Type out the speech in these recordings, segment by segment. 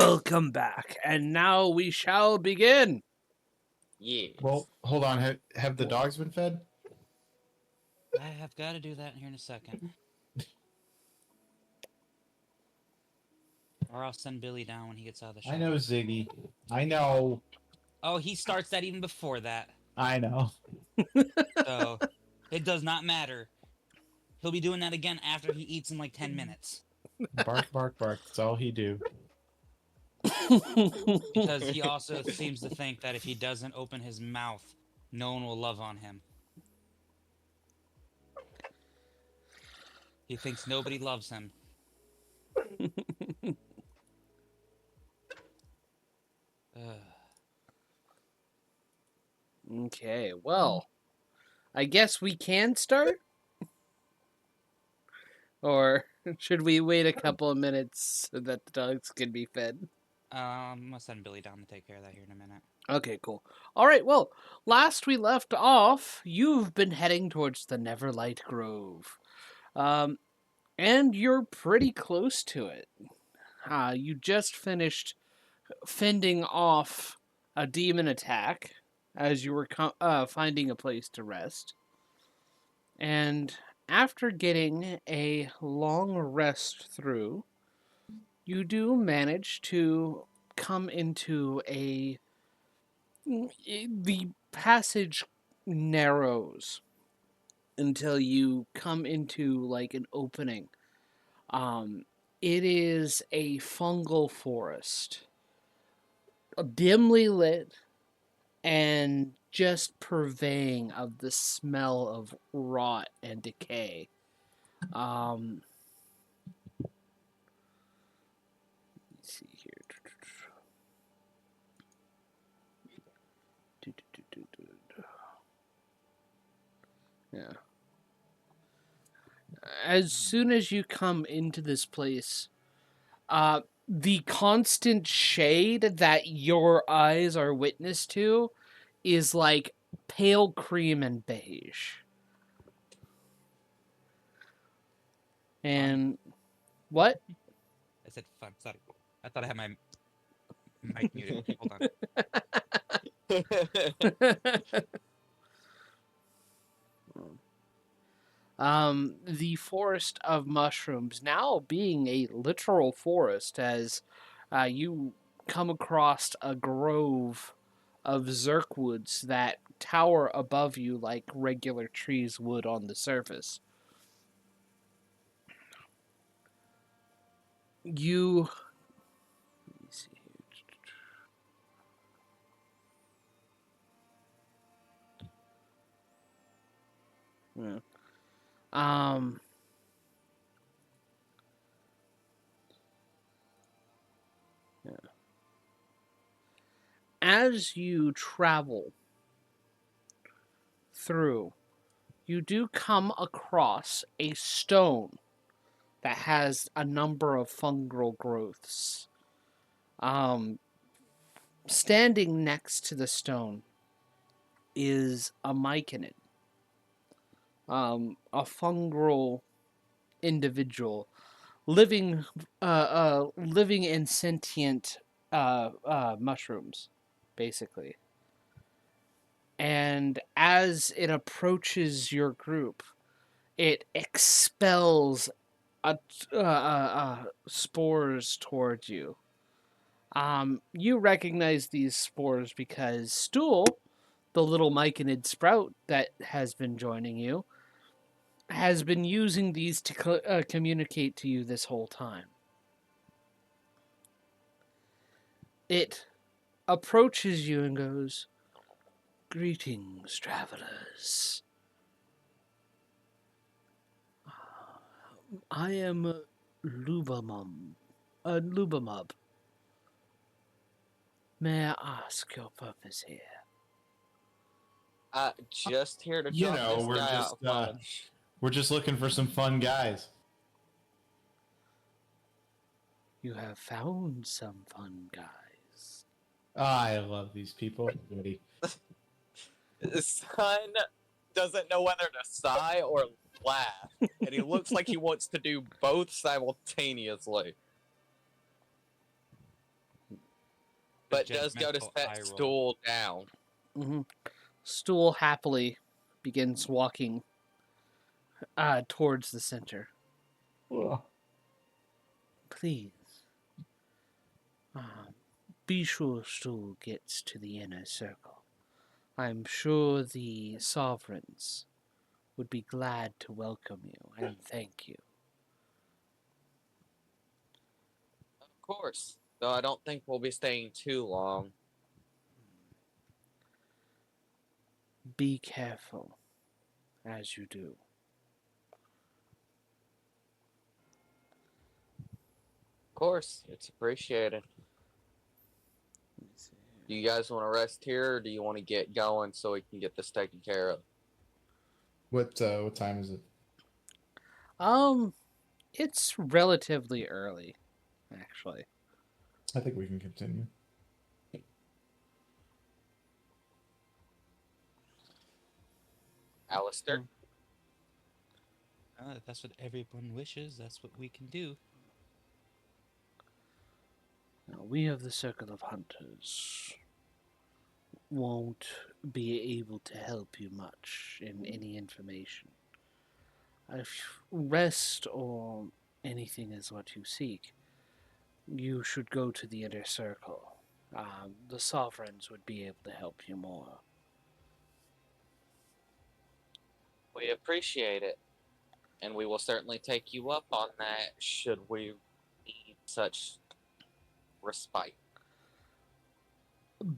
Welcome back, and now we shall begin. Yes. Well, hold on. Have the dogs been fed? I have got to do that here in a second. Or I'll send Billy down when he gets out of the shower. I know, Ziggy. I know. Oh, he starts that even before that. I know. So, it does not matter. He'll be doing that again after he eats in like 10 minutes. Bark, bark, bark. That's all he do. Because he also seems to think that if he doesn't open his mouth, no one will love on him. He thinks nobody loves him. Okay, well, I guess we can start? Or should we wait a couple of minutes so that the dogs can be fed? I'm gonna send Billy down to take care of that here in a minute. Okay, cool. All right, well, last we left off, you've been heading towards the Neverlight Grove. And you're pretty close to it. You just finished fending off a demon attack as you were finding a place to rest. And after getting a long rest through, you do manage to come into the passage narrows until you come into like an opening. It is a fungal forest, dimly lit and just purveying of the smell of rot and decay. Let's see here. Yeah. As soon as you come into this place, the constant shade that your eyes are witness to is like pale cream and beige. And what? I said fun. Sorry. I thought I had my mic muted. Hold on. The forest of mushrooms now being a literal forest as you come across a grove of zirkwoods that tower above you like regular trees would on the surface. Let me see here. Yeah. Yeah. As you travel through, you do come across a stone that has a number of fungal growths. Standing next to the stone is a myconid, a fungal individual living in sentient mushrooms, basically. And as it approaches your group, it expels spores towards you. You recognize these spores because Stool, the little myconid sprout that has been joining you, has been using these to communicate to you this whole time. It approaches you and goes, "Greetings, travelers. I am Lubamub. May I ask your purpose here?" Just here to You drop know, this guy out fun. we're just looking for some fun guys. You have found some fun guys. I love these people. Ready? Son doesn't know whether to sigh or laugh, and he looks like he wants to do both simultaneously. but does go to judgmental set eye roll. stool down. Mm-hmm. Stool happily begins walking towards the center. Please, be sure Stool gets to the inner circle. I'm sure the sovereigns would be glad to welcome you and thank you. Of course, though I don't think we'll be staying too long. Be careful as you do. Of course, it's appreciated. Do you guys want to rest here, or do you want to get going so we can get this taken care of? What time is it? It's relatively early, actually. I think we can continue. Alistair? If that's what everyone wishes, that's what we can do. Now, we of the Circle of Hunters won't be able to help you much in any information. If rest or anything is what you seek, you should go to the inner circle. The sovereigns would be able to help you more. We appreciate it, and we will certainly take you up on that should we need such respite.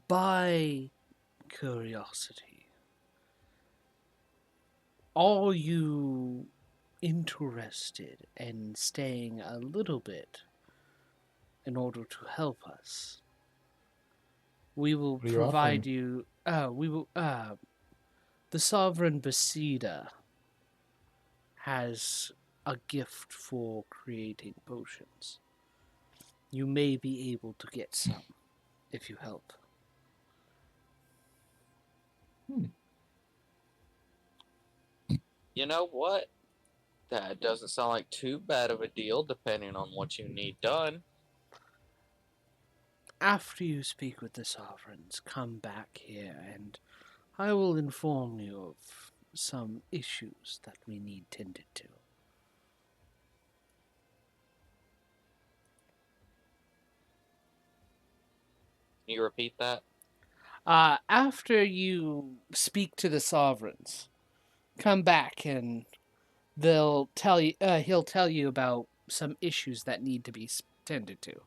By curiosity, are you interested in staying a little bit in order to help us? We will What are you provide offering? you. The Sovereign Basida has a gift for creating potions. You may be able to get some if you help. You know what? That doesn't sound like too bad of a deal, depending on what you need done. After you speak with the sovereigns, come back here and I will inform you of some issues that we need tended to. Can you repeat that? After you speak to the sovereigns, come back and they'll tell you. He'll tell you about some issues that need to be tended to.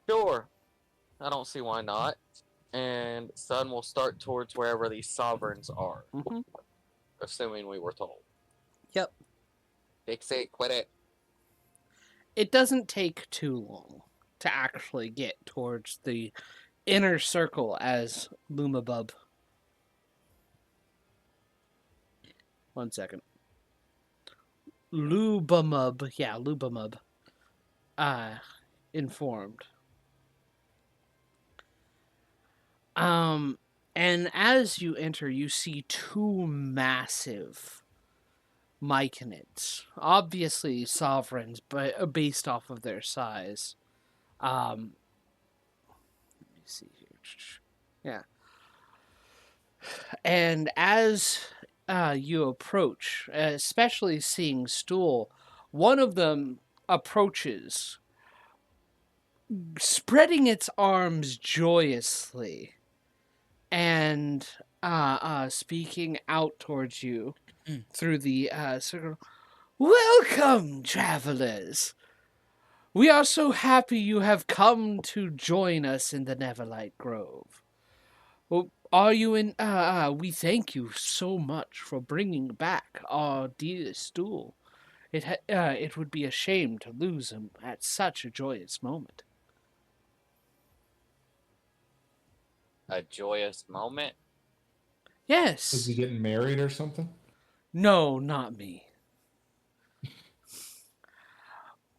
Sure. I don't see why not. And Sun will start towards wherever these sovereigns are, Mm-hmm. assuming we were told. Yep. Fix it, quit it. It doesn't take too long to actually get towards the inner circle as Lumabub. One second. Lubamub, yeah, Lubamub, informed. And as you enter, you see two massive myconids, obviously sovereigns, but based off of their size. Let me see here. Yeah. And as you approach, especially seeing Stool, one of them approaches, spreading its arms joyously and speaking out towards you through the circle. Welcome, travelers! We are so happy you have come to join us in the Neverlight Grove. Well, are you in? We thank you so much for bringing back our dear Stool. It would be a shame to lose him at such a joyous moment. A joyous moment. Yes. Is he getting married or something? No, not me.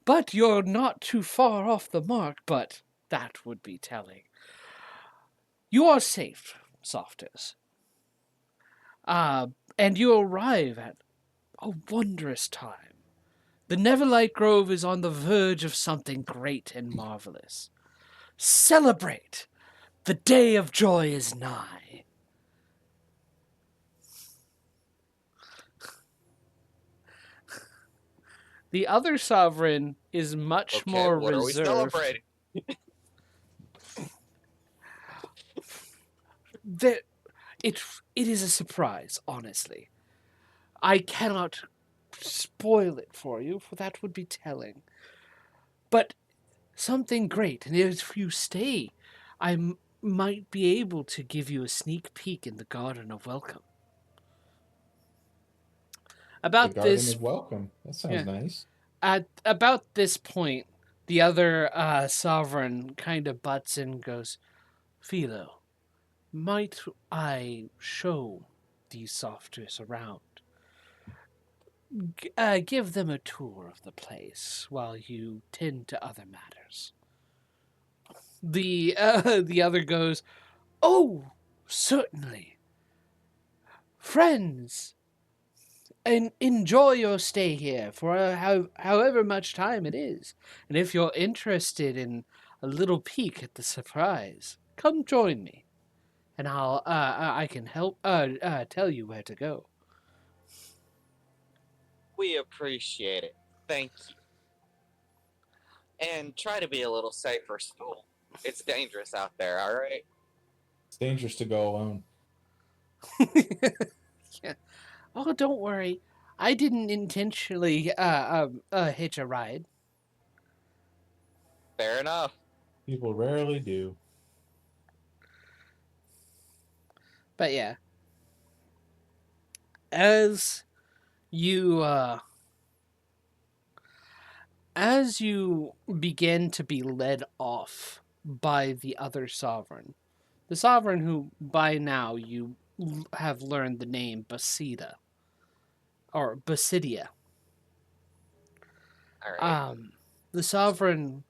But you're not too far off the mark, but that would be telling. You are safe, Softers. And you arrive at a wondrous time. The Neverlight Grove is on the verge of something great and marvelous. Celebrate! The day of joy is nigh. The other sovereign is much Okay, more what are we reserved. celebrating? There, it is a surprise, honestly. I cannot spoil it for you, for that would be telling. But something great, and if you stay, I might be able to give you a sneak peek in the Garden of Welcome. The About Garden this, of Welcome. That sounds yeah, nice. at about this point, the other sovereign kind of butts in and goes, Philo, might I show these softers around? Give them a tour of the place while you tend to other matters. The other goes, oh, certainly. Friends, and enjoy your stay here for however much time it is. And if you're interested in a little peek at the surprise, come join me, and I can help tell you where to go. We appreciate it. Thank you. And try to be a little safer still. It's dangerous out there, alright? It's dangerous to go alone. Yeah. Oh, don't worry. I didn't intentionally hitch a ride. Fair enough. People rarely do. But yeah, as you begin to be led off by the other sovereign, the sovereign who by now you have learned the name Basida or Basidia. Alright. The sovereign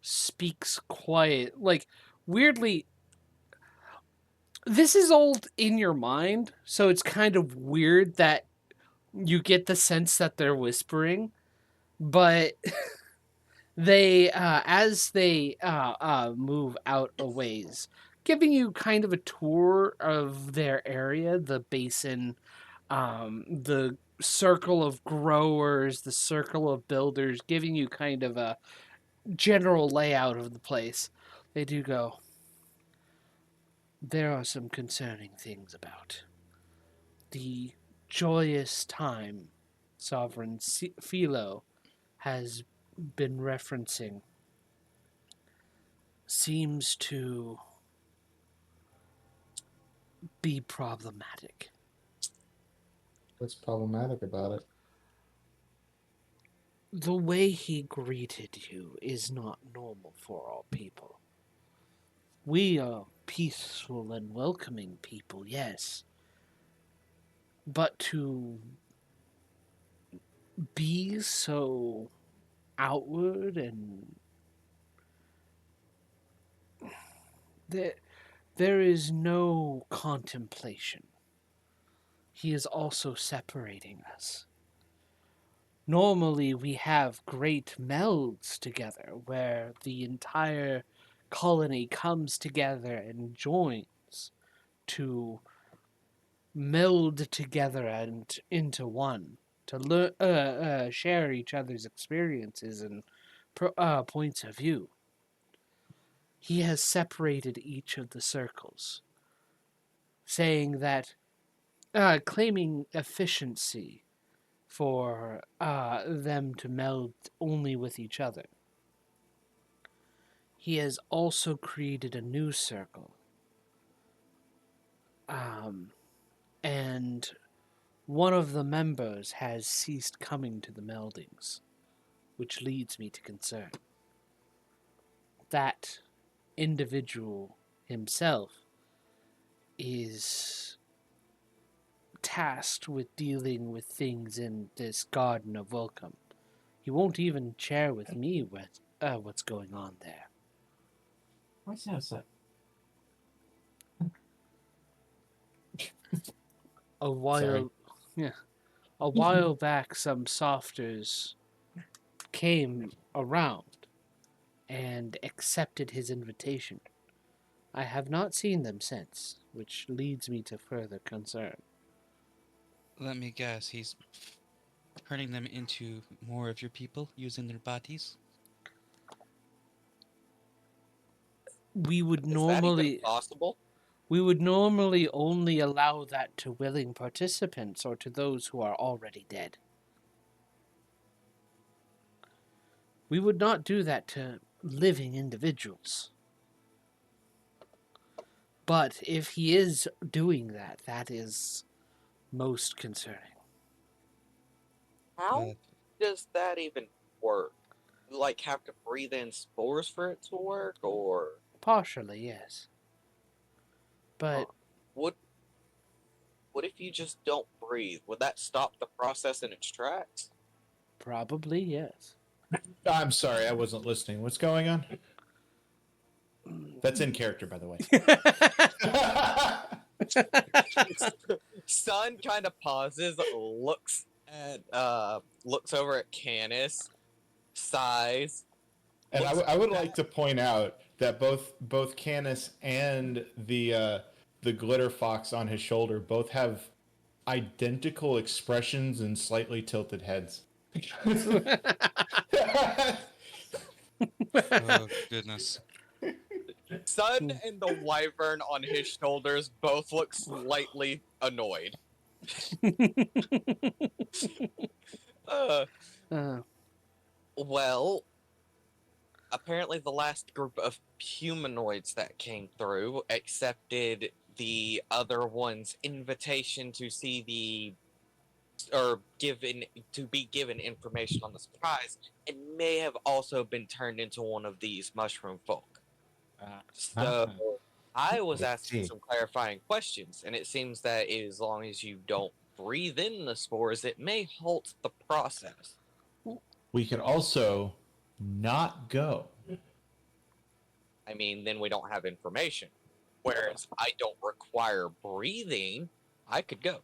speaks quiet, like weirdly. This is old in your mind, so it's kind of weird that you get the sense that they're whispering, but they as they move out a ways, giving you kind of a tour of their area, the basin, the circle of growers, the circle of builders, giving you kind of a general layout of the place. They do go, there are some concerning things about the joyous time Sovereign Philo has been referencing seems to be problematic. What's problematic about it? The way he greeted you is not normal for all people. We are peaceful and welcoming people, yes. But to be so outward and there is no contemplation. He is also separating us. Normally, we have great melds together where the entire colony comes together and joins to meld together and into one to share each other's experiences and points of view. He has separated each of the circles, saying that claiming efficiency for them to meld only with each other. He has also created a new circle. And one of the members has ceased coming to the meldings, which leads me to concern. That individual himself is tasked with dealing with things in this Garden of Welcome. He won't even share with me what's going on there. What's that? A while, Sorry. yeah, a while back, some softers came around and accepted his invitation. I have not seen them since, which leads me to further concern. Let me guess, he's turning them into more of your people, using their bodies? We would Is that even normally possible? only allow that to willing participants or to those who are already dead. We would not do that to living individuals. But if he is doing that, that is most concerning. How does that even work? You, like, have to breathe in spores for it to work, or Partially, yes. But what? What if you just don't breathe? Would that stop the process in its tracks? probably, yes. I'm sorry, I wasn't listening. What's going on? That's in character, by the way. Sun kind of pauses, looks over at Canis, sighs. And I would like to point out that both Canis and the glitter fox on his shoulder both have identical expressions and slightly tilted heads. Oh, goodness. Sun and the wyvern on his shoulders both look slightly annoyed. Uh, Uh, well, apparently the last group of humanoids that came through accepted the other one's invitation to see to be given information on the surprise, and may have also been turned into one of these mushroom folk. So I was asking some clarifying questions, and it seems that as long as you don't breathe in the spores, it may halt the process. We could also not go. I mean, then we don't have information. Whereas I don't require breathing, I could go.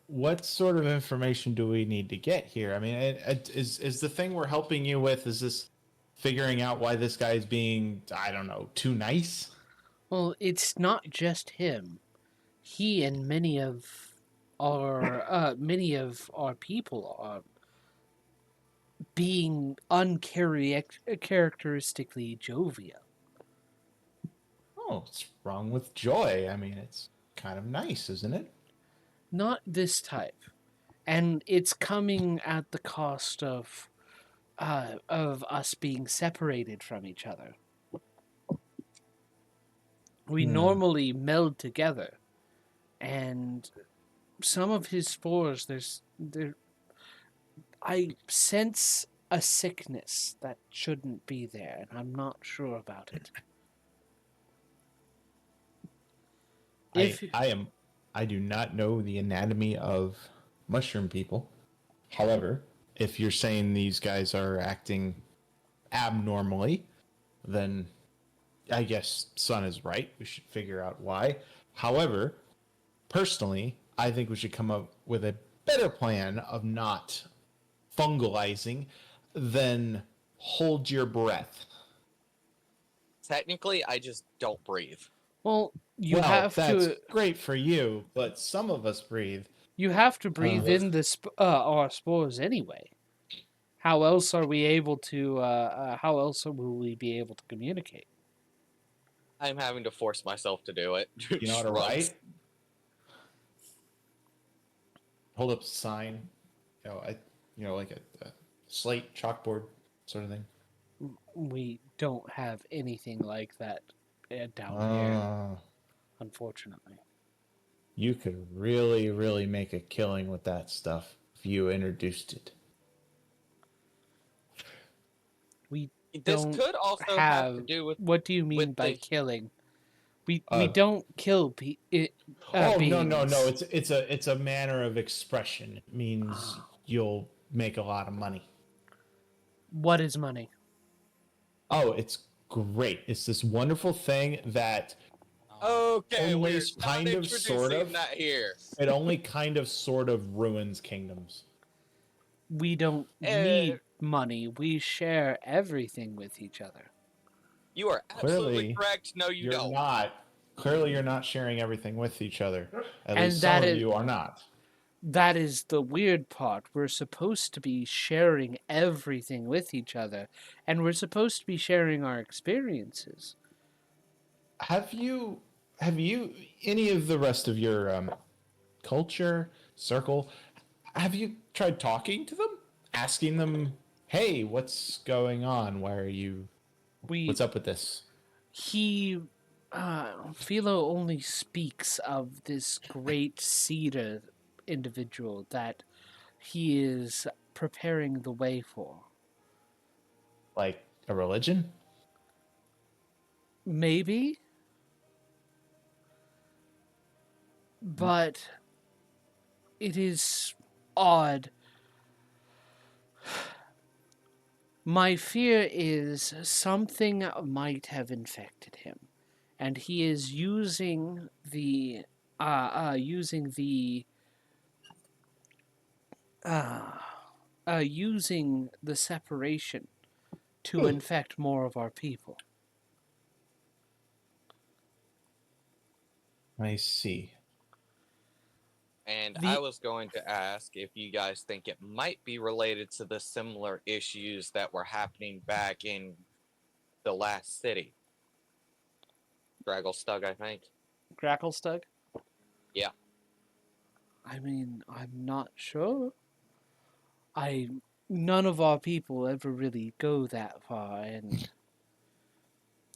What sort of information do we need to get here? I mean, is the thing we're helping you with, is this figuring out why this guy is being, I don't know, too nice? well, it's not just him. He and many of our people are being uncharacteristically jovial. Oh, what's wrong with joy? I mean, it's kind of nice, isn't it? Not this type, and it's coming at the cost of us being separated from each other. We normally meld together, and some of his spores, I sense a sickness that shouldn't be there, and I'm not sure about it. I do not know the anatomy of mushroom people. However, if you're saying these guys are acting abnormally, then I guess Sun is right. We should figure out why. However, personally, I think we should come up with a better plan of not fungalizing than hold your breath. Technically, I just don't breathe. Well, That's great for you, but some of us breathe. You have to breathe in our spores anyway. How else are we able to? How else will we be able to communicate? I'm having to force myself to do it. You know what, right? Hold up a sign, like a slate chalkboard sort of thing. We don't have anything like that down here, unfortunately. You could really, really make a killing with that stuff if you introduced it. This could also have to do with. What do you mean by killing? We don't kill beings. No. It's a manner of expression. It means you'll make a lot of money. What is money? Oh, it's great. It's this wonderful thing that We're kind of sort of that here. It only kind of sort of ruins kingdoms. We don't need money. We share everything with each other. You are absolutely Clearly, correct. No, you you're don't. not. Clearly, you're not sharing everything with each other. At And least some of you are not. that is the weird part. We're supposed to be sharing everything with each other, and we're supposed to be sharing our experiences. Have you any of the rest of your culture circle? Have you tried talking to them, asking them, "Hey, what's going on? Why are you? We What's up with this?" he Philo only speaks of this great cedar individual that he is preparing the way for. Like a religion? Maybe, but it is odd. My fear is something might have infected him, and he is uh, using the separation to infect more of our people. I see. And I The was going to ask if you guys think it might be related to the similar issues that were happening back in the last city. Dragglestug, I think. Gracklestug? Yeah. I mean, I'm not sure. I None of our people ever really go that far, and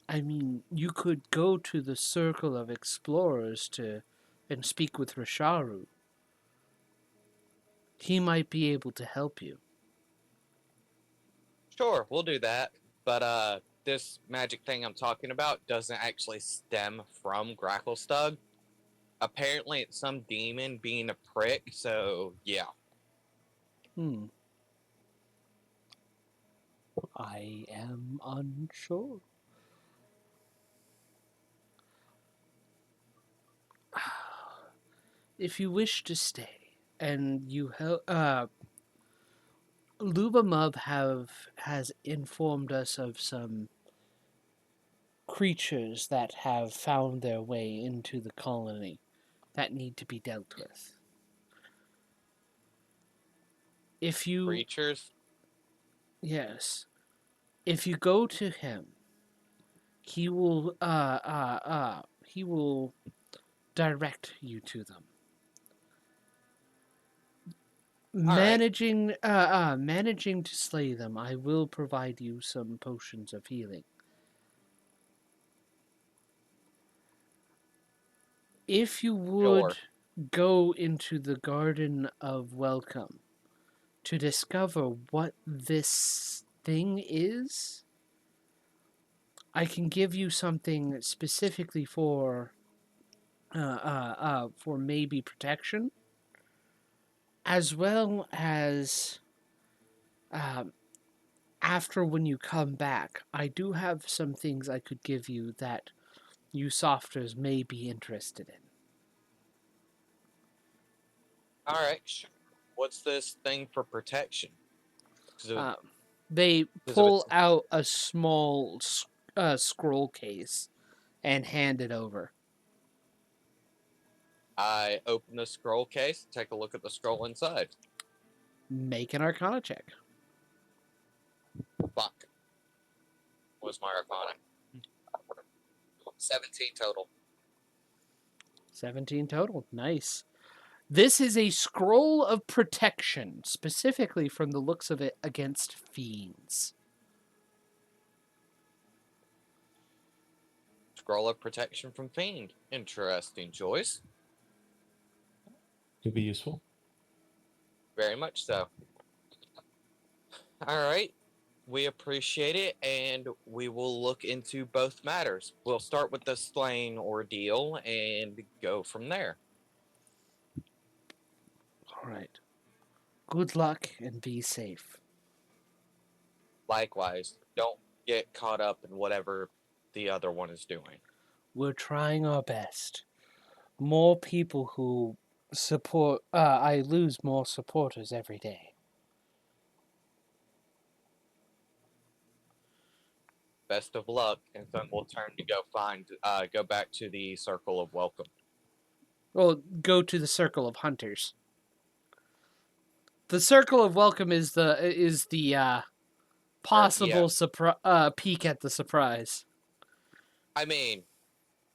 I mean, you could go to the circle of explorers and speak with Risharu. He might be able to help you. Sure, we'll do that. But this magic thing I'm talking about doesn't actually stem from Gracklestug. Apparently it's some demon being a prick, so yeah. Hmm. I am unsure. If you wish to stay, and you help, Lubamub has informed us of some creatures that have found their way into the colony that need to be dealt with. If you Creatures? Yes, if you go to him, he will direct you to them. Alright. Managing to slay them, I will provide you some potions of healing. If you would Sure. go into the Garden of Welcome to discover what this thing is, I can give you something specifically for maybe protection, as well as um, after when you come back, I do have some things I could give you that you softers may be interested in. Alright, sure. What's this thing for protection? Uh, they Because if pull it's out a small scroll case and hand it over. I open the scroll case, take a look at the scroll inside. Make an Arcana check. Fuck. What's my arcana? 17 total. 17 total. Nice. This is a scroll of protection, specifically from the looks of it against fiends. Scroll of protection from fiend. Interesting choice. Could be useful. Very much so. Alright. We appreciate it, and we will look into both matters. We'll start with the slaying ordeal and go from there. All right. Good luck and be safe. Likewise, don't get caught up in whatever the other one is doing. We're trying our best. More people who support. I lose more supporters every day. best of luck, and then we'll turn to go back to the Circle of Welcome. Well, go to the Circle of Hunters. The Circle of Welcome is the possible peek at the surprise. I mean,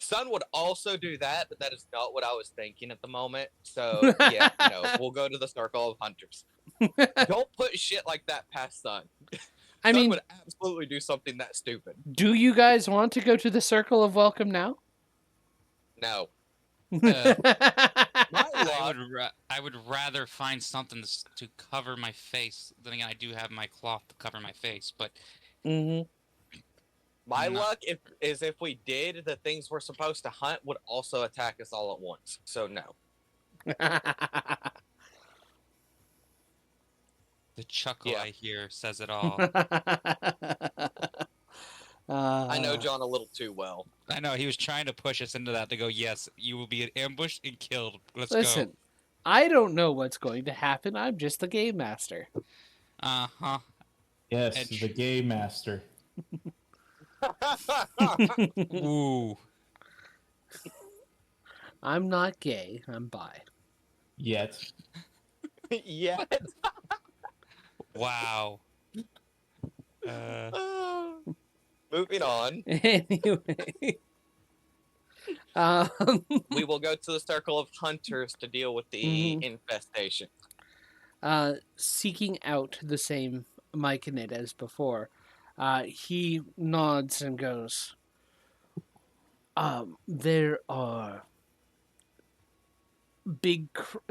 Sun would also do that, but that is not what I was thinking at the moment. So, yeah, we'll go to the Circle of Hunters. Don't put shit like that past Sun. I Sun mean, would absolutely do something that stupid. do you guys want to go to the Circle of Welcome now? No. I would rather find something to cover my face. Then again, I do have my cloth to cover my face, but My luck is if we did, the things we're supposed to hunt would also attack us all at once. So no. The chuckle I hear says it all. I know John a little too well. I know, he was trying to push us into that to go, yes, you will be ambushed and killed. Listen, go. I don't know what's going to happen. I'm just the game master. Uh-huh. Yes, the game master. Ooh. I'm not gay. I'm bi. Yet. Yet. Wow. Moving on. Anyway. We will go to the Circle of Hunters to deal with the infestation. Seeking out the same Myconid as before, he nods and goes, there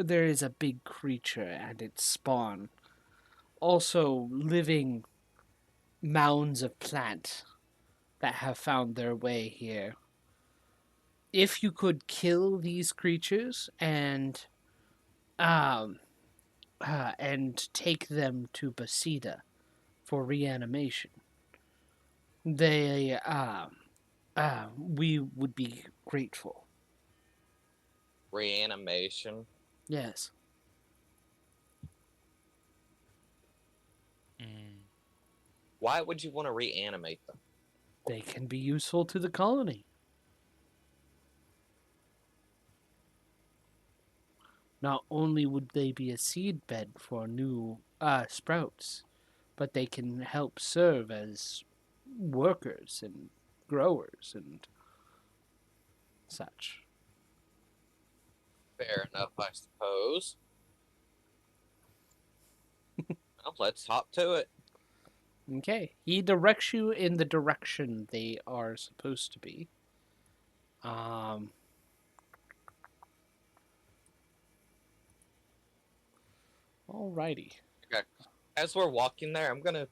is a big creature and its spawn. Also living mounds of plant that have found their way here. If you could kill these creatures and take them to Basida for reanimation, we would be grateful. Reanimation? Yes. Why would you want to reanimate them? They can be useful to the colony. Not only would they be a seed bed for new sprouts, but they can help serve as workers and growers and such. Fair enough, I suppose. Well, let's hop to it. Okay. He directs you in the direction they are supposed to be. Alrighty. Okay. As we're walking there, I'm going to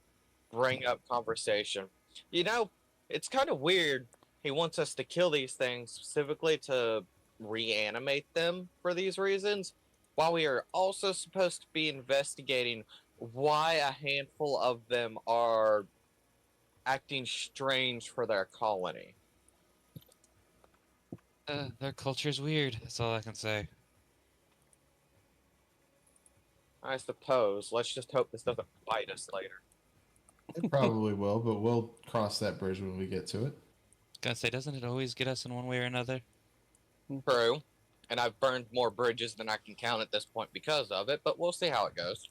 bring up conversation. It's kind of weird. He wants us to kill these things specifically to reanimate them for these reasons, while we are also supposed to be investigating why a handful of them are acting strange for their colony. Their culture's weird. That's all I can say. I suppose. Let's just hope this doesn't bite us later. It probably will, but we'll cross that bridge when we get to it. Gonna say, doesn't it always get us in one way or another? True. And I've burned more bridges than I can count at this point because of it, but we'll see how it goes.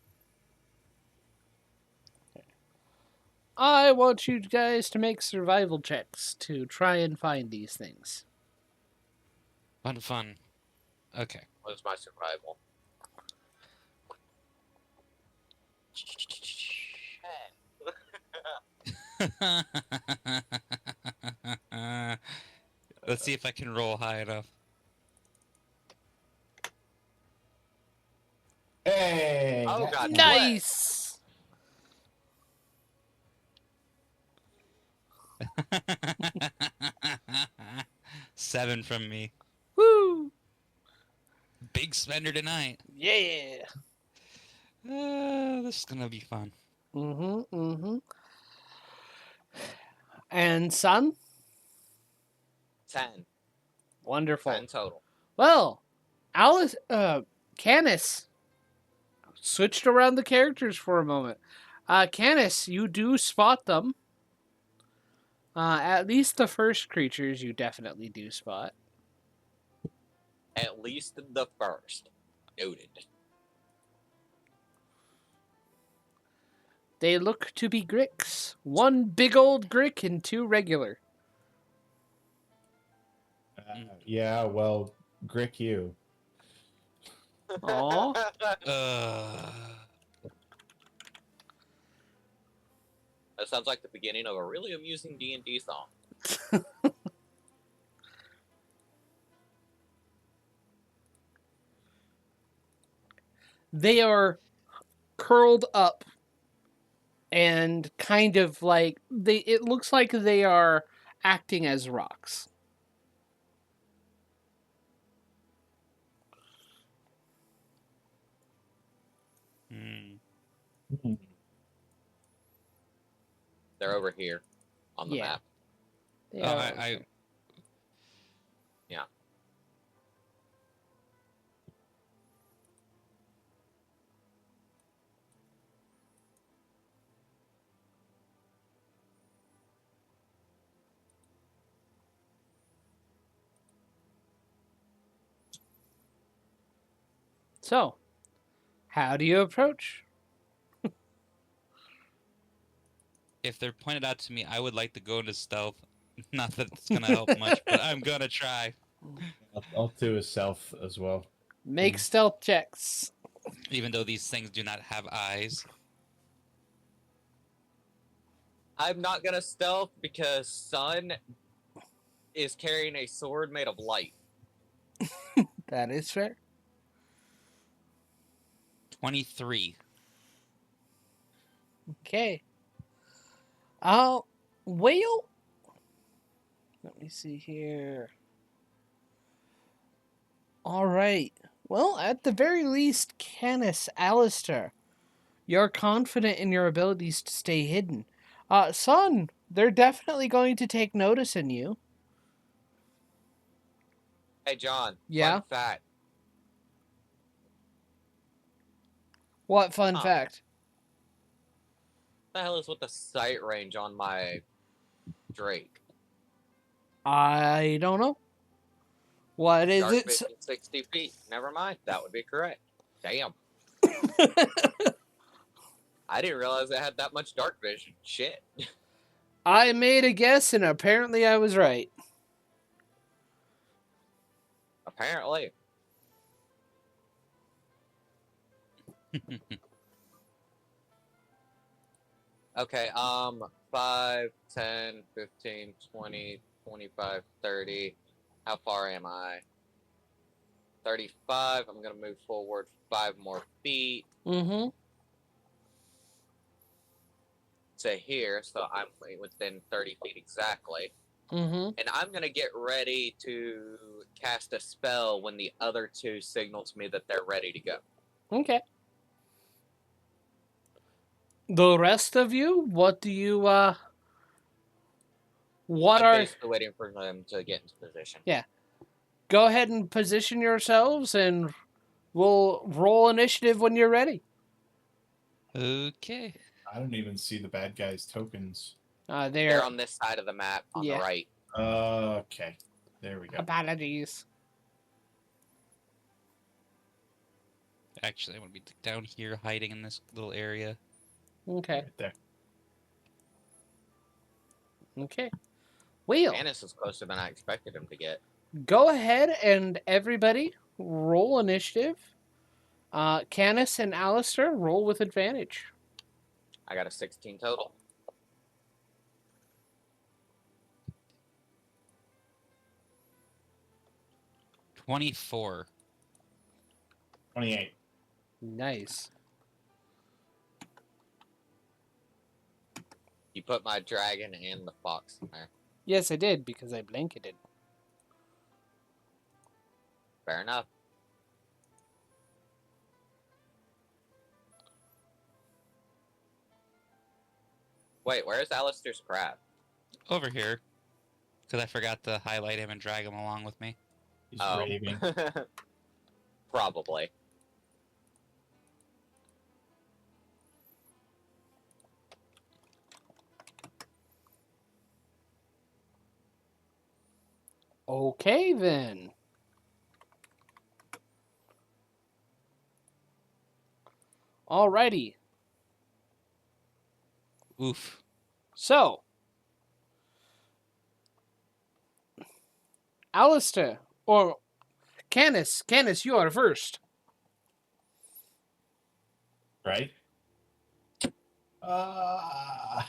I want you guys to make survival checks to try and find these things. Fun. Okay. What's my survival? Let's see if I can roll high enough. Hey! Oh, God. Nice! 7 from me. Woo! Big spender tonight. Yeah! This is gonna be fun. And son? 10. Wonderful. 10 total. Well, Canis switched around the characters for a moment. Canis, you do spot them. At least the first creatures you definitely do spot. At least the first. Noted. They look to be Gricks. One big old Grick and two regular. Yeah, well, Grick you. Aw. That sounds like the beginning of a really amusing D&D song. They are curled up and kind of like it looks like they are acting as rocks. They're over here on the Yeah. map. They are Yeah. So, how do you approach? If they're pointed out to me, I would like to go into stealth. Not that it's gonna help much, but I'm gonna try. I'll do a self as well. Make stealth checks. Even though these things do not have eyes. I'm not gonna stealth because Sun is carrying a sword made of light. That is fair. 23. Okay. Whale. Let me see here. All right. Well, at the very least, Canis, Alistair, you're confident in your abilities to stay hidden. Son, they're definitely going to take notice in you. Hey, John. Yeah? Fun fact. What fun Huh. fact? What the hell is with the sight range on my Drake? I don't know. What is Dark it? vision 60 feet. Never mind. That would be correct. Damn. I didn't realize it had that much dark vision. Shit. I made a guess, and apparently I was right. Apparently. Okay, 5, 10, 15, 20, 25, 30. How far am I? 35. I'm gonna move forward 5 more feet Mm-hmm. to here, so I'm within 30 feet exactly. Mm-hmm. And I'm gonna get ready to cast a spell when the other two signal to me that they're ready to go. Okay. The rest of you, what do you, what I'm are... basically waiting for them to get into position. Yeah. Go ahead and position yourselves, and we'll roll initiative when you're ready. Okay. I don't even see the bad guys' tokens. They're on this side of the map on Yeah. the right. Okay. There we go. Apologies. Actually, I'm gonna be down here hiding in this little area. Okay. Right there. Okay. Wheel. Canis is closer than I expected him to get. Go ahead and everybody roll initiative. Canis and Alistair roll with advantage. I got a 16 total. $24. 28. Nice. You put my dragon and the fox in there. Yes, I did, because I blanketed. Fair enough. Wait, where's Alistair's crab? Over here. Because I forgot to highlight him and drag him along with me. He's Oh. raving. Probably. Okay, then. Alrighty. Oof. So, Alistair, or Canis, you are first. Right? I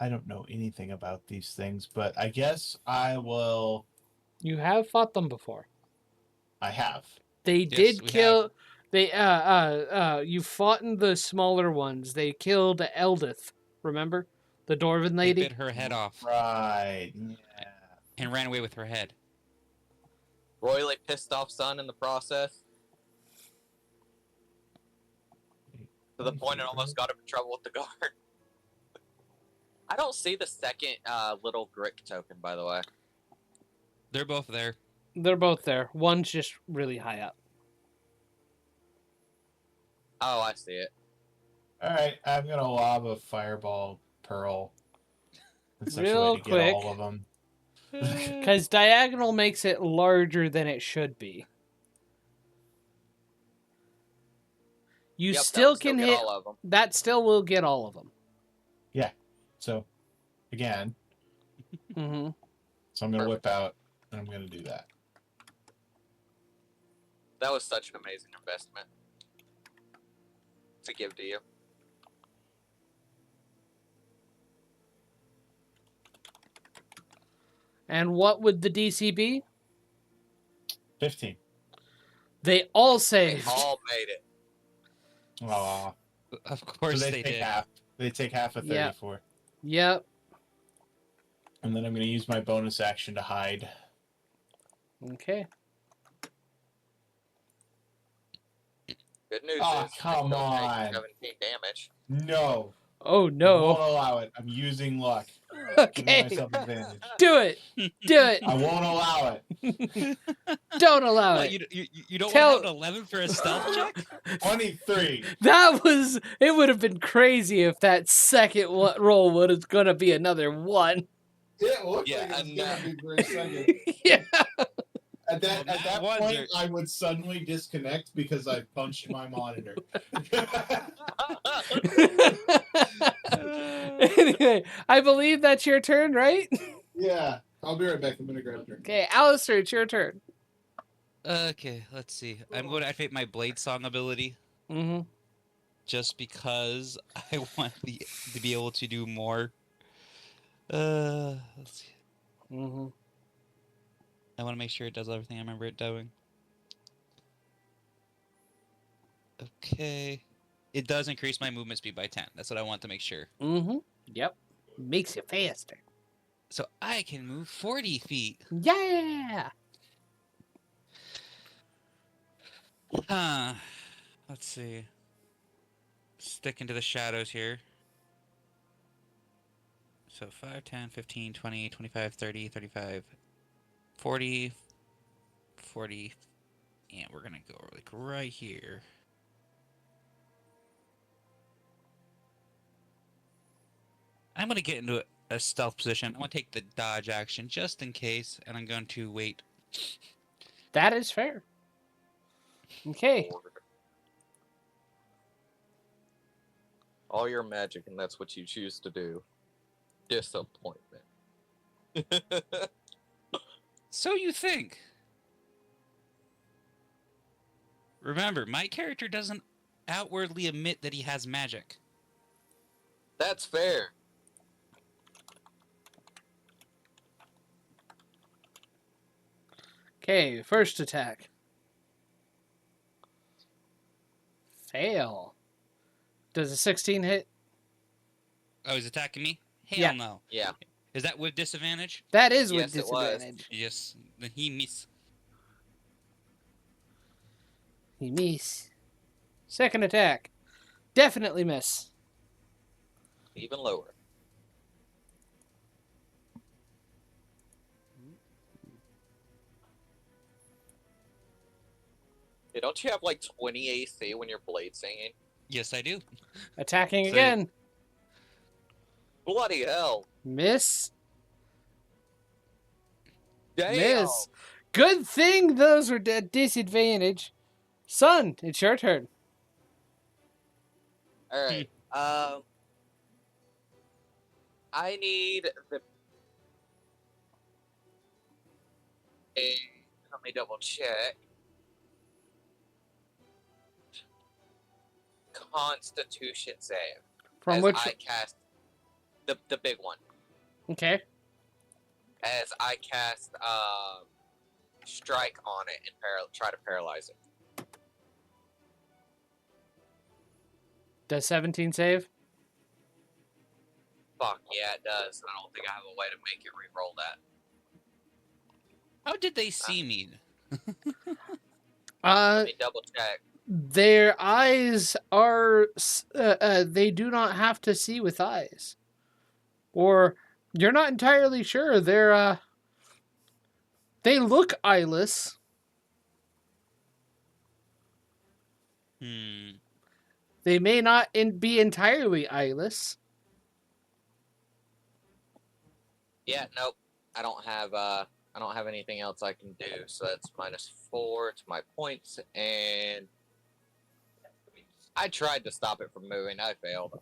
don't know anything about these things, but I guess I will. You have fought them before. I have. They Yes, did we kill. They you fought in the smaller ones. They killed Eldith. Remember, the Dwarven They lady. bit her head off Right. Yeah. and ran away with her head. Royally pissed off son in the process. To the point it almost got him in trouble with the guard. I don't see the second little Grick token, by the way. They're both there. They're both there. One's just really high up. Oh, I see it. All right. I'm gonna lob a fireball pearl. That's such a Real way to quick. get all of them. Because diagonal makes it larger than it should be. You Yep, still that can get hit. all of them. That still will get all of them. Yeah. So, again, Mm-hmm. so I'm gonna whip out and I'm gonna do that. That was such an amazing investment to give to you. And what would the DC be? 15. They all They saved. all made it. Aw. Of So course they they take did. half. They take half of Yeah. 34. Yep. And then I'm gonna use my bonus action to hide. Okay. Good news Oh, is they come still take on. 17 damage. No. Oh Won't no. allow it. I'm using luck. Giving Okay. myself advantage. Do it. Do it. I won't allow it. Don't allow What, it. you don't Tell- want to have an 11 for a stealth check? 23. That was. It would have been crazy if that second roll would have gonna be another one. It looked Yeah, like it was and, gonna be for a second. Yeah. At that Well, that ones point, are- I would suddenly disconnect because I punched my monitor. Anyway, I believe that's your turn, right? Yeah, I'll be right back. I'm gonna grab a drink. Okay, Alistair, it's your turn. Okay, let's see. I'm going to activate my Blade Song ability Mm-hmm. just because I want to be able to do more. Let's see. Mm-hmm. I want to make sure it does everything I remember it doing. Okay. It does increase my movement speed by 10. That's what I want to make sure. Mm-hmm. Yep. Makes you faster. So I can move 40 feet. Yeah. Let's see. Stick into the shadows here. So 5, 10, 15, 20, 25, 30, 35, 40, 40. And we're going to go like right here. I'm going to get into a stealth position. I'm going to take the dodge action just in case. And I'm going to wait. That is fair. Okay. All your magic, and that's what you choose to do. Disappointment. So you think. Remember, my character doesn't outwardly admit that he has magic. That's fair. Okay, first attack. Fail. Does a 16 hit? Oh, he's attacking me? Hell Yeah. no. Yeah. Is that with disadvantage? That is with Yes, it was. disadvantage. Yes. Then he miss. He miss. Second attack. Definitely miss. Even lower. Hey, don't you have like 20 AC when you're blade singing? Yes, I do. Attacking So- again. Bloody hell. Miss. Damn. Miss. Good thing those are at disadvantage. Son, it's your turn. All right. I need the. Let me double check. Constitution save. From as which? I cast the big one. Okay. As I cast strike on it and try to paralyze it. Does 17 save? Fuck yeah, it does. I don't think I have a way to make it re-roll that. How did they see me? Let me double check. Their eyes are. They do not have to see with eyes, or you're not entirely sure. They're. They look eyeless. They may not be entirely eyeless. Yeah, nope. I don't have anything else I can do, so that's -4 to my points, and I tried to stop it from moving. I failed.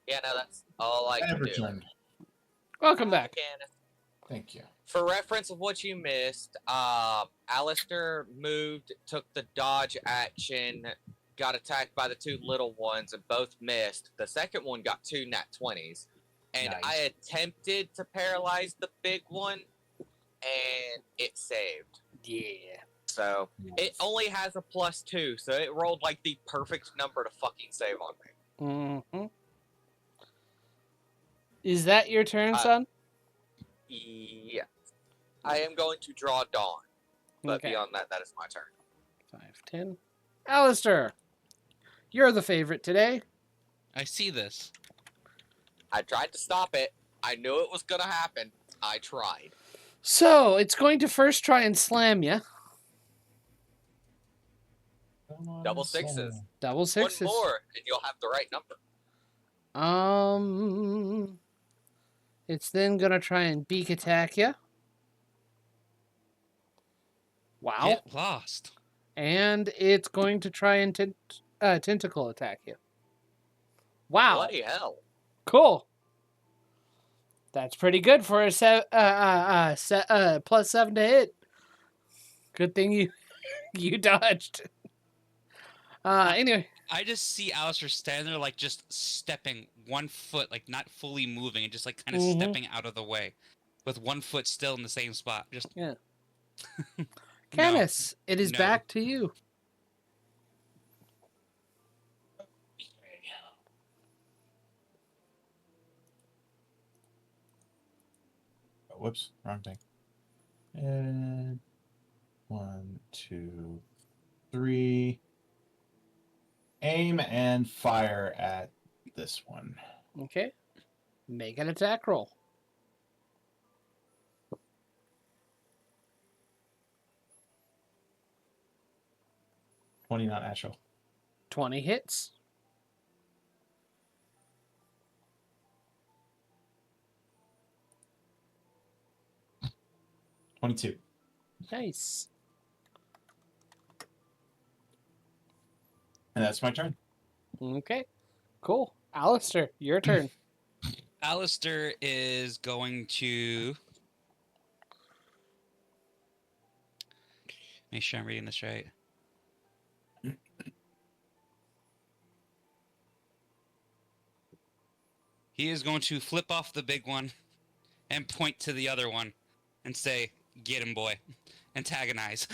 Yeah, no, that's all I can do. Returned. Welcome back. Thank you. For reference of what you missed, Alistair moved, took the dodge action, got attacked by the two little ones, and both missed. The second one got 2 nat 20s. And Nice. I attempted to paralyze the big one, and it saved. Yeah. So, it only has a +2, so it rolled like the perfect number to fucking save on me. Mm-hmm. Is that your turn, son? Yeah. I am going to draw Dawn. But beyond that, that is my turn. 5, 10. Alistair, you're the favorite today. I see this. I tried to stop it. I knew it was going to happen. I tried. So, it's going to first try and slam you. Double sixes. Double sixes. One more, and you'll have the right number. It's then going to try and beak attack you. Wow. Get lost. And it's going to try and tentacle attack you. Wow. Bloody hell. Cool. That's pretty good for a +7 to hit. Good thing you dodged. Anyway. I just see Alistair standing there, like, just stepping 1 foot, like, not fully moving, and just, like, kind of stepping out of the way. With 1 foot still in the same spot. Just... Yeah. Canis, it is back to you. Whoops, wrong thing. And 1, 2, 3. Aim and fire at this one. Okay. Make an attack roll. 20 not natural. 20 hits. $22. Nice. And that's my turn. Okay. Cool. Alistair, your turn. Alistair is going to... Make sure I'm reading this right. He is going to flip off the big one and point to the other one and say, "Get him, boy." Antagonize.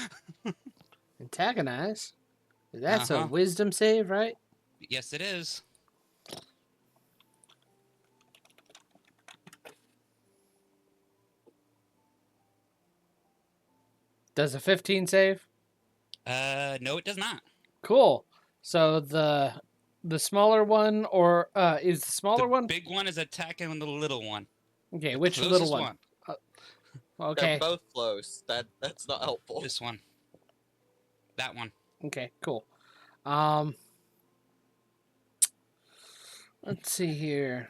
Antagonize? That's a wisdom save, right? Yes, it is. Does a 15 save? No, it does not. Cool. So the smaller one, or is the smaller one? The big one is attacking the little one. Okay, which little one? Okay. They're both close. That's not helpful. This one. That one. Okay, cool. Let's see here.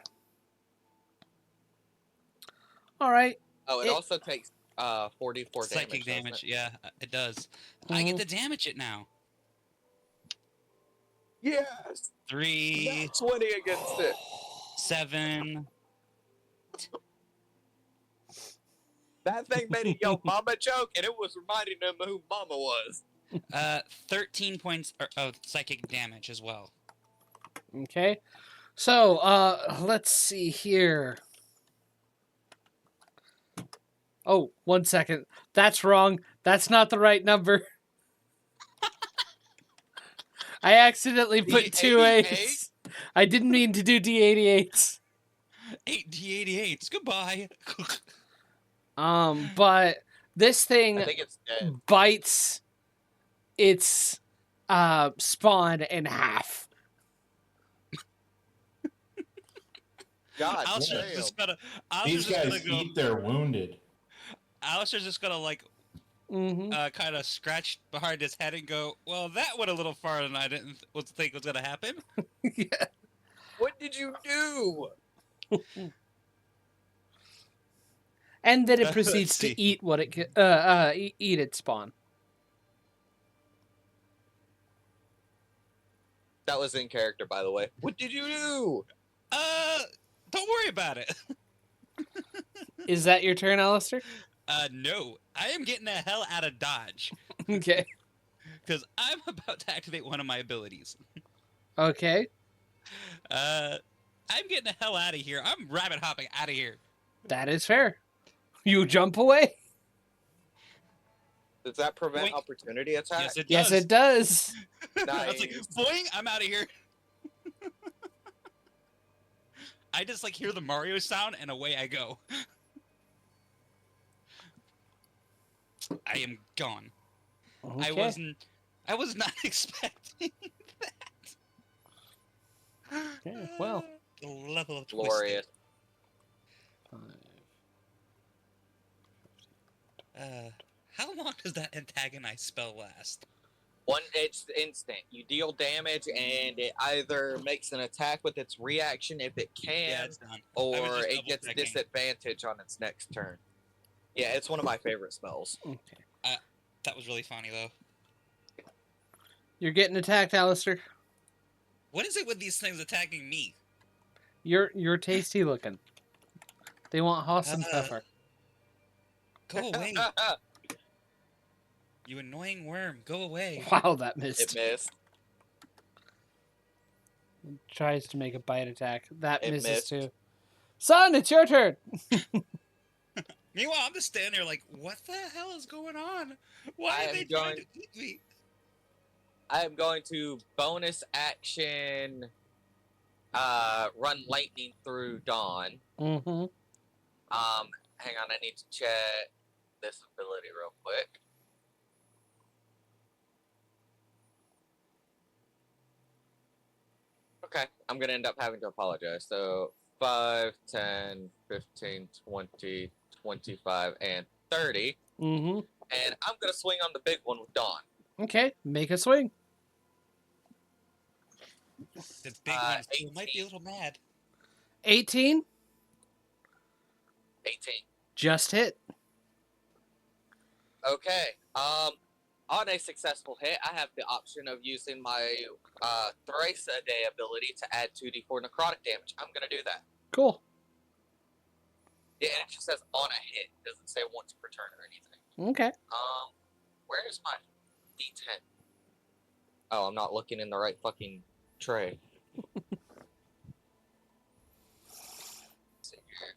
All right. Oh, it It- also takes 44 Psychic damage. damage. Yeah, it does. I get Mhm. to damage it now. Yes! 3, 20 against it. 7. That thing made a yo mama joke, and it was reminding them who mama was. 13 points of psychic damage as well. Okay. So, let's see here. Oh, 1 second. That's wrong. That's not the right number. I accidentally put two eights. I didn't mean to do D88s. 8 D88s. Goodbye. But this I thing think it's dead. bites its spawn in half. God Alistair's damn. just gonna. These guys go. eat their wounded. Alistair's just gonna like Mm-hmm. kind of scratch behind his head and go, "Well, that went a little farther than I didn't think was gonna happen." Yeah. What did you do? And then it Let's proceeds see. to eat what it eat its spawn. That was in character, by the way. What did you do? Don't worry about it. Is that your turn, Alistair? No, I am getting the hell out of Dodge Okay. because I'm about to activate one of my abilities. Okay. I'm getting the hell out of here. I'm rabbit hopping out of here. That is fair. You jump away? Does that prevent Boink. opportunity attack? Yes, it does. Yes, it does. I was like, Nice. boing, I'm out of here. I just like hear the Mario sound and away I go. I am gone. Okay. I was not expecting that. Okay, well. The level of Glorious. How long does that antagonize spell last? It's instant. You deal damage, and it either makes an attack with its reaction if it can, Yeah, it's done. I or was just it gets double-checking. disadvantage on its next turn. Yeah, it's one of my favorite spells. Okay. That was really funny though. You're getting attacked, Alistair. What is it with these things attacking me? You're tasty looking. They want Hoss and Uh, Pepper. Go away, you annoying worm. Go away. Wow, that It missed. missed. Tries to make a bite attack. That It misses missed. too. Son, it's your turn. Meanwhile, I'm just standing there like, what the hell is going on? Why I are they am trying going- to eat me? I am going to bonus action run lightning through Dawn. Mm-hmm. Hang on, I need to check this ability real quick. Okay, I'm gonna end up having to apologize. So 5, 10, 15, 20, 25, and 30. Mm-hmm. And I'm gonna swing on the big one with Dawn. Okay, make a swing. The big one still 18. might be a little mad. 18. 18. Just hit. Okay. On a successful hit, I have the option of using my thrice a day ability to add 2d4 necrotic damage. I'm gonna do that. Cool. Yeah, and it just says on a hit. It doesn't say once per turn or anything. Okay. Where is my d10? Oh, I'm not looking in the right fucking tray. Let's see here.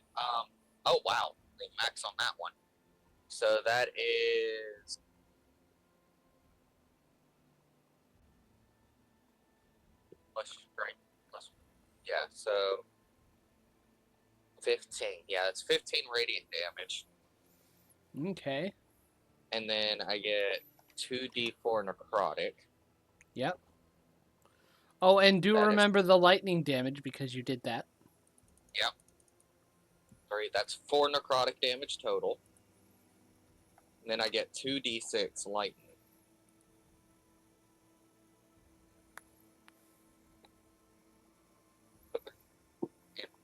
Oh wow, the max on that one. So that is plus strength plus. Yeah, so 15. Yeah, it's 15 radiant damage. Okay. And then I get 2d4 necrotic. Yep. Oh, and do That is- remember the lightning damage because you did that. Sorry, that's 4 necrotic damage total. And then I get 2d6 lightning.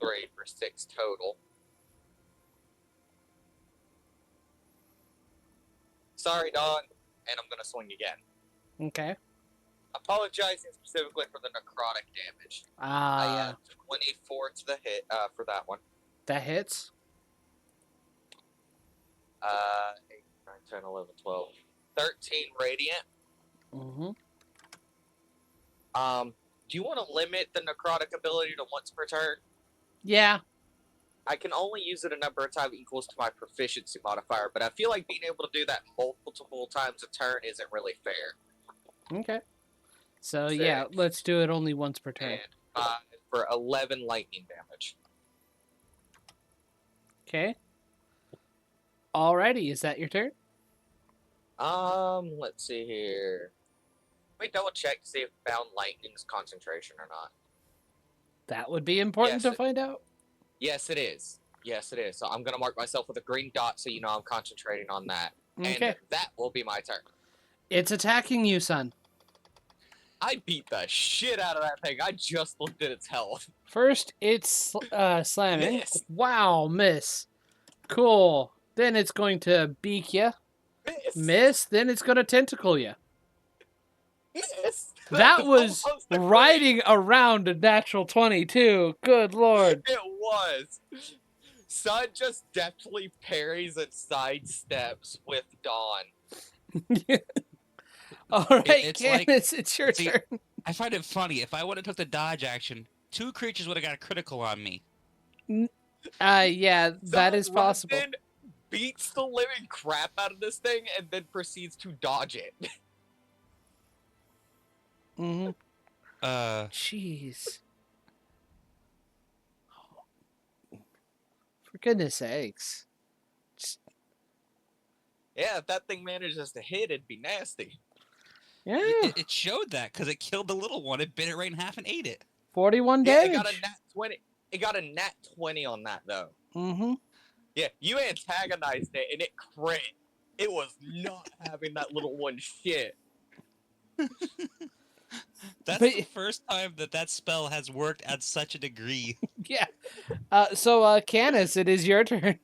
3 for 6 total. Sorry, Don, and I'm gonna swing again. Okay. Apologizing specifically for the necrotic damage. Yeah. 24 to the hit for that one. That hits. 8, 9, 10, 11, 12. 13 radiant. Mm-hmm. Do you want to limit the necrotic ability to once per turn? Yeah. I can only use it a number of times equals to my proficiency modifier, but I feel like being able to do that multiple times a turn isn't really fair. Okay. So, 6, yeah, let's do it only once per turn. and 5 for 11 lightning damage. Okay. Alrighty, is that your turn? Let's see here. Let me double check to see if bound lightning is concentration or not. That would be important Yes, to find out. Yes, it is. Yes, it is. So I'm gonna mark myself with a green dot so you know I'm concentrating on that. Okay. And that will be my turn. It's attacking you, son. I beat the shit out of that thing. I just looked at its health. First, it's slamming. Miss. Wow, miss. Cool. Then it's going to beak you. Miss. Then it's going to tentacle you. Miss. That was almost a crit. riding around a natural 22. Good lord. It was. Sun just deftly parries and sidesteps with Dawn. All right, It's like- Candace, it's your see- turn. I find it funny. If I would have took the dodge action, 2 creatures would have got a critical on me. Yeah, that Sun is possible. runs in, beats the living crap out of this thing, and then proceeds to dodge it. Mm-hmm. Jeez. For goodness sakes. Yeah, if that thing manages to hit, it'd be nasty. Yeah. It showed that because it killed the little one. It bit it right in half and ate it. 41 Yeah, damage. it got a nat 20. It got a nat 20 on that though. Mm-hmm. Yeah, you antagonized it and it crit. It was not having that little one shit. That's But- the first time that spell has worked at such a degree. Yeah. So, Candace, it is your turn.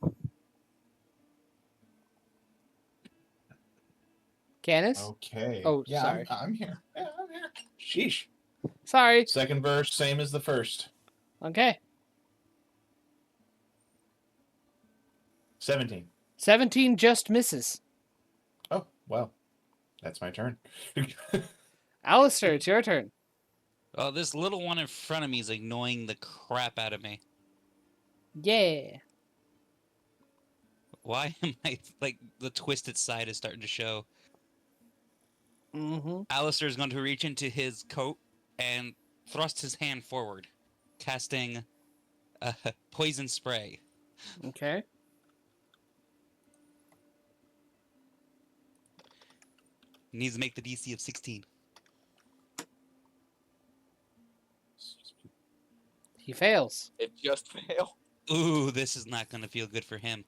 Candace? Okay. Oh, yeah, sorry. I'm here. Yeah, I'm here. Sheesh. Sorry. Second verse, same as the first. Okay. 17. 17 just misses. Oh, well. That's my turn. Alistair, it's your turn. Oh, this little one in front of me is annoying the crap out of me. Yeah. Why am I like the twisted side is starting to show? Mm-hmm. Alistair is going to reach into his coat and thrust his hand forward, casting poison spray. Okay. He needs to make the DC of 16. He fails. It just failed. Ooh, this is not going to feel good for him.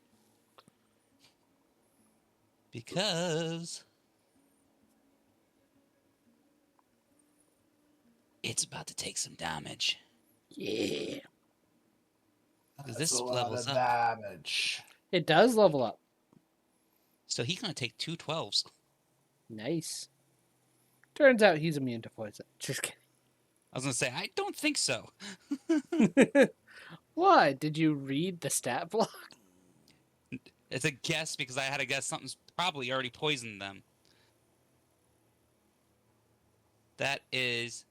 Because it's about to take some damage. Yeah. This That's a lot levels of up. damage. It does level up. So he's going to take 2 12s. Nice. Turns out he's immune to poison. Just kidding. I was going to say, I don't think so. What? Did you read the stat block? It's a guess because I had to guess something's probably already poisoned them. That is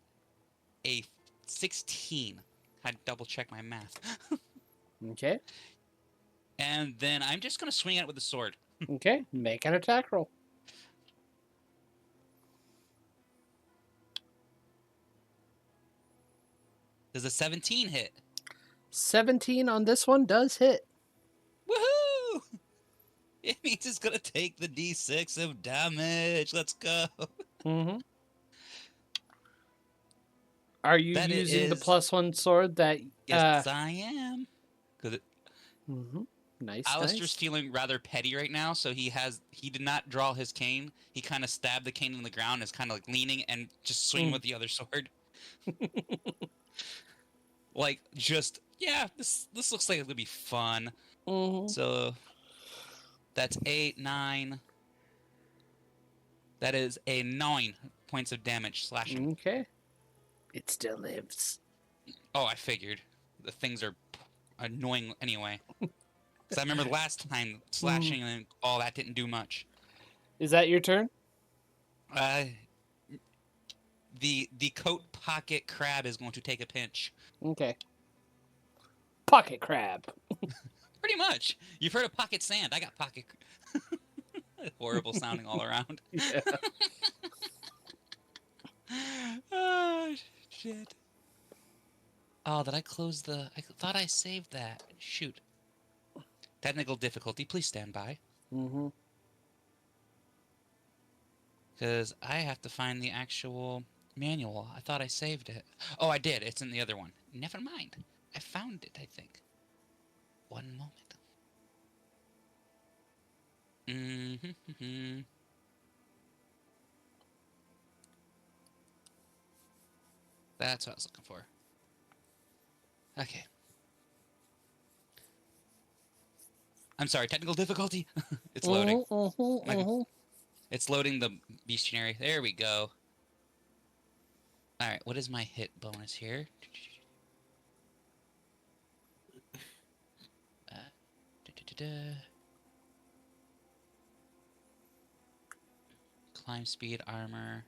a 16. I had to double check my math. Okay. And then I'm just going to swing at it with the sword. Okay. Make an attack roll. Does a 17 hit? 17 on this one does hit. Woohoo! It means it's going to take the d6 of damage. Let's go. Mm-hmm. Are you That using the is- +1 sword that... Yes, I am. Because Nice, Alistair's nice. feeling rather petty right now, so he did not draw his cane. He kind of stabbed the cane in the ground, is kind of like leaning and just swinging with the other sword. Like, just Yeah, this looks like it's gonna be fun. Mm-hmm. So that's 8, 9. That is a 9 points of damage slashing. Okay. It still lives. Oh, I figured. The things are annoying anyway. Because I remember the last time slashing and all that didn't do much. Is that your turn? The coat pocket crab is going to take a pinch. Okay. Pocket crab. Pretty much. You've heard of pocket sand. I got pocket. Horrible sounding all around. Yeah. Oh, shit. Oh, did I close the... I thought I saved that. Shoot. Technical difficulty. Please stand by. Mm-hmm. Because I have to find the actual manual. I thought I saved it. Oh, I did. It's in the other one. Never mind. I found it, I think. One moment. Mm-hmm. That's what I was looking for. Okay. I'm sorry, technical difficulty? It's loading. It's loading the bestiary. There we go. Alright, what is my hit bonus here? Climb speed, armor.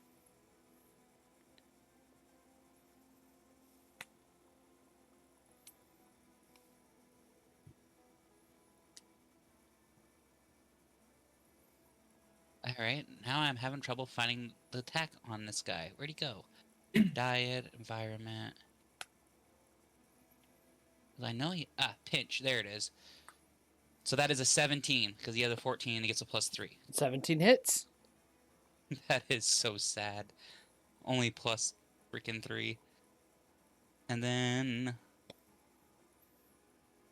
Alright, now I'm having trouble finding the attack on this guy. Where'd he go? Diet, environment. I know he... Ah, pinch. There it is. So that is a 17, because the other 14, he gets a +3. 17 hits. That is so sad. Only plus freaking 3. And then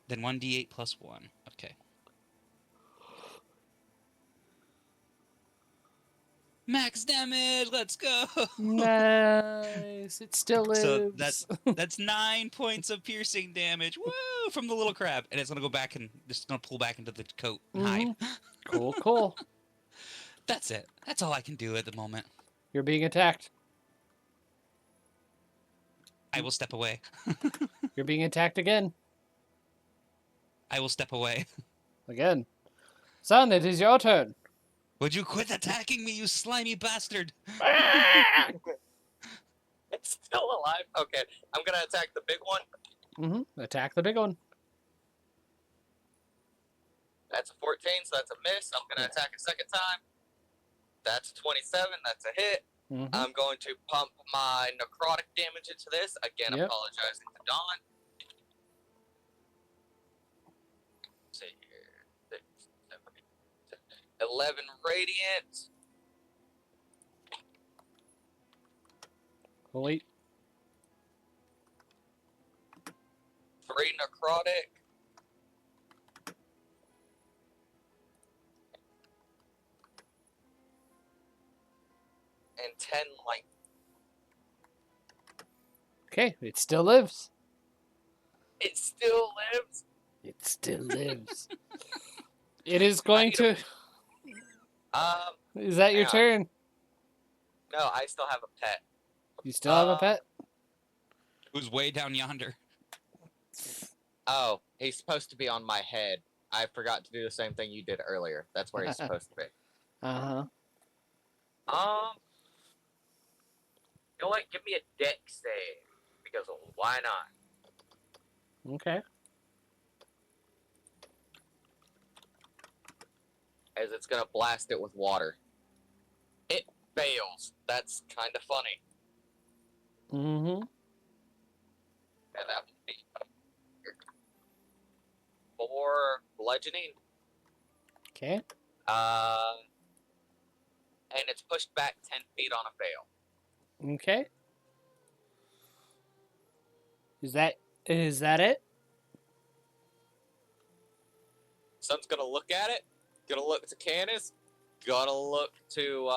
1d8 plus 1. Okay. Max damage! Let's go! Nice. It still lives. So that's 9 points of piercing damage. Woo! From the little crab. And it's going to go back and just going to pull back into the coat and hide. Cool. That's it. That's all I can do at the moment. You're being attacked. I will step away. You're being attacked again. I will step away. Again. Son, it is your turn. Would you quit attacking me, you slimy bastard? It's still alive. Okay, I'm gonna attack the big one. Mm-hmm. Attack the big one. That's a 14, so that's a miss. I'm gonna attack a second time. That's a 27. That's a hit. Mm-hmm. I'm going to pump my necrotic damage into this. Again, Yep. apologizing to Dawn. Let's see here. 6, 7, 11 radiant. Wait. 3 necrotic. And 10 light. Okay, it still lives. It still lives. It still lives. It is going to... Is that your turn? No, I still have a pet. You still have a pet? Who's way down yonder? Oh, he's supposed to be on my head. I forgot to do the same thing you did earlier. That's where he's supposed to be. Uh-huh. You know what? Give me a deck save. Because why not? Okay. As it's gonna blast it with water. It fails. That's kind of funny. Mm-hmm. And that would be 4 bludgeoning. Okay. And it's pushed back 10 feet on a fail. Okay. Is that it? Sun's gonna look at it. Gonna look to Canis. Gonna look to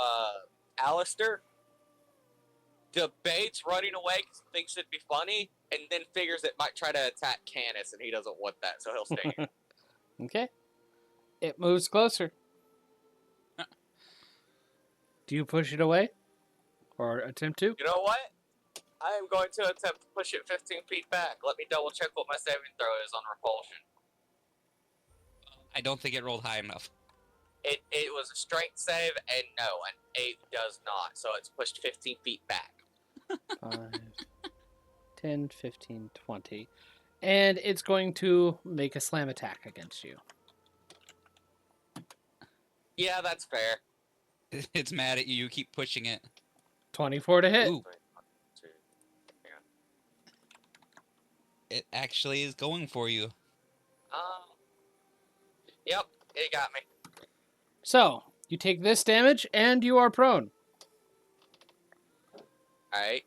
Alistair. debates running away because he thinks it'd be funny, and then figures it might try to attack Canis, and he doesn't want that, so he'll stay here. Okay. It moves closer. Do you push it away? Or attempt to? You know what? I am going to attempt to push it 15 feet back. Let me double check what my saving throw is on repulsion. I don't think it rolled high enough. It was a strength save, and no, an 8 does not, so it's pushed 15 feet back. 5, 10, 15, 20. And it's going to make a slam attack against you. Yeah, that's fair. It's mad at you. You keep pushing it. 24 to hit. Ooh. It actually is going for you. Yep, it got me. So, you take this damage, and you are prone. Alright.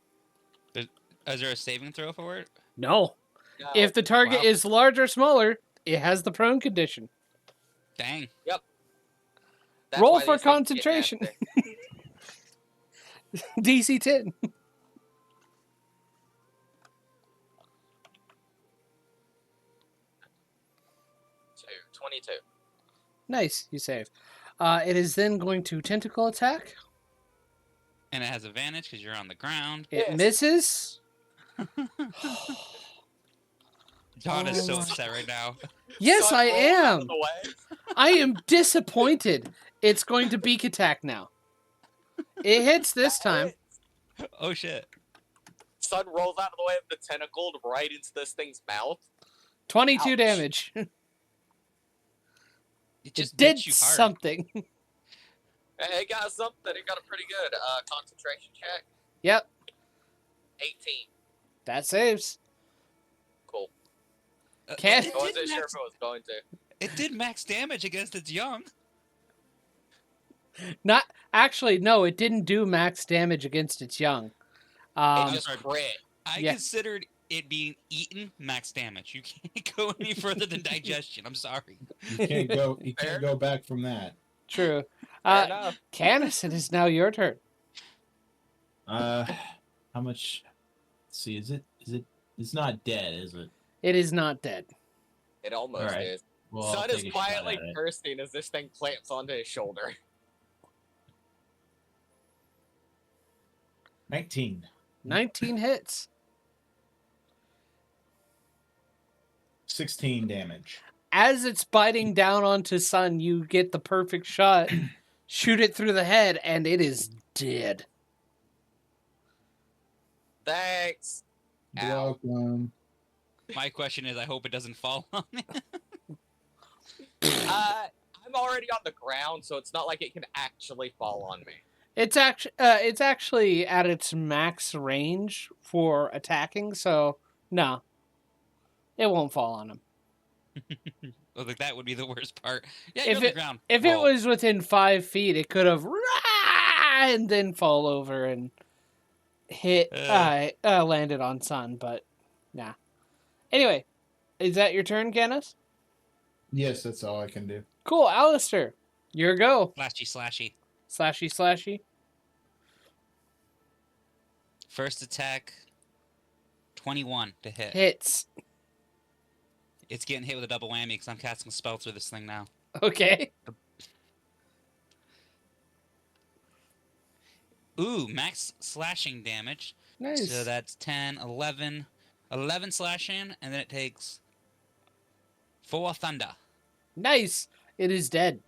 Is there a saving throw for it? No. No. If the target Wow. is large or smaller, it has the prone condition. Dang. That's Roll why for these things get concentration. nasty. DC 10. 22. Nice, you save. It is then going to tentacle attack. And it has advantage because you're on the ground. It Yes. misses. John is so Oh. upset right now. Yes, Sun I rolls out am. of the way. I am disappointed. It's going to beak attack now. It hits this time. Oh shit. Sun rolls out of the way of the tentacle right into this thing's mouth. 22 Ouch. damage. It It just did hits you hard. something. It got something. It got a pretty good concentration check. Yep, 18. that saves. Cool. Can't- It I wasn't did sure max- if it was going to. It did max damage against its young. Not actually, no, it didn't do max damage against its young. It just sorry. crit. I Yeah. considered it being eaten max damage. You can't go any further than digestion. I'm sorry. You can't go. You Fair. can't go back from that. True. Fair enough. Canis, it is now your turn. How much? Let's see, is it? It's not dead, is it? It is not dead. It almost Alright. is. Well, I'll Sun take is a shot quietly at it. cursing as this thing clamps onto his shoulder. 19. 19 hits. 16 damage. As it's biting down onto Sun, you get the perfect shot, shoot it through the head, and it is dead. Thanks. Ow. Welcome. My question is, I hope it doesn't fall on me. I'm already on the ground, so it's not like it can actually fall on me. It's actually at its max range for attacking, so no, it won't fall on him. I think that would be the worst part. Yeah, If you're on the ground. If it Roll. was within 5 feet, it could have and then fall over and hit landed on Sun, but nah. Anyway, is that your turn, Canis? Yes, that's all I can do. Cool, Alistair, your go. Slashy. Slashy. First attack, 21 to hit. Hits. It's getting hit with a double whammy because I'm casting a spell through this thing now. Okay. Ooh, max slashing damage. Nice. So that's 10, 11 slashing, and then it takes 4 thunder. Nice. It is dead.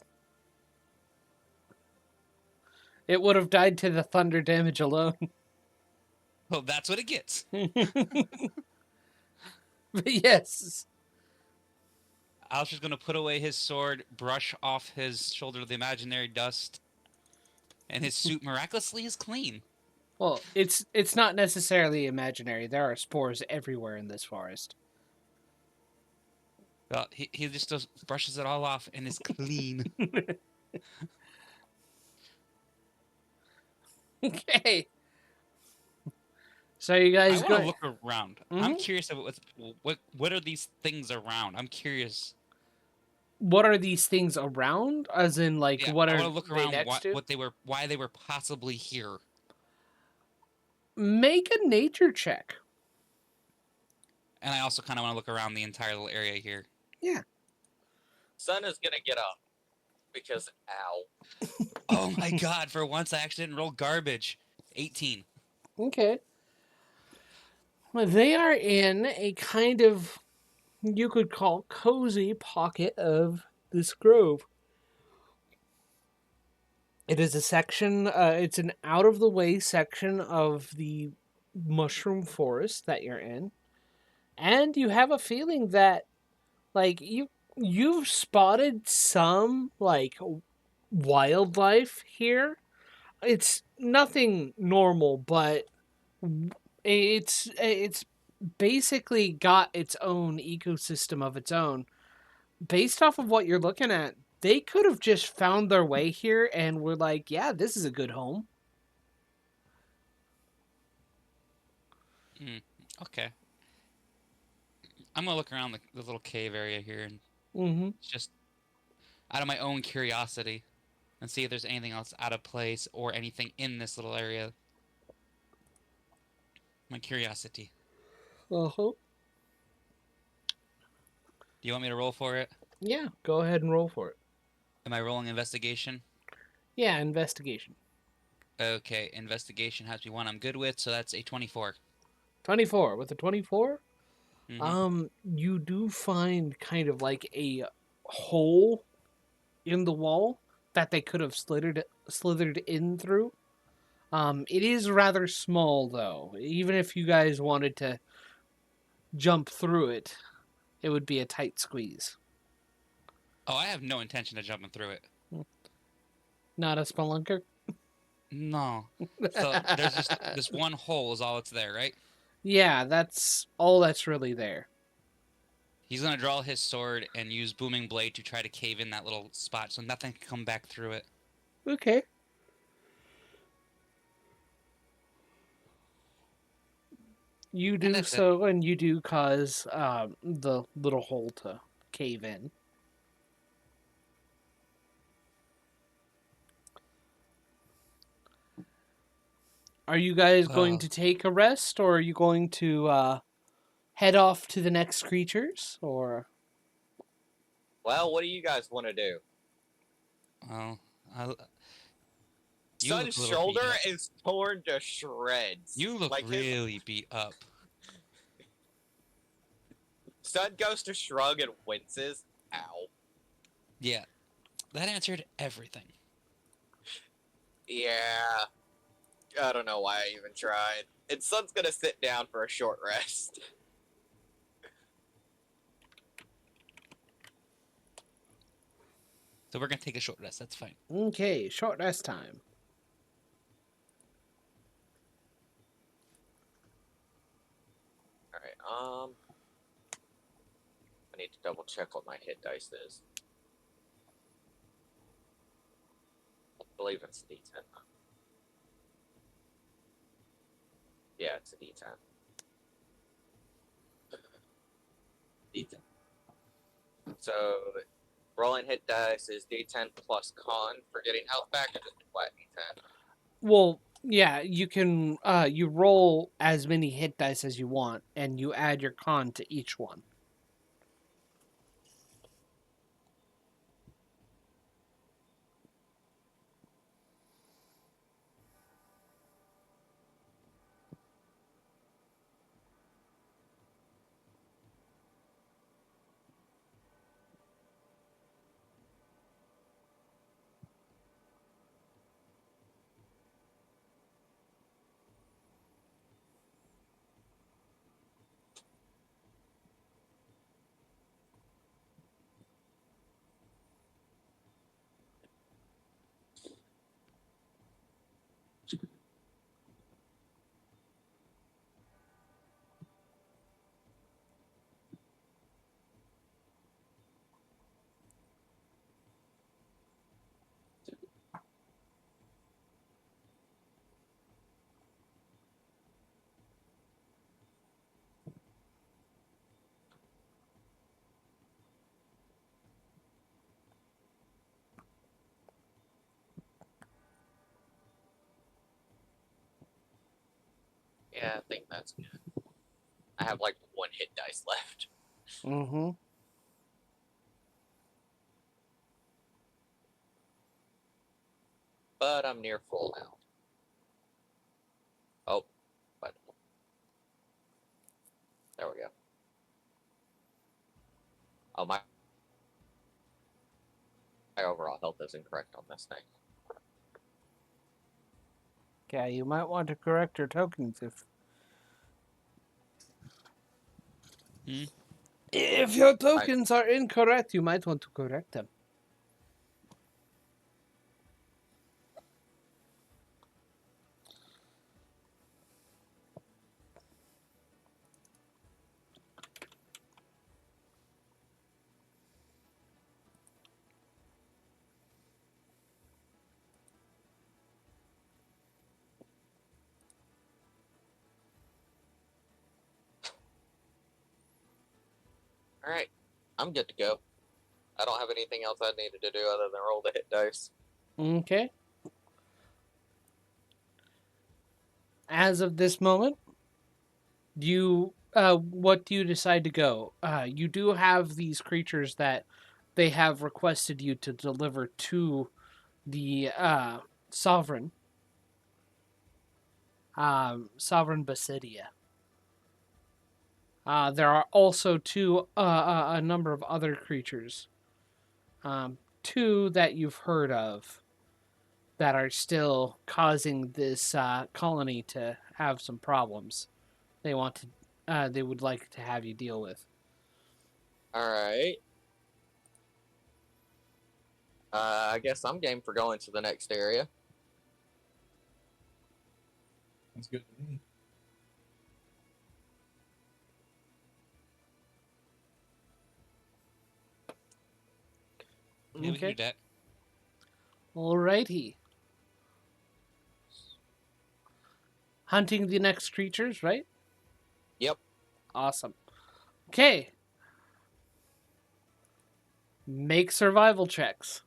It would have died to the thunder damage alone. Well, that's what it gets. But yes. Alistair's going to put away his sword, brush off his shoulder the imaginary dust, and his suit miraculously is clean. Well, it's not necessarily imaginary. There are spores everywhere in this forest. Well, he just brushes it all off and is clean. Okay. So you I guys want go. to look around. I'm curious about what are these things around. I'm curious. What are these things around? As in, like, Yeah, what I are want to look they around next to? why they were possibly here. Make a nature check. And I also kind of want to look around the entire little area here. Yeah. Sun is gonna get up because ow. Oh my god, for once I actually didn't roll garbage. 18. Okay. Well, they are in a kind of, you could call, cozy pocket of this grove. It is a section, it's an out of the way section of the mushroom forest that you're in. And you have a feeling that, like, you've spotted some, like, wildlife here. It's nothing normal, but it's basically got its own ecosystem of its own. Based off of what you're looking at, they could have just found their way here and were like, yeah, this is a good home. Okay. I'm going to look around the little cave area here and Mm-hmm. just out of my own curiosity and see if there's anything else out of place or anything in this little area. My curiosity. Uh-huh. Do you want me to roll for it? Yeah, go ahead and roll for it. Am I rolling investigation? Yeah, investigation. Okay, investigation has to be one I'm good with, so that's a 24. 24. With a 24, Mm-hmm. you do find kind of like a hole in the wall that they could have slithered in through. It is rather small though. Even if you guys wanted to jump through it, it would be a tight squeeze. Oh, I have no intention of jumping through it. Not a spelunker? No. So there's just this one hole is all that's there, right? Yeah, that's all that's really there. He's gonna draw his sword and use booming blade to try to cave in that little spot so nothing can come back through it. Okay. You And do that's it. so, and you do cause the little hole to cave in. Are you guys going to take a rest, or are you going to head off to the next creatures, or? Well, what do you guys want to do? Well, you Sun's look a little beat shoulder up. is torn to shreds. You look like really beat up. Sun goes to shrug and winces. Ow. Yeah, that answered everything. Yeah. I don't know why I even tried. And Sun's gonna sit down for a short rest. So we're gonna take a short rest. That's fine. Okay, short rest time. Alright, I need to double check what my hit dice is. I believe it's a D10. Yeah, it's a D10. D10. So, rolling hit dice is D10 plus con for getting health back, or just a flat D10? Well, yeah, you can you roll as many hit dice as you want, and you add your con to each one. Yeah, I think that's good. I have like 1 hit dice left. Mm-hmm. But I'm near full now. Oh, but there we go. Oh, my overall health is incorrect on this thing. Yeah, you might want to correct your tokens Hmm? if your tokens are incorrect. You might want to correct them. Alright, I'm good to go. I don't have anything else I needed to do other than roll the hit dice. Okay. As of this moment, what do you decide to go? You do have these creatures that they have requested you to deliver to the sovereign, sovereign Basidia. There are also a number of other creatures, two that you've heard of that are still causing this colony to have some problems. They would like to have you deal with. Alright. I guess I'm game for going to the next area. That's good to me. Yeah, we can do that. Alrighty. Hunting the next creatures, right? Yep. Awesome. Okay. Make survival checks.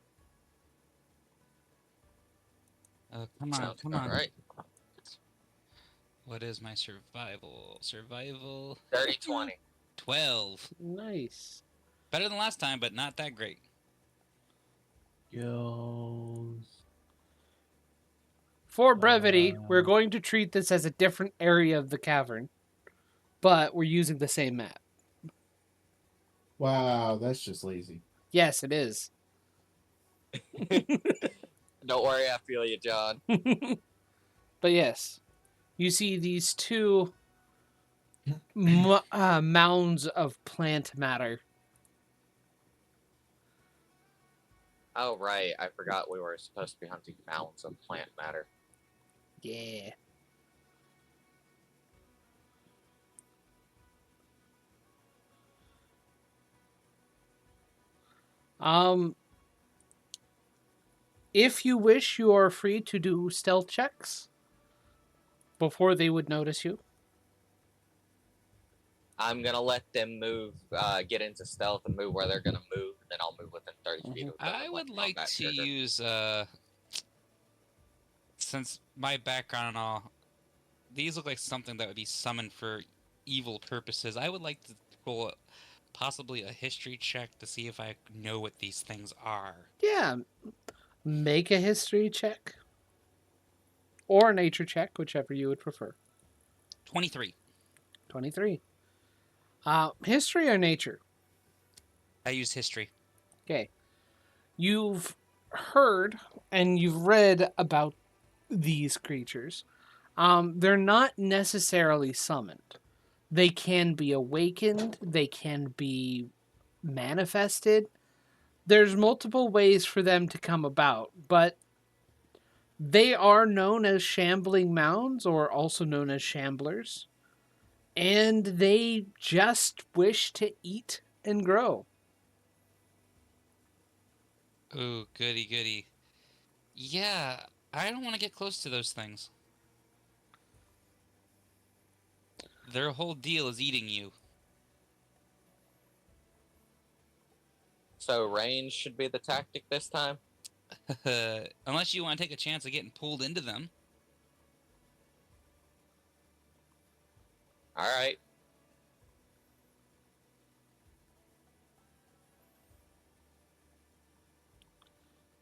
Come on, Sounds come on. alright. What is my survival? Survival. 30-20. 12. Nice. Better than last time, but not that great. For brevity, we're going to treat this as a different area of the cavern, but we're using the same map. Wow, that's just lazy. Yes, it is. Don't worry, I feel you, John. But yes, you see these two mounds of plant matter. Oh, right. I forgot we were supposed to be hunting mounds of plant matter. Yeah. If you wish, you are free to do stealth checks before they would notice you. I'm gonna let them move, get into stealth and move where they're gonna move, and then I'll move within 30 feet of them. I would like combat to trigger. use, since my background and all, these look like something that would be summoned for evil purposes. I would like to roll possibly a history check to see if I know what these things are. Yeah. Make a history check. Or a nature check, whichever you would prefer. 23. 23. History or nature? I use history. Okay. You've heard and you've read about these creatures. They're not necessarily summoned. They can be awakened, they can be manifested. There's multiple ways for them to come about, but they are known as shambling mounds, or also known as shamblers, and they just wish to eat and grow. Oh, goody, goody. Yeah, I don't want to get close to those things. Their whole deal is eating you. So range should be the tactic this time. Unless you want to take a chance of getting pulled into them. All right.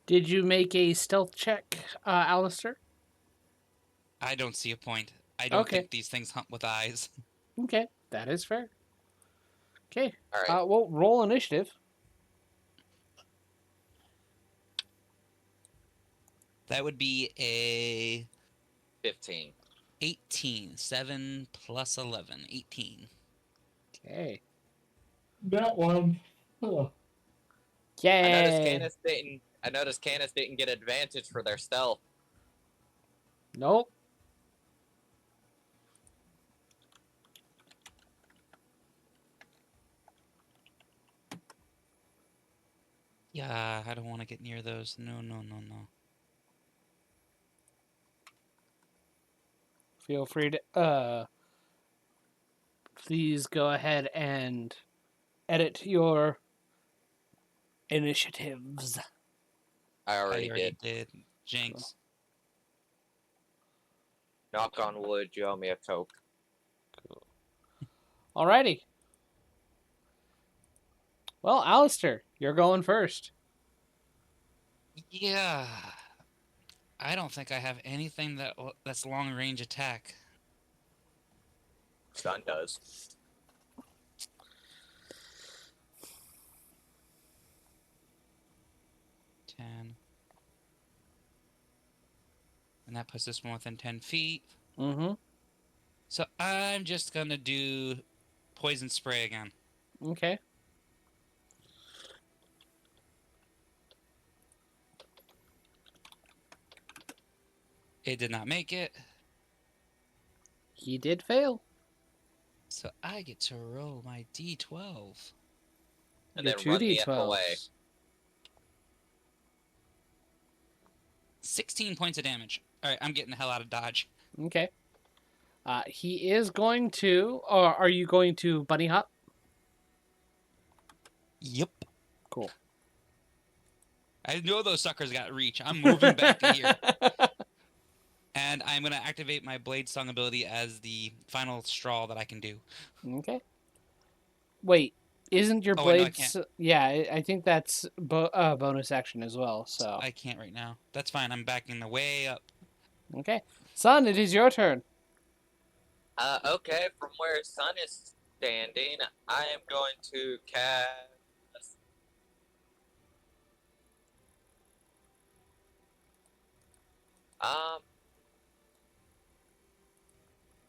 Did you make a stealth check, Alistair? I don't see a point. I don't Okay. think these things hunt with eyes. Okay, that is fair. Okay. All right. Well, roll initiative. That would be a 15. 18. 7 plus 11. 18. Okay. That one. Oh. I noticed Yay. Canis didn't get advantage for their stealth. Nope. Yeah, I don't want to get near those. No, no, no, no. Feel free to please go ahead and edit your initiatives. I already I already did. did. Jinx. Knock on wood, you owe me a Coke. Alrighty. Well, Alistair, you're going first. Yeah. I don't think I have anything that's long range attack. Sun does. And that puts this one within 10 feet. Mm-hmm. So I'm just gonna do poison spray again. Okay. It did not make it. He did fail. So I get to roll my d12. And Your then run the F 2d12s. away. 16 points of damage. Alright, I'm getting the hell out of Dodge. Okay. He is going to, or are you going to bunny hop? Yep. Cool. I know those suckers got reach. I'm moving back to here. And I'm going to activate my Blade Song ability as the final straw that I can do. Okay. Wait, isn't your Oh, wait, no, I blade? can't. Yeah, I think that's bonus action as well. So I can't right now. That's fine. I'm backing the way up. okay, Son, it is your turn. Okay, from where Sun is standing, I am going to cast.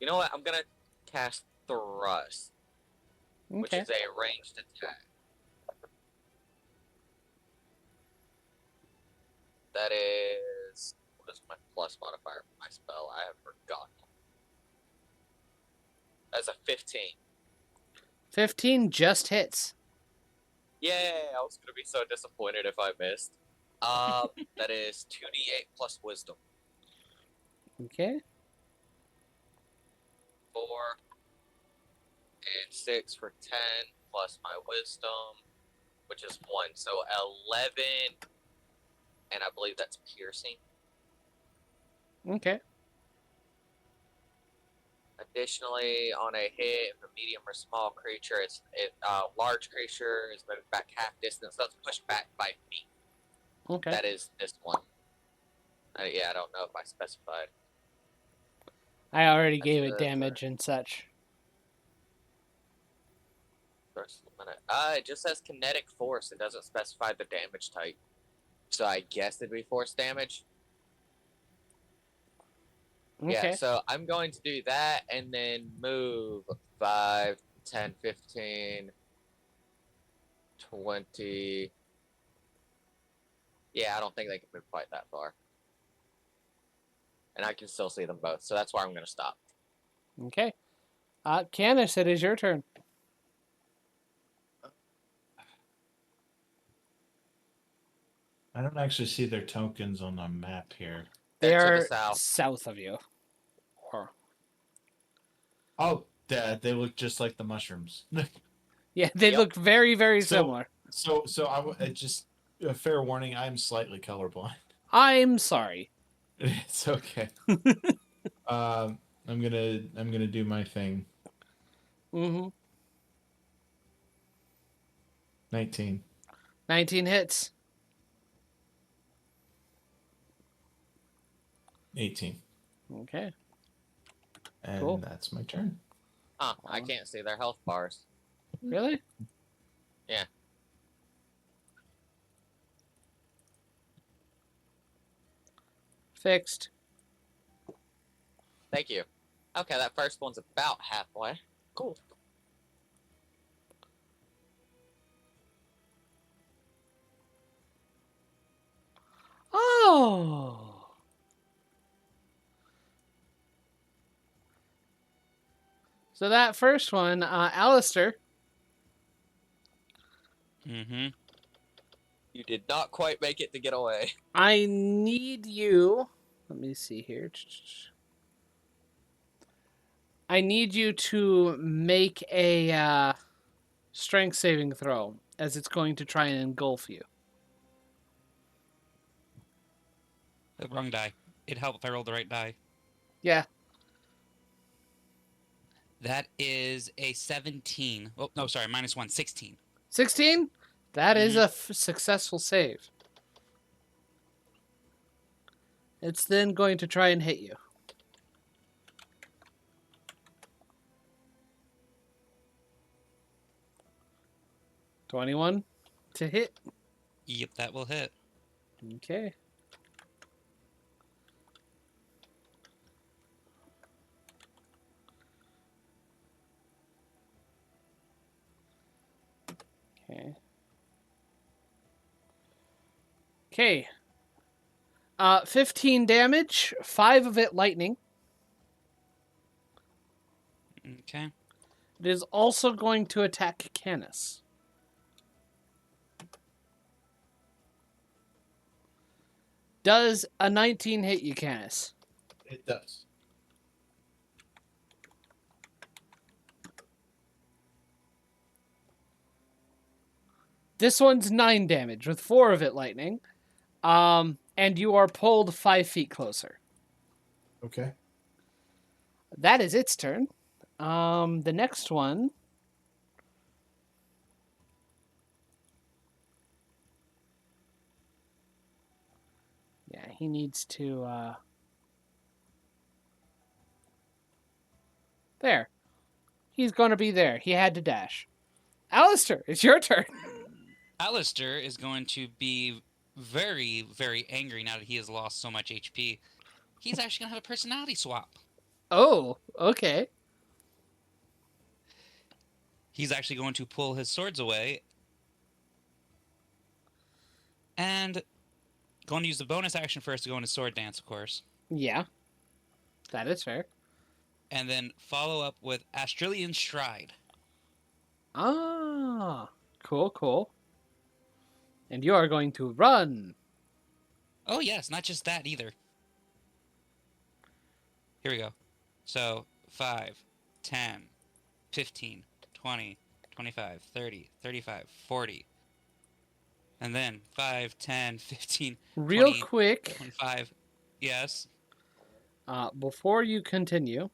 You know what? I'm gonna cast Thrust, which Okay. is a ranged attack. That is, what is my plus modifier for my spell? I have forgotten. That's a 15. 15 just hits. Yay! I was gonna be so disappointed if I missed. That is 2d8 plus wisdom. Okay. 4 and 6 for 10 plus my wisdom, which is 1. So 11, and I believe that's piercing. Okay. Additionally, on a hit, if a medium or small creature, large creature is moved back half distance, so it's pushed back 5 feet. Okay. That is this one. Yeah, I don't know if I specified. I already I gave should it have, damage and such. First minute. It just says kinetic force. It doesn't specify the damage type. So I guess it'd be force damage. Okay. Yeah, so I'm going to do that and then move 5, 10, 15, 20. Yeah, I don't think they can move quite that far. And I can still see them both, so that's why I'm going to stop. Okay. Canis, it is your turn. I don't actually see their tokens on the map here. They They're to are the south. south of you. Or... Oh, they look just like the mushrooms. Yeah, they Yep. look very, very So- similar. So just a fair warning. I'm slightly colorblind. I'm sorry. It's okay. I'm gonna do my thing. Mm-hmm. 19. 19 hits. 18. Okay. And Cool. that's my turn. Huh, I can't see their health bars. Really? Yeah. Fixed. Thank you. Okay, that first one's about halfway. Cool. Oh. So that first one, Alistair. Mm-hmm. You did not quite make it to get away. I need you. Let me see here. I need you to make a strength saving throw, as it's going to try and engulf you. The wrong die. It'd help if I rolled the right die. Yeah. That is a 17. Oh, no, sorry, -1, 16. 16? That is a successful save. It's then going to try and hit you. $21 to hit. Yep, that will hit. Okay. Okay. Okay. 15 damage, 5 of it lightning. Okay. It is also going to attack Canis. Does a 19 hit you, Canis? It does. This one's 9 damage with 4 of it lightning. And you are pulled 5 feet closer. Okay. That is its turn. The next one. Yeah, he needs to. There. He's going to be there. He had to dash. Alistair, it's your turn. Alistair is going to be very, very angry now that he has lost so much HP. He's actually going to have a personality swap. Oh, okay. He's actually going to pull his swords away and going to use the bonus action first to go into sword dance, of course. Yeah, that is fair. And then follow up with Australian Stride. Ah, cool, cool. And you are going to run. Oh, yes, not just that either. Here we go. So, 5, 10, 15, 20, 25, 30, 35, 40. And then 5, 10, 15, Real 20, quick, 25. Yes. before you continue,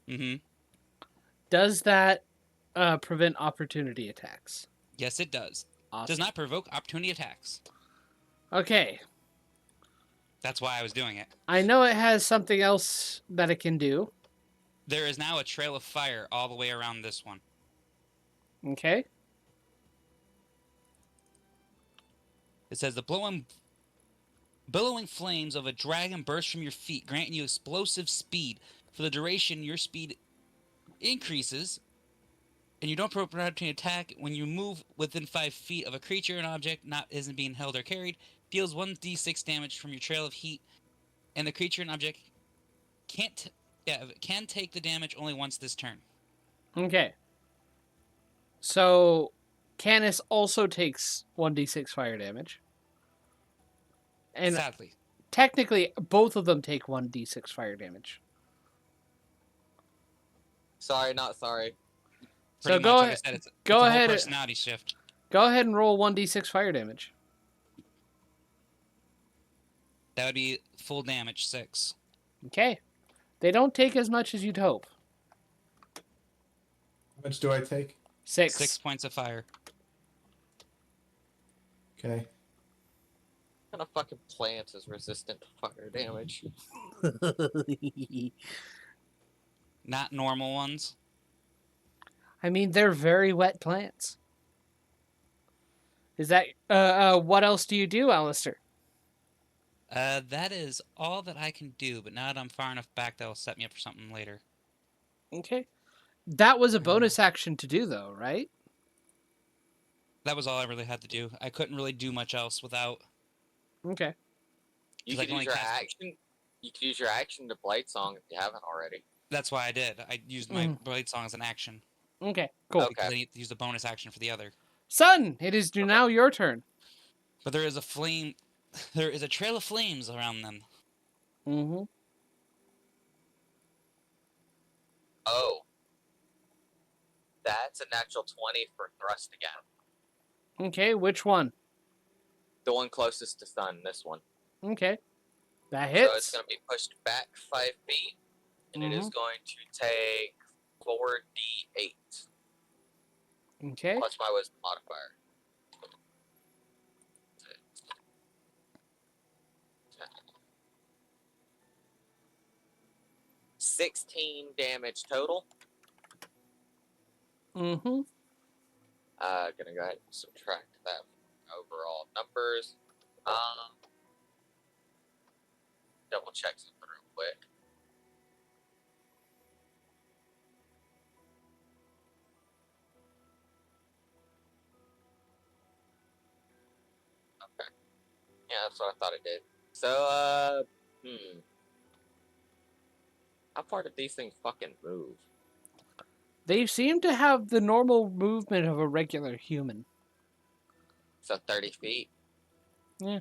Mm-hmm. does that prevent opportunity attacks? Yes, it does. Awesome. Does not provoke opportunity attacks. Okay. That's why I was doing it. I know it has something else that it can do. There is now a trail of fire all the way around this one. Okay. It says the billowing flames of a dragon burst from your feet, granting you explosive speed. For the duration, your speed increases, and you don't provoke an opportunity attack when you move within 5 feet of a creature or an object isn't being held or carried. Deals 1d6 damage from your trail of heat, and the creature and object can take the damage only once this turn. Okay. So, Canis also takes 1d6 fire damage. And Sadly. technically, both of them take 1d6 fire damage. Sorry, not sorry. So Pretty go much, ahead. like I said, it's Go a whole ahead. personality shift. Go ahead and roll 1d6 fire damage. That would be full damage, 6. Okay. They don't take as much as you'd hope. How much do I take? 6. 6 points of fire. Okay. What kind of fucking plant is resistant to fire damage? Not normal ones. I mean, they're very wet plants. Is that what else do you do, Alistair? That is all that I can do, but now that I'm far enough back, that will set me up for something later. Okay. That was a bonus action to do, though, right? That was all I really had to do. I couldn't really do much else without. Okay. You Because I could can use only your cast- action. You could use your action to Blight Song if you haven't already. That's why I did. I used my Blade Song as an action. Okay, cool. Okay. Because I need to use the bonus action for the other. Son, it is now your turn. But there is a flame. There is a trail of flames around them. Mm-hmm. Oh. That's a natural 20 for thrust again. Okay, which one? The one closest to sun, this one. Okay. That So it's hits. going to be pushed back 5 feet, and it is going to take 4d8 Okay. plus my wisdom modifier. 16 damage total. Mm-hmm. Gonna go ahead and subtract that from overall numbers. Double check something real quick. Okay. Yeah, that's what I thought it did. So, how far did these things fucking move? They seem to have the normal movement of a regular human. So 30 feet? Yeah.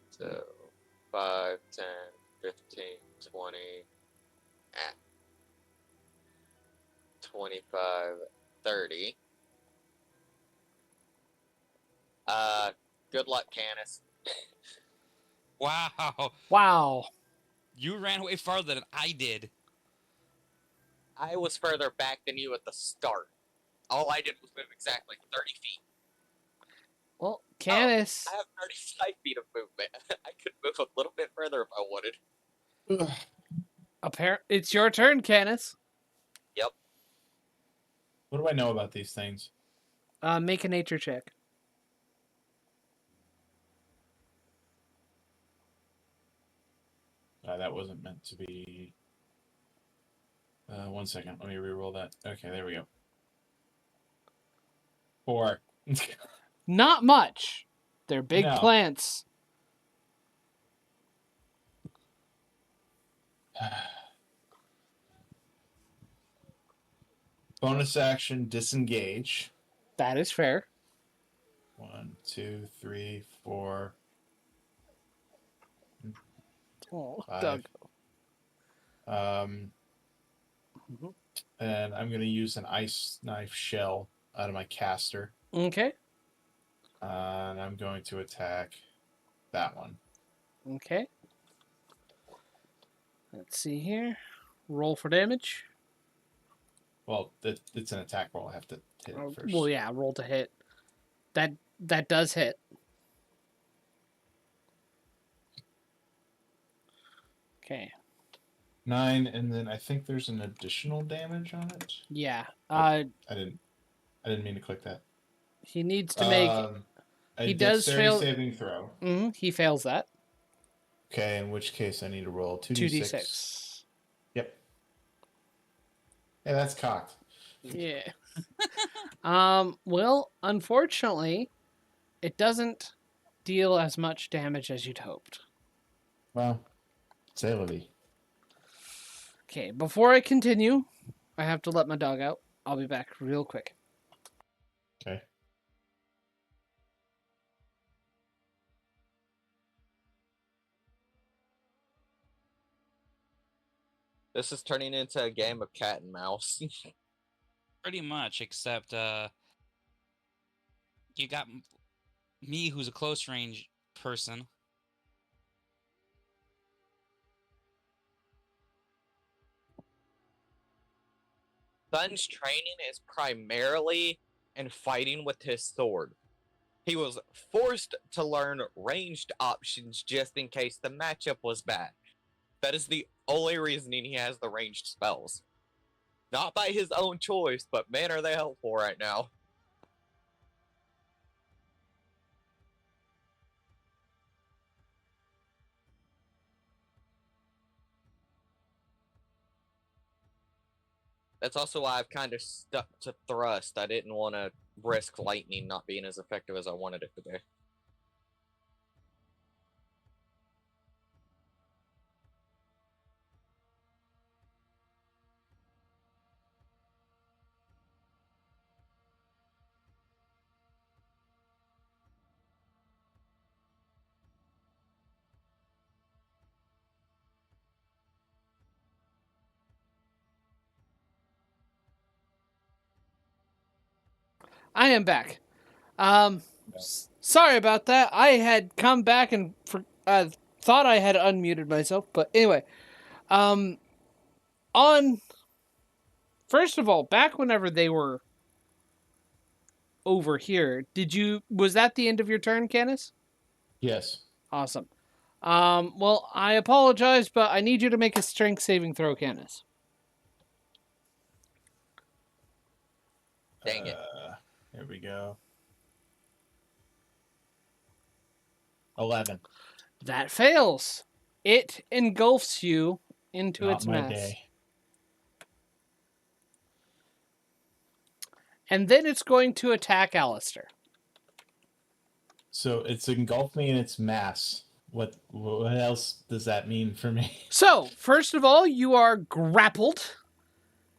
So 5, 10, 15, 20, 25, 30. Good luck, Canis. Wow. Wow. You ran way farther than I did. I was further back than you at the start. All I did was move exactly 30 feet. Well, Canis. I have 35 feet of movement. I could move a little bit further if I wanted. It's your turn, Canis. Yep. What do I know about these things? Make a nature check. That wasn't meant to be. 1 second. Let me re-roll that. Okay, there we go. 4. Not much. They're big No. plants. Bonus action, disengage. That is fair. 1, 2, 3, 4. Oh, 5. Doug. And I'm going to use an ice knife shell out of my caster. Okay. And I'm going to attack that one. Okay. Let's see here. Roll for damage. Well, it's an attack roll. I have to hit it first. Well, yeah, roll to hit. That does hit. Okay. 9, and then I think there's an additional damage on it. Yeah. I didn't mean to click that. He needs to make. He does fail. Saving throw. He fails that. Okay, in which case I need to roll 2d6. Yep. Yeah, that's cocked. Yeah. Well, unfortunately, it doesn't deal as much damage as you'd hoped. Well, Sailovy. Okay, before I continue, I have to let my dog out. I'll be back real quick. Okay. This is turning into a game of cat and mouse. Pretty much, except you got me, who's a close range person. Sun's training is primarily in fighting with his sword. He was forced to learn ranged options just in case the matchup was bad. That is the only reasoning he has the ranged spells. Not by his own choice, but man, are they helpful right now. That's also why I've kind of stuck to thrust. I didn't want to risk lightning not being as effective as I wanted it to be. I am back. Sorry about that. I had come back and thought I had unmuted myself, but anyway. On first of all, back whenever they were over here, was that the end of your turn, Canis? Yes. Awesome. Well, I apologize, but I need you to make a strength saving throw, Canis. Dang it. There we go. 11. That fails. It engulfs you into Not its my mass. day. And then it's going to attack Alistair. So it's engulfed me in its mass. What else does that mean for me? So, first of all, you are grappled.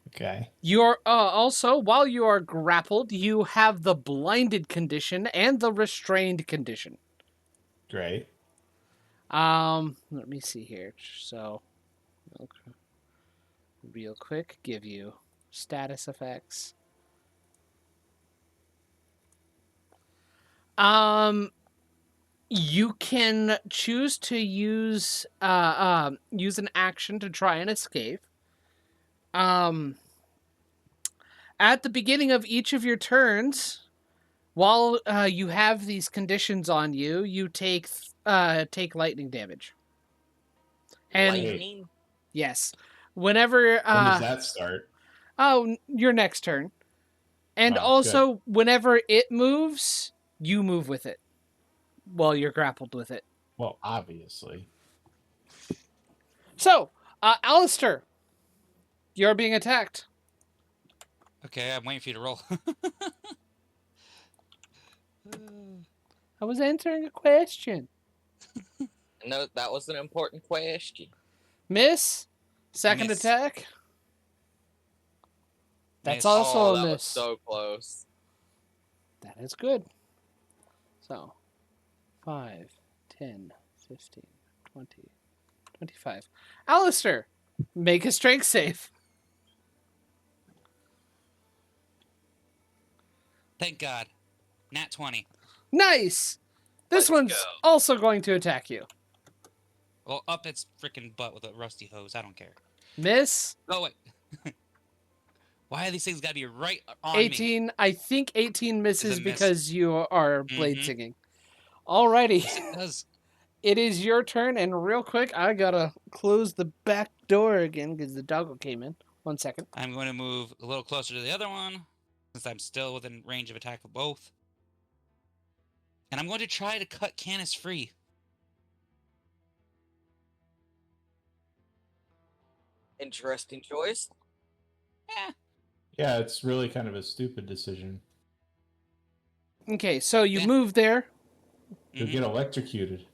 Okay. You're also, while you are grappled, you have the blinded condition and the restrained condition. Great. Let me see here. So, okay. Real quick, give you status effects. You can choose to use use an action to try and escape. At the beginning of each of your turns, while you have these conditions on you, you take lightning damage. And Lightning? yes, whenever When does that start? your next turn, and Oh, also good. whenever it moves, you move with it while you're grappled with it. Well, obviously. So, Alistair, you're being attacked. Okay, I'm waiting for you to roll. I was answering a question. No, that was an important question. Miss, second Miss. attack. That's Miss. also a that miss. was so close. That is good. So, 5, 10, 15, 20, 25. Alistair, make a strength save. Thank God. Nat 20. Nice! This Let's one's go. also going to attack you. Well, up its freaking butt with a rusty hose. I don't care. Miss, Oh, wait. Why are these things gotta be right on 18. me? I think 18 misses miss. because you are blade Mhm. singing. Alrighty. Yes, it does. It is your turn, and real quick, I gotta close the back door again because the doggo came in. 1 second. I'm going to move a little closer to the other one, since I'm still within range of attack of both. And I'm going to try to cut Canis free. Interesting choice. Eh. Yeah, it's really kind of a stupid decision. Okay, so you Yeah. move there. You'll get electrocuted.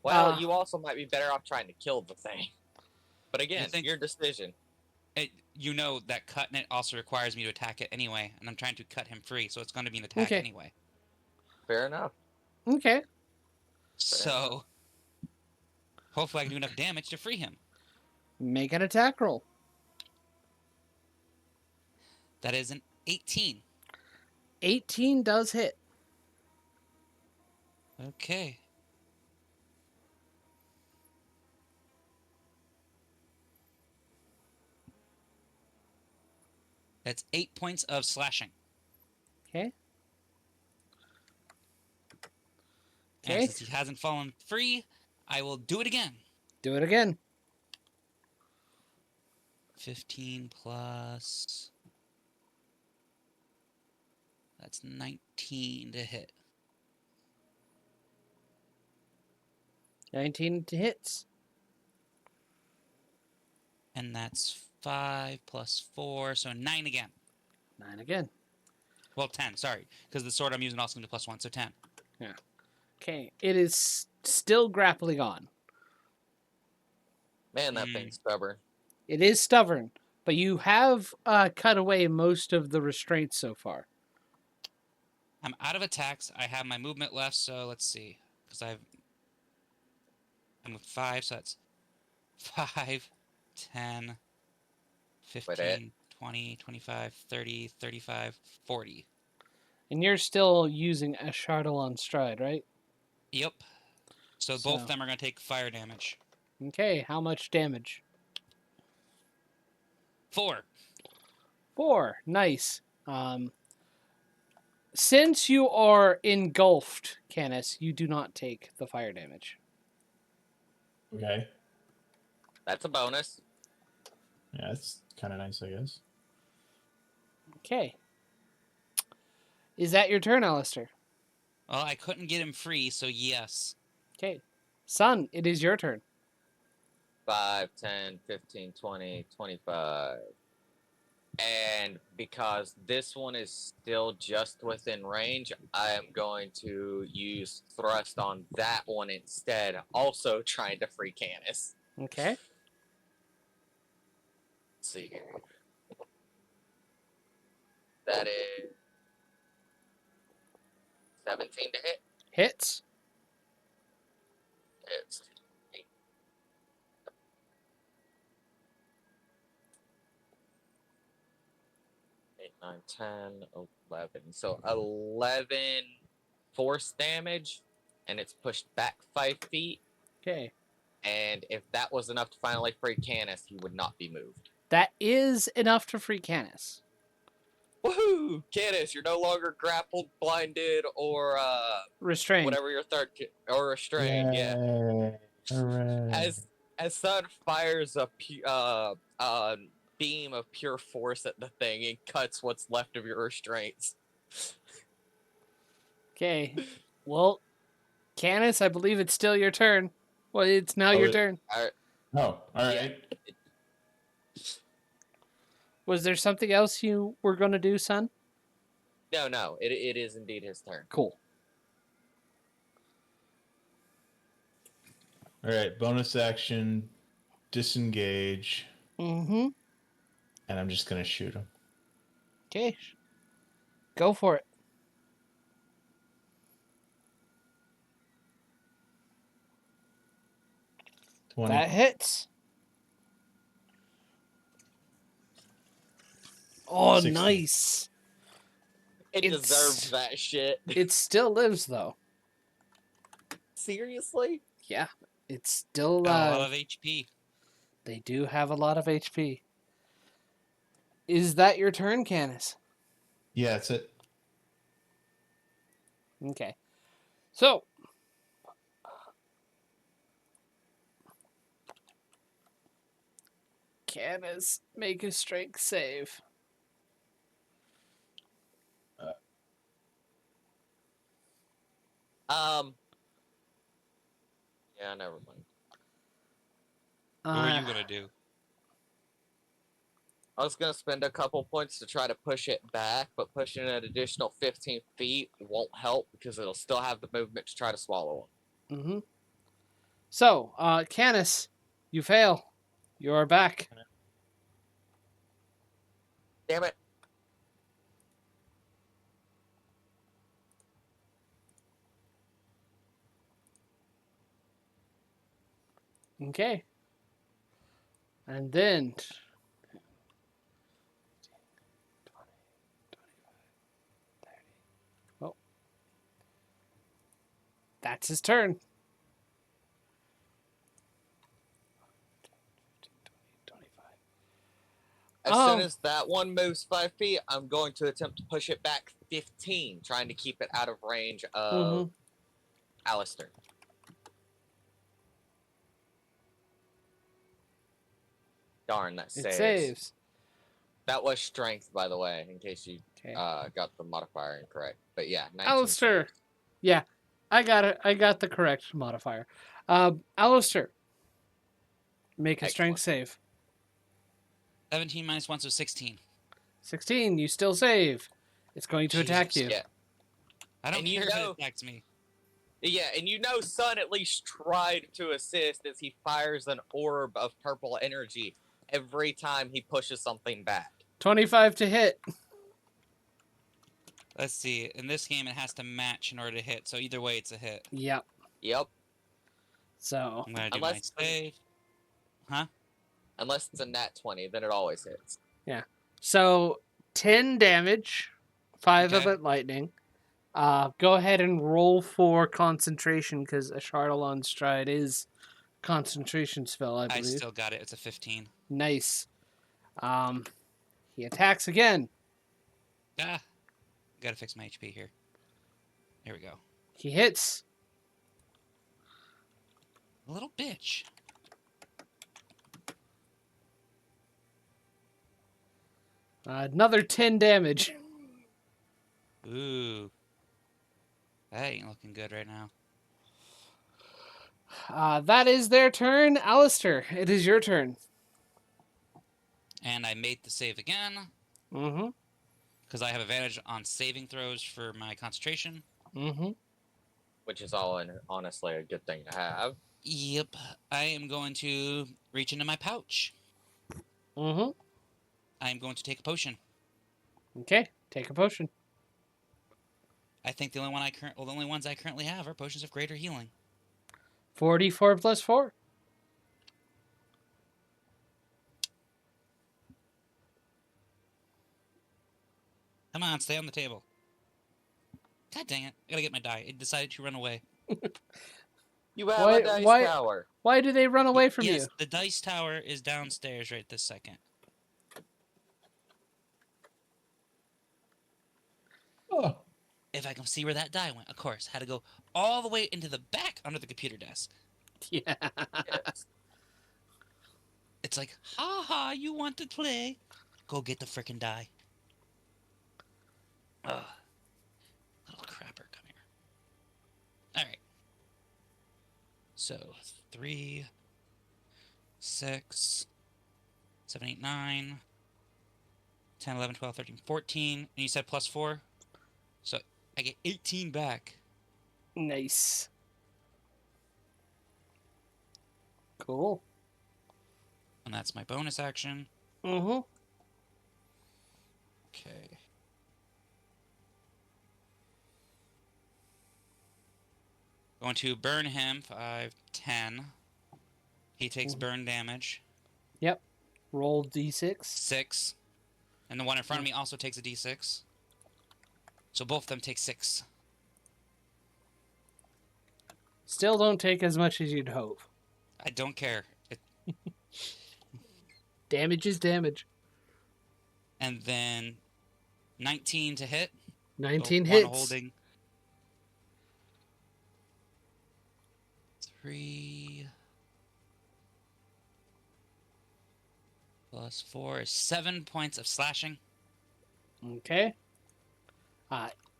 Well, you also might be better off trying to kill the thing. But again, your decision. You know that cutting it also requires me to attack it anyway, and I'm trying to cut him free, so it's going to be an attack Okay. anyway. Fair enough. Okay. So, hopefully I can do enough damage to free him. Make an attack roll. That is an 18. 18 does hit. Okay. That's 8 points of slashing. Okay. And Okay. since he hasn't fallen free, I will do it again. Do it again. 15 plus... That's 19 to hit. 19 to hits. And that's 5 plus 4, so 9 again. 9 again. Well, 10, sorry. Because the sword I'm using also gives me +1, so 10. Yeah. Okay. It is still grappling on. Man, that thing's stubborn. It is stubborn, but you have cut away most of the restraints so far. I'm out of attacks. I have my movement left, so let's see. Because I'm with 5, so that's 5, 10, 15, 20, 25, 30, 35, 40. And you're still using a Chardalon Stride, right? Yep. So both of them are going to take fire damage. Okay, how much damage? 4. 4. Nice. Since you are engulfed, Canis, you do not take the fire damage. Okay. That's a bonus. Yeah, that's kind of nice, I guess. Okay. Is that your turn, Alistair? Well, I couldn't get him free, so yes. Okay. Son, it is your turn. 5, 10, 15, 20, 25. And because this one is still just within range, I am going to use thrust on that one instead, also trying to free Canis. Okay. Let's see here. That is 17 to hit. Hits. It's 8, 9, 10, 11. So 11 force damage, and it's pushed back 5 feet. Okay. And if that was enough to finally free Canis, he would not be moved. That is enough to free Canis. Woohoo! Canis, you're no longer grappled, blinded, or Restrained. whatever your third or restrained. Yeah. Hooray. As Sun fires a beam of pure force at the thing and cuts what's left of your restraints. Okay. Well, Canis, I believe it's still your turn. Well, it's now your turn. Oh, all right. Was there something else you were going to do, son? No, it is indeed his turn. Cool. All right, bonus action, disengage, Mm-hmm. and I'm just going to shoot him. Okay. Go for it. That hits. Oh, 60. nice. It deserved that shit. It still lives, though. Seriously? Yeah. It's still A lot of HP. They do have a lot of HP. Is that your turn, Canis? Yeah, that's it. Okay. So, Canis, make a strength save. Yeah, never mind. What were you going to do? I was going to spend a couple points to try to push it back, but pushing an additional 15 feet won't help because it'll still have the movement to try to swallow him. Mm-hmm. So, Canis, you fail. You are back. Damn it. Okay. And then... 30. Oh. That's his turn. 10, 15, 20, 25. As soon as that one moves 5 feet, I'm going to attempt to push it back 15, trying to keep it out of range of Alistair. Darn, that It saves. saves. That was strength, by the way, in case you got the modifier incorrect. But yeah, 19 Alistair. saves. Yeah, I got it. I got the correct modifier. Alistair, make a strength save. 17 minus 1, so 16. 16, you still save. It's going to attack you. Yeah. I don't care if it attacks me. Yeah, and you know Sun at least tried to assist as he fires an orb of purple energy every time he pushes something back. 25 to hit. Let's see. In this game, it has to match in order to hit, so either way, it's a hit. Yep. So I'm going to do my save. Huh? Unless it's a nat 20, then it always hits. Yeah. So 10 damage, 5 of it lightning. Go ahead and roll for concentration because a Chardalon Stride is concentration spell, I believe. I still got it. It's a 15. Nice. He attacks again. Gotta fix my HP here. Here we go. He hits. A little bitch. Another 10 damage. Ooh. That ain't looking good right now. That is their turn. Alistair, it is your turn. And I made the save again. Mm-hmm. Because I have advantage on saving throws for my concentration. Mm-hmm. Which is honestly a good thing to have. Yep. I am going to reach into my pouch. Mm-hmm. I'm going to take a potion. Okay, take a potion. I think the only ones I currently have are potions of greater healing. 44 plus 4. Come on, stay on the table. God dang it. I gotta get my die. It decided to run away. You have a dice tower. Why do they run away from you? Yes, the dice tower is downstairs right this second. Oh. If I can see where that die went, of course. Had to go all the way into the back under the computer desk. Yeah. Yes. It's like, ha, you want to play? Go get the frickin' die. Ugh. Little crapper, come here. Alright. So, 3, 6, 7, 8, 9, 10, 11, 12, 13, 14. And you said plus 4? So, I get 18 back. Nice. Cool. And that's my bonus action. Mm-hmm. Okay. Going to burn him, 5, 10. He takes burn damage. Yep. Roll d6. 6. And the one in front of me also takes a d6. So both of them take 6. Still don't take as much as you'd hope. I don't care. Damage is damage. And then 19 to hit. 19 So hits. One holding. 3 plus 4 is 7 points of slashing. Okay.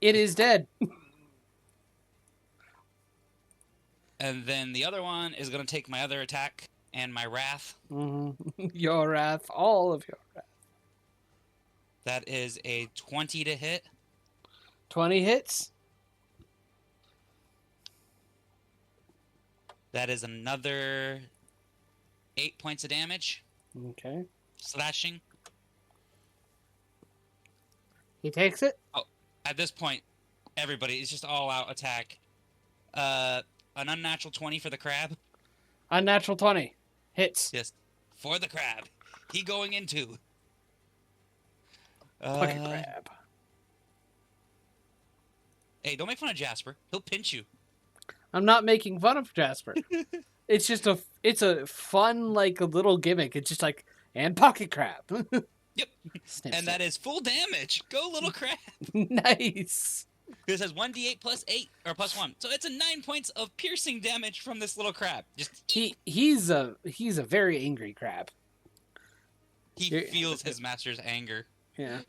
It is dead. And then the other one is going to take my other attack and my wrath. Mm-hmm. Your wrath. All of your wrath. That is a 20 to hit. 20 hits. That is another 8 points of damage. Okay. Slashing. He takes it. Oh, at this point, everybody is just all out attack. An unnatural 20 for the crab. Unnatural 20. Hits. Yes, for the crab. He going into. Fucking crab. Hey, don't make fun of Jasper. He'll pinch you. I'm not making fun of Jasper. It's just it's a fun, like, a little gimmick. It's just like, and pocket crab. Yep. Snip, And that is full damage. Go, little crab. Nice. This has 1d8 plus 8 or plus 1. So it's a 9 points of piercing damage from this little crab. Just He's a very angry crab. he feels his master's anger. Yeah.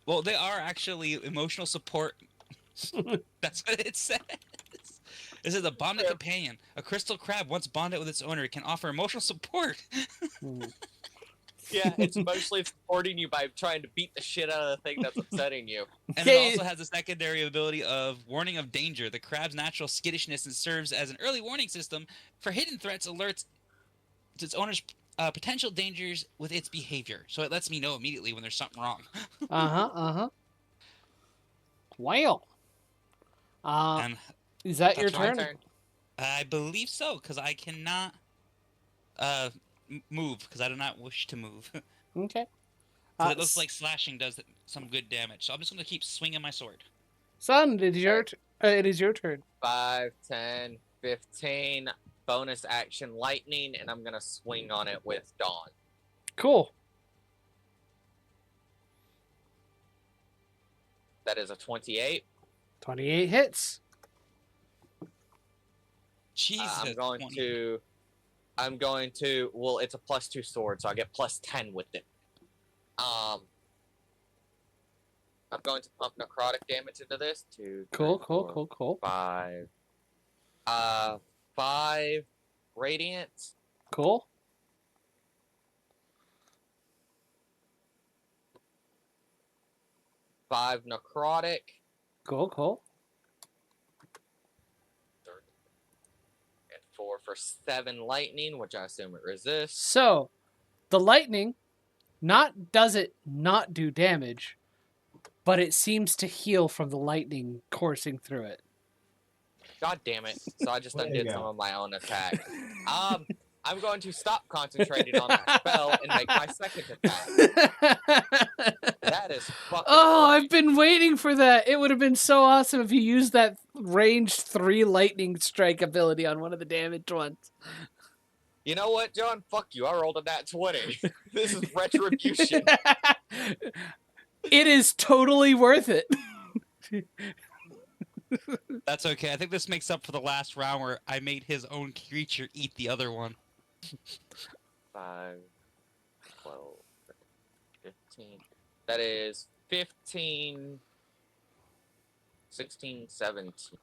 Well, they are actually emotional support. That's what it says. This is a bonded companion. A crystal crab, once bonded with its owner, can offer emotional support. Yeah, it's emotionally supporting you by trying to beat the shit out of the thing that's upsetting you. And it also has a secondary ability of warning of danger. The crab's natural skittishness serves as an early warning system for hidden threats, alerts its owner's potential dangers with its behavior. So it lets me know immediately when there's something wrong. Well. And Is that your That's my turn? I believe so, because I cannot move, because I do not wish to move. Okay. But it looks like slashing does some good damage, so I'm just going to keep swinging my sword. Son, it is your turn. 5, 10, 15, bonus action lightning, and I'm gonna swing on it with Dawn. Cool. That is a 28. 28 hits. Jesus. I'm going to, well, it's a +2 sword, so I get +10 with it. I'm going to pump necrotic damage into this. 2, 3, 4, Cool. 5. 5 radiant. Cool. 5 necrotic. Cool. And 4 for 7 lightning, which I assume it resists. So, the lightning does it not do damage, but it seems to heal from the lightning coursing through it. God damn it. So I just undid some of my own attack. I'm going to stop concentrating on that spell and make my second attack. That is fucking funny. I've been waiting for that. It would have been so awesome if you used that ranged 3 lightning strike ability on one of the damaged ones. You know what, John? Fuck you. I rolled a nat 20. This is retribution. It is totally worth it. That's okay. I think this makes up for the last round where I made his own creature eat the other one. 5, 12, 15. That is 15, 16, 17.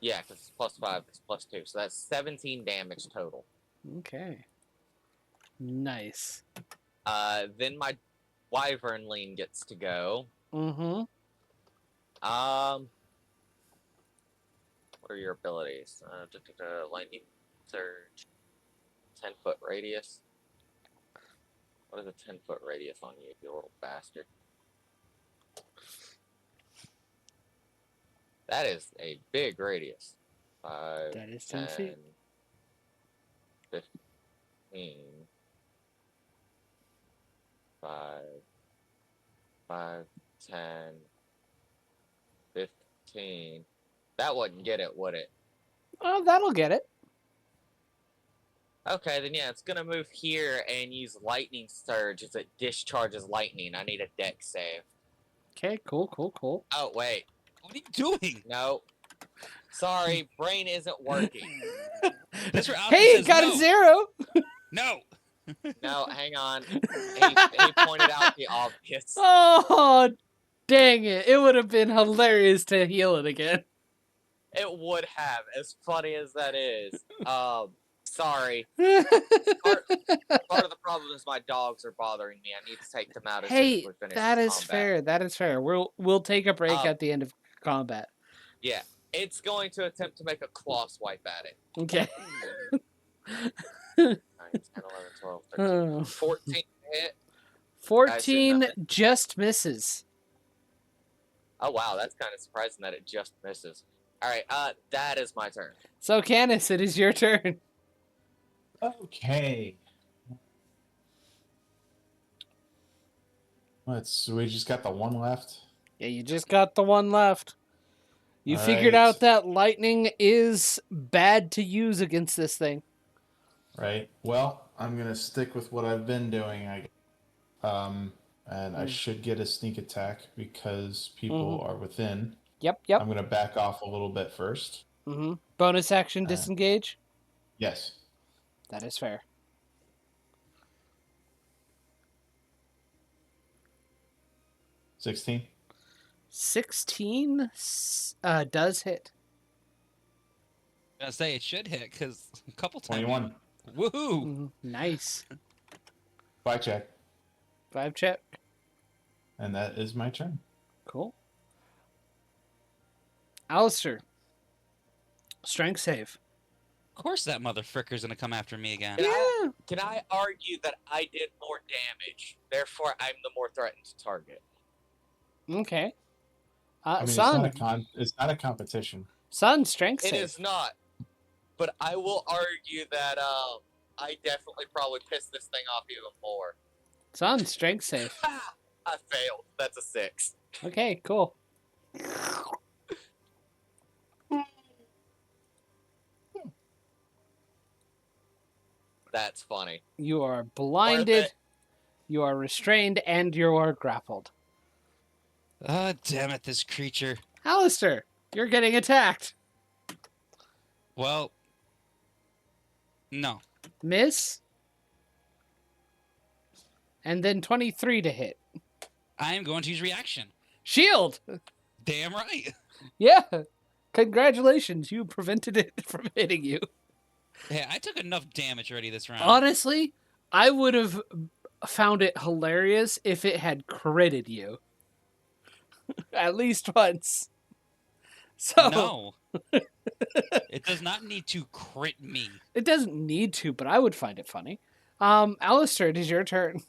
Yeah, because it's +5, it's +2. So that's 17 damage total. Okay. Nice. Then my wyvernling gets to go. Mm-hmm. What are your abilities? Lightning surge. 10-foot radius. What is a 10-foot radius on you, you little bastard? That is a big radius. 5, That is 10 feet. 15. 5, 10, 15. That wouldn't get it, would it? Oh, that'll get it. Okay, then yeah, it's gonna move here and use lightning surge as it discharges lightning. I need a dex save. Okay, cool. Oh, wait. What are you doing? No. Sorry, brain isn't working. That's where Alpha Hey, says got no. a 0. No. No, hang on. He pointed out the obvious. Oh, dang it. It would have been hilarious to heal it again. It would have, as funny as that is. Sorry. Hey, Part of the problem is my dogs are bothering me. I need to take them out as soon as we finish that this is combat. fair. That is fair. We'll take a break at the end of combat. Yeah, it's going to attempt to make a claw swipe at it. Okay. 9, 10, 11, 12, 13, Oh. 14 hit. 14 just misses. Oh, wow, that's kind of surprising that it just misses. Alright, that is my turn. So, Canis, it is your turn. Okay. We just got the one left. Yeah, you just got the one left. You All figured right. out that lightning is bad to use against this thing. Right. Well, I'm gonna stick with what I've been doing. And I should get a sneak attack because people are within. Yep. I'm gonna back off a little bit first. Bonus action disengage. Yes. That is fair. 16. 16 does hit. I was gonna say it should hit because a couple times. 21. Woohoo! Nice. 5 check. 5 check. And that is my turn. Cool. Alistair. Strength save. Of course, that motherfucker's gonna come after me again. Can I argue that I did more damage, therefore I'm the more threatened target? Okay. I mean, Son. it's not a competition. Son, strength It save. is not. But I will argue that I definitely probably pissed this thing off even more. Son, strength save. I failed. That's a 6. Okay, cool. That's funny. You are blinded, you are restrained, and you are grappled. Ah, damn it, this creature. Alistair, you're getting attacked. Well, no. Miss. And then 23 to hit. I am going to use reaction. Shield! Damn right. Yeah. Congratulations, you prevented it from hitting you. Hey, I took enough damage already this round. Honestly, I would have found it hilarious if it had critted you. At least once. So No. It does not need to crit me. it doesn't need to, but I would find it funny. Alistair, it is your turn.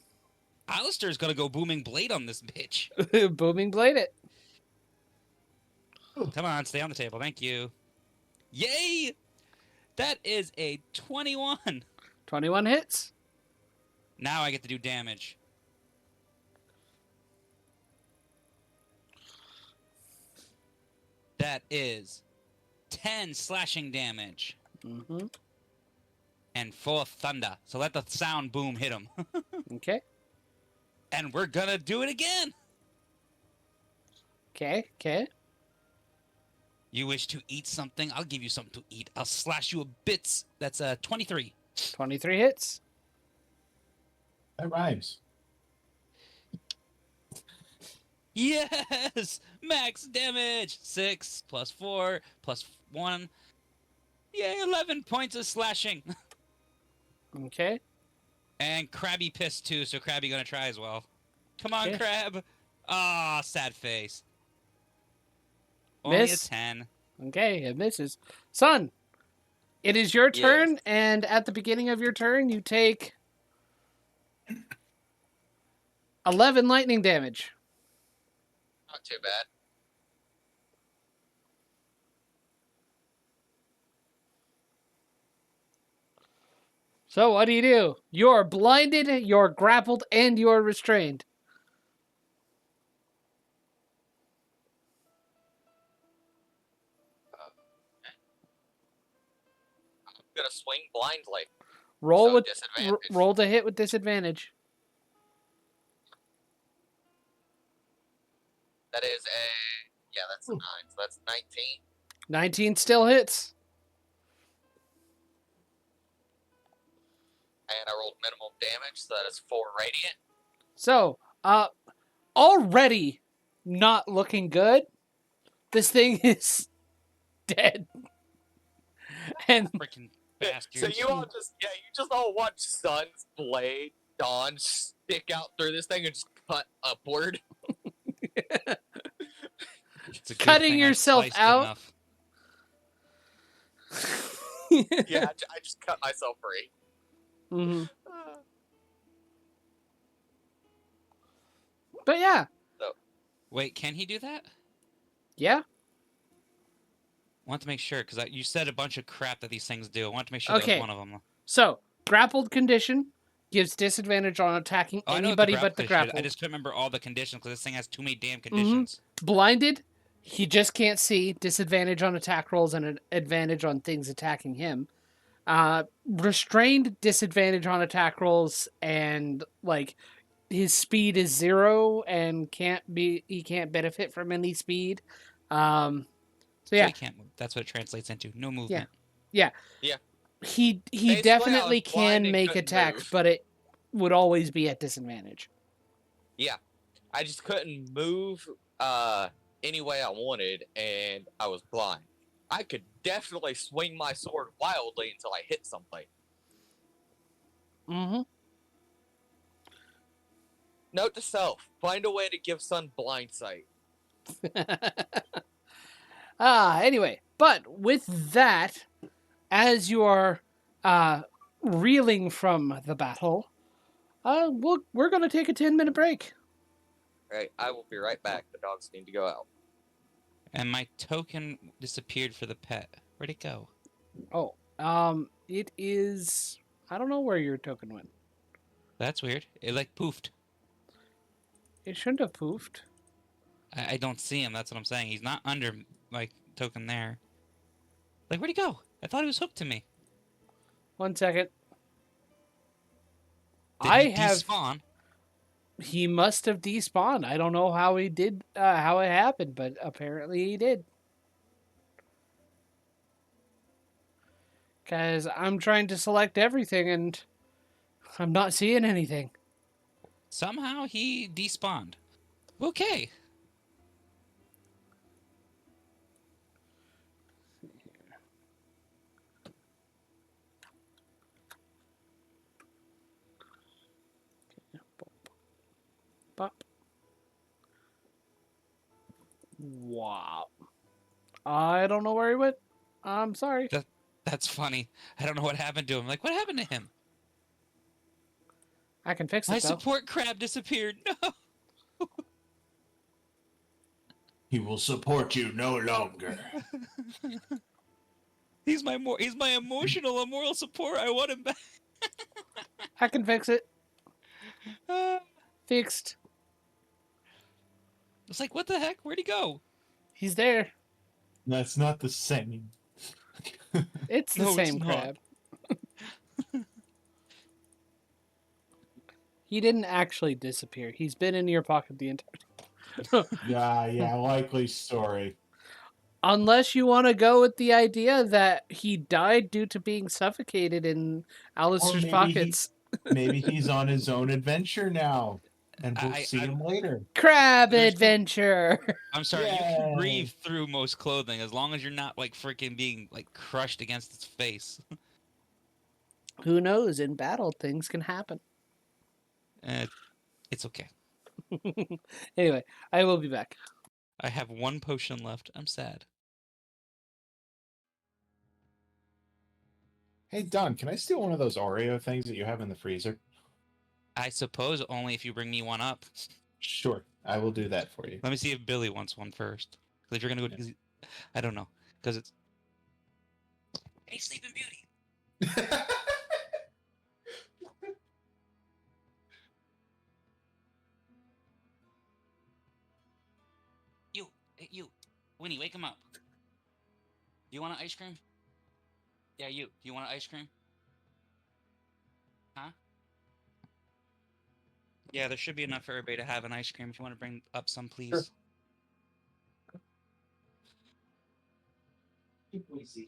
Alistair's gonna go booming blade on this bitch. Booming blade it. Come on, stay on the table. Thank you. Yay! That is a 21. 21 hits. Now I get to do damage. That is 10 slashing damage. Mm-hmm. And 4 thunder. So let the sound boom hit him. Okay. And we're gonna do it again. Okay. You wish to eat something? I'll give you something to eat. I'll slash you a bits. That's 23. 23 hits. That rhymes. Yes! Max damage! 6 plus 4 plus 1. Yay, 11 points of slashing. Okay. And Krabby pissed too, so Krabby gonna try as well. Come on, Okay. Crab! Ah, sad face. Only Miss. a 10. Okay, it misses. Son, it is your turn, and at the beginning of your turn, you take 11 lightning damage. Not too bad. So what do? You're blinded, you're grappled, and you're restrained. I'm gonna swing blindly. Roll So with disadvantage. roll to hit with disadvantage. That is that's a 9. So that's 19. 19 still hits. And I rolled minimum damage, so that is 4 radiant. So, already not looking good. This thing is dead. And Freaking bastard. So you just all watch Sun's blade dawn stick out through this thing and just cut upward. It's a good cutting thing I yourself sliced out. enough. Yeah, I just cut myself free. hmm But yeah. Wait, can he do that? Yeah. I want to make sure, because you said a bunch of crap that these things do. I want to make sure that Okay. was one of them. So, grappled condition gives disadvantage on attacking Oh, I know what anybody but the condition is. grappled. I just couldn't remember all the conditions, because this thing has too many damn conditions. Blinded, he just can't see. Disadvantage on attack rolls and an advantage on things attacking him. Restrained disadvantage on attack rolls, and like his speed is 0 and he can't benefit from any speed. So So yeah, he can't move. That's what it translates into. No yeah, movement. yeah. Yeah. He Basically, I was definitely blind can and make couldn't attacks, move. but it would always be at disadvantage. Yeah. I just couldn't move any way I wanted, and I was blind. I could definitely swing my sword wildly until I hit something. Mm-hmm. Note to self: find a way to give Sun blind sight. Anyway, but with that, as you are reeling from the battle, we're gonna take a 10-minute break. Right, I will be right back. The dogs need to go out. And my token disappeared for the pet. Where'd it go? Oh, it is. I don't know where your token went. That's weird. It like poofed. It shouldn't have poofed. I don't see him. That's what I'm saying. He's not under my token there. Like, where'd he go? I thought he was hooked to me. 1 second. Did I he have. despawn? He must have despawned. I don't know how he did. How it happened, but apparently he did. Because I'm trying to select everything and I'm not seeing anything. Somehow he despawned. Okay. Pop. Wow. I don't know where he went. I'm sorry. That's funny. I don't know what happened to him. Like, what happened to him? I can fix My it though. support crab disappeared. No. He will support you no longer. He's my emotional and moral support. I want him back. I can fix it. Uh, Fixed. it's like, what the heck? Where'd he go? He's there. That's not the same. It's the No, it's same not. crab. He didn't actually disappear. He's been in your pocket the entire. Yeah, likely story. Unless you want to go with the idea that he died due to being suffocated in Alistair's pockets. Maybe he's on his own adventure now, and we'll see him later. Crab There's no- adventure. I'm sorry, you Yay. can breathe through most clothing as long as you're not like freaking being like crushed against its face. Who knows? In battle, things can happen. It's okay. Anyway, I will be back. I have one potion left. I'm sad. Hey, Don, can I steal one of those Oreo things that you have in the freezer? I suppose only if you bring me one up. Sure, I will do that for you. Let me see if Billy wants one first. Because if you're gonna go, I don't know. Because it's. Hey, Sleeping Beauty. You, Winnie, wake him up. Do you want an ice cream? Yeah, you. Do you want an ice cream? Huh? Yeah, there should be enough for everybody to have an ice cream. If you want to bring up some, please. Sure. Easy.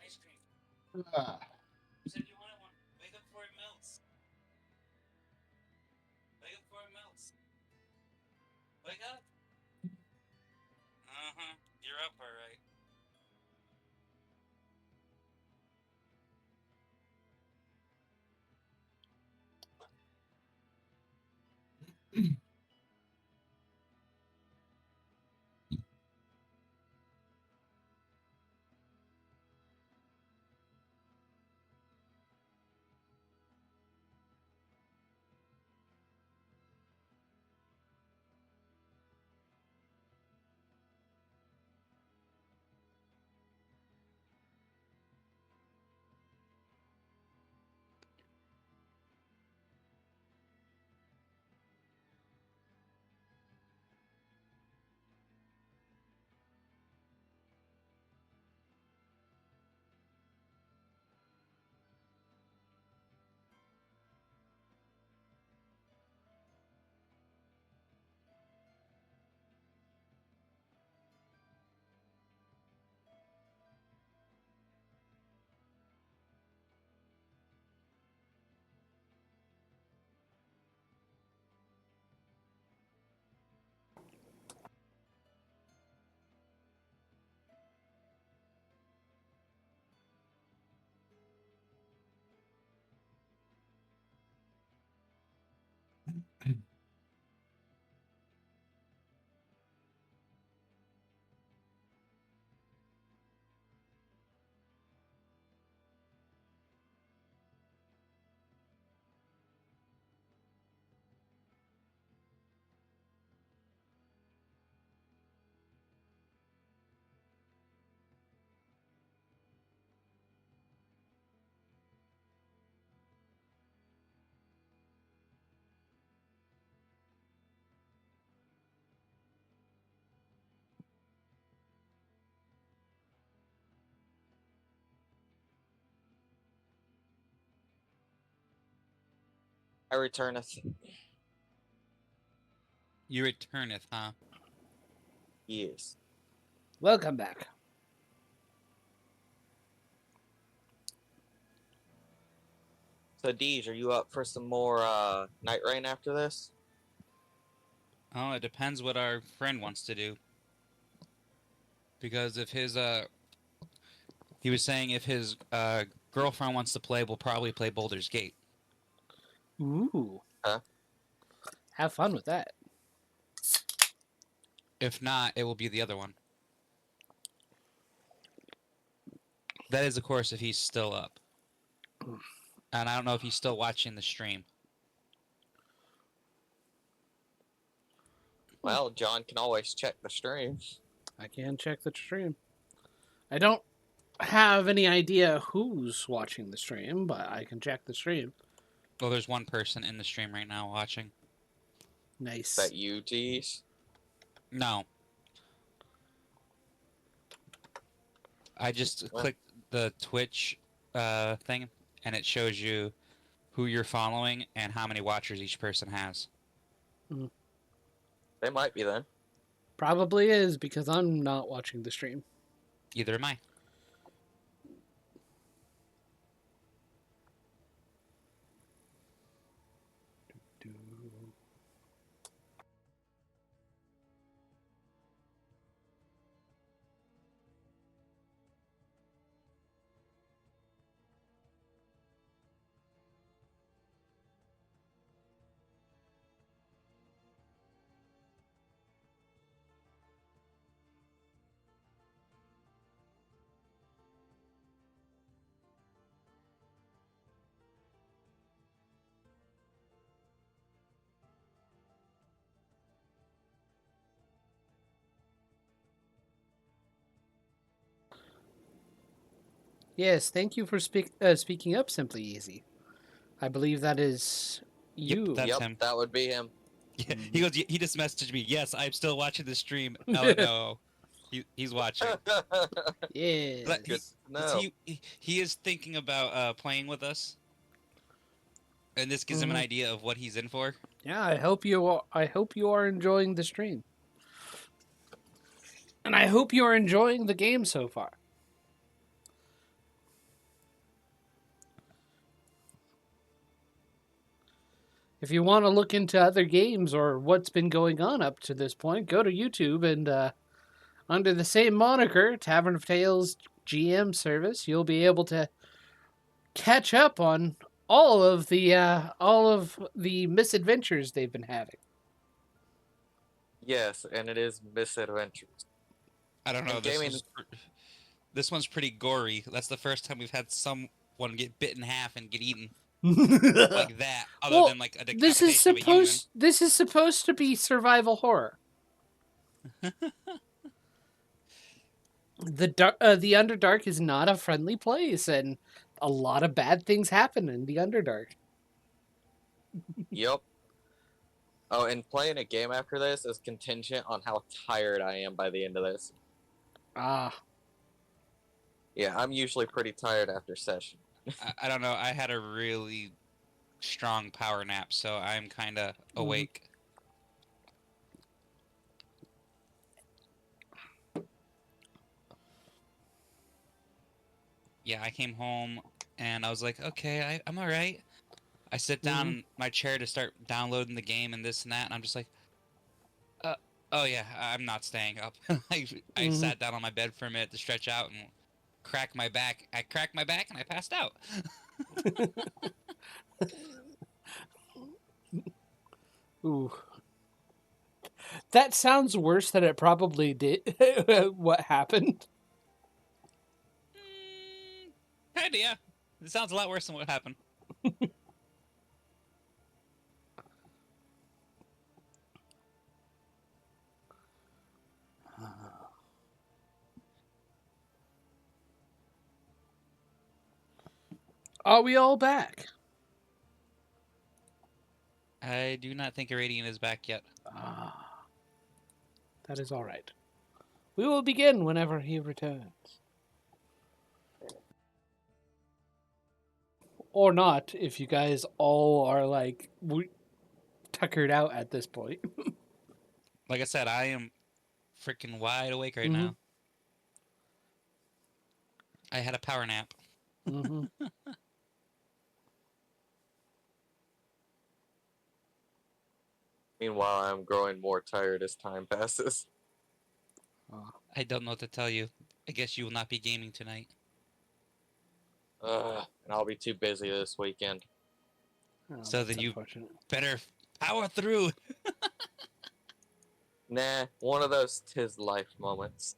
Ice cream. Ah. You said you wanted one. Wake up before it melts. Wake up before it melts. Wake up. Uh-huh. You're up, all right. I returneth. You returneth, huh? Yes. Welcome back. So, Deej, are you up for some more Night Rain after this? Oh, it depends what our friend wants to do. Because if his he was saying if his girlfriend wants to play, we'll probably play Boulder's Gate. Ooh. Huh? Have fun with that. If not, it will be the other one. That is, of course, if he's still up. And I don't know if he's still watching the stream. Well, John can always check the stream. I can check the stream. I don't have any idea who's watching the stream, but I can check the stream. Well, there's one person in the stream right now watching. Nice. Is that you, Deej? No. I just clicked the Twitch thing, and it shows you who you're following and how many watchers each person has. They might be then. Probably is because I'm not watching the stream. Either am I. Yes, thank you for speaking up, Simply Easy. I believe that is you. Yep, that's Yep, him. that would be him. Yeah, he goes. He just messaged me. Yes, I'm still watching the stream. Oh no. He's watching. Yes. Good to know. He is thinking about playing with us, and this gives him an idea of what he's in for. Yeah, I hope you are enjoying the stream. And I hope you are enjoying the game so far. If you want to look into other games or what's been going on up to this point, go to YouTube and under the same moniker, Tavern of Tales GM service, you'll be able to catch up on all of the misadventures they've been having. Yes, and it is misadventures. I don't know. And This one's pretty gory. That's the first time we've had someone get bit in half and get eaten Like like that, other than like a decapitation of a human. This is supposed to be survival horror. The Underdark is not a friendly place, and a lot of bad things happen in the Underdark. Yep. Oh, and playing a game after this is contingent on how tired I am by the end of this. Ah. Yeah, I'm usually pretty tired after session. I don't know. I had a really strong power nap, so I'm kind of awake. Yeah, I came home and I was like, okay, I'm all right. I sit down in my chair to start downloading the game and this and that, and I'm just like, oh yeah, I'm not staying up. I sat down on my bed for a minute to stretch out and crack my back. I cracked my back and I passed out. Ooh. That sounds worse than it probably did. What happened? Kinda, yeah. It sounds a lot worse than what happened. Are we all back? I do not think Iradian is back yet. That is all right. We will begin whenever he returns. Or not, if you guys all are like tuckered out at this point. Like I said, I am freaking wide awake right now. I had a power nap. Meanwhile, I'm growing more tired as time passes. I don't know what to tell you. I guess you will not be gaming tonight. And I'll be too busy this weekend. So then you better power through. Nah, one of those 'tis life moments.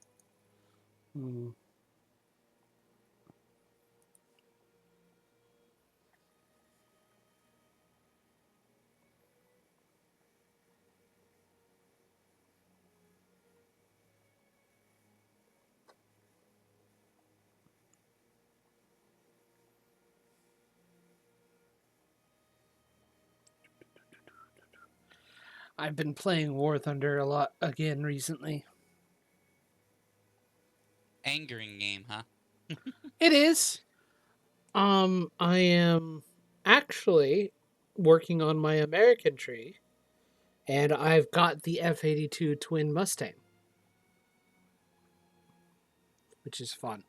I've been playing War Thunder a lot again recently. Angering game, huh? It is. I am actually working on my American tree, and I've got the F-82 Twin Mustang, which is fun.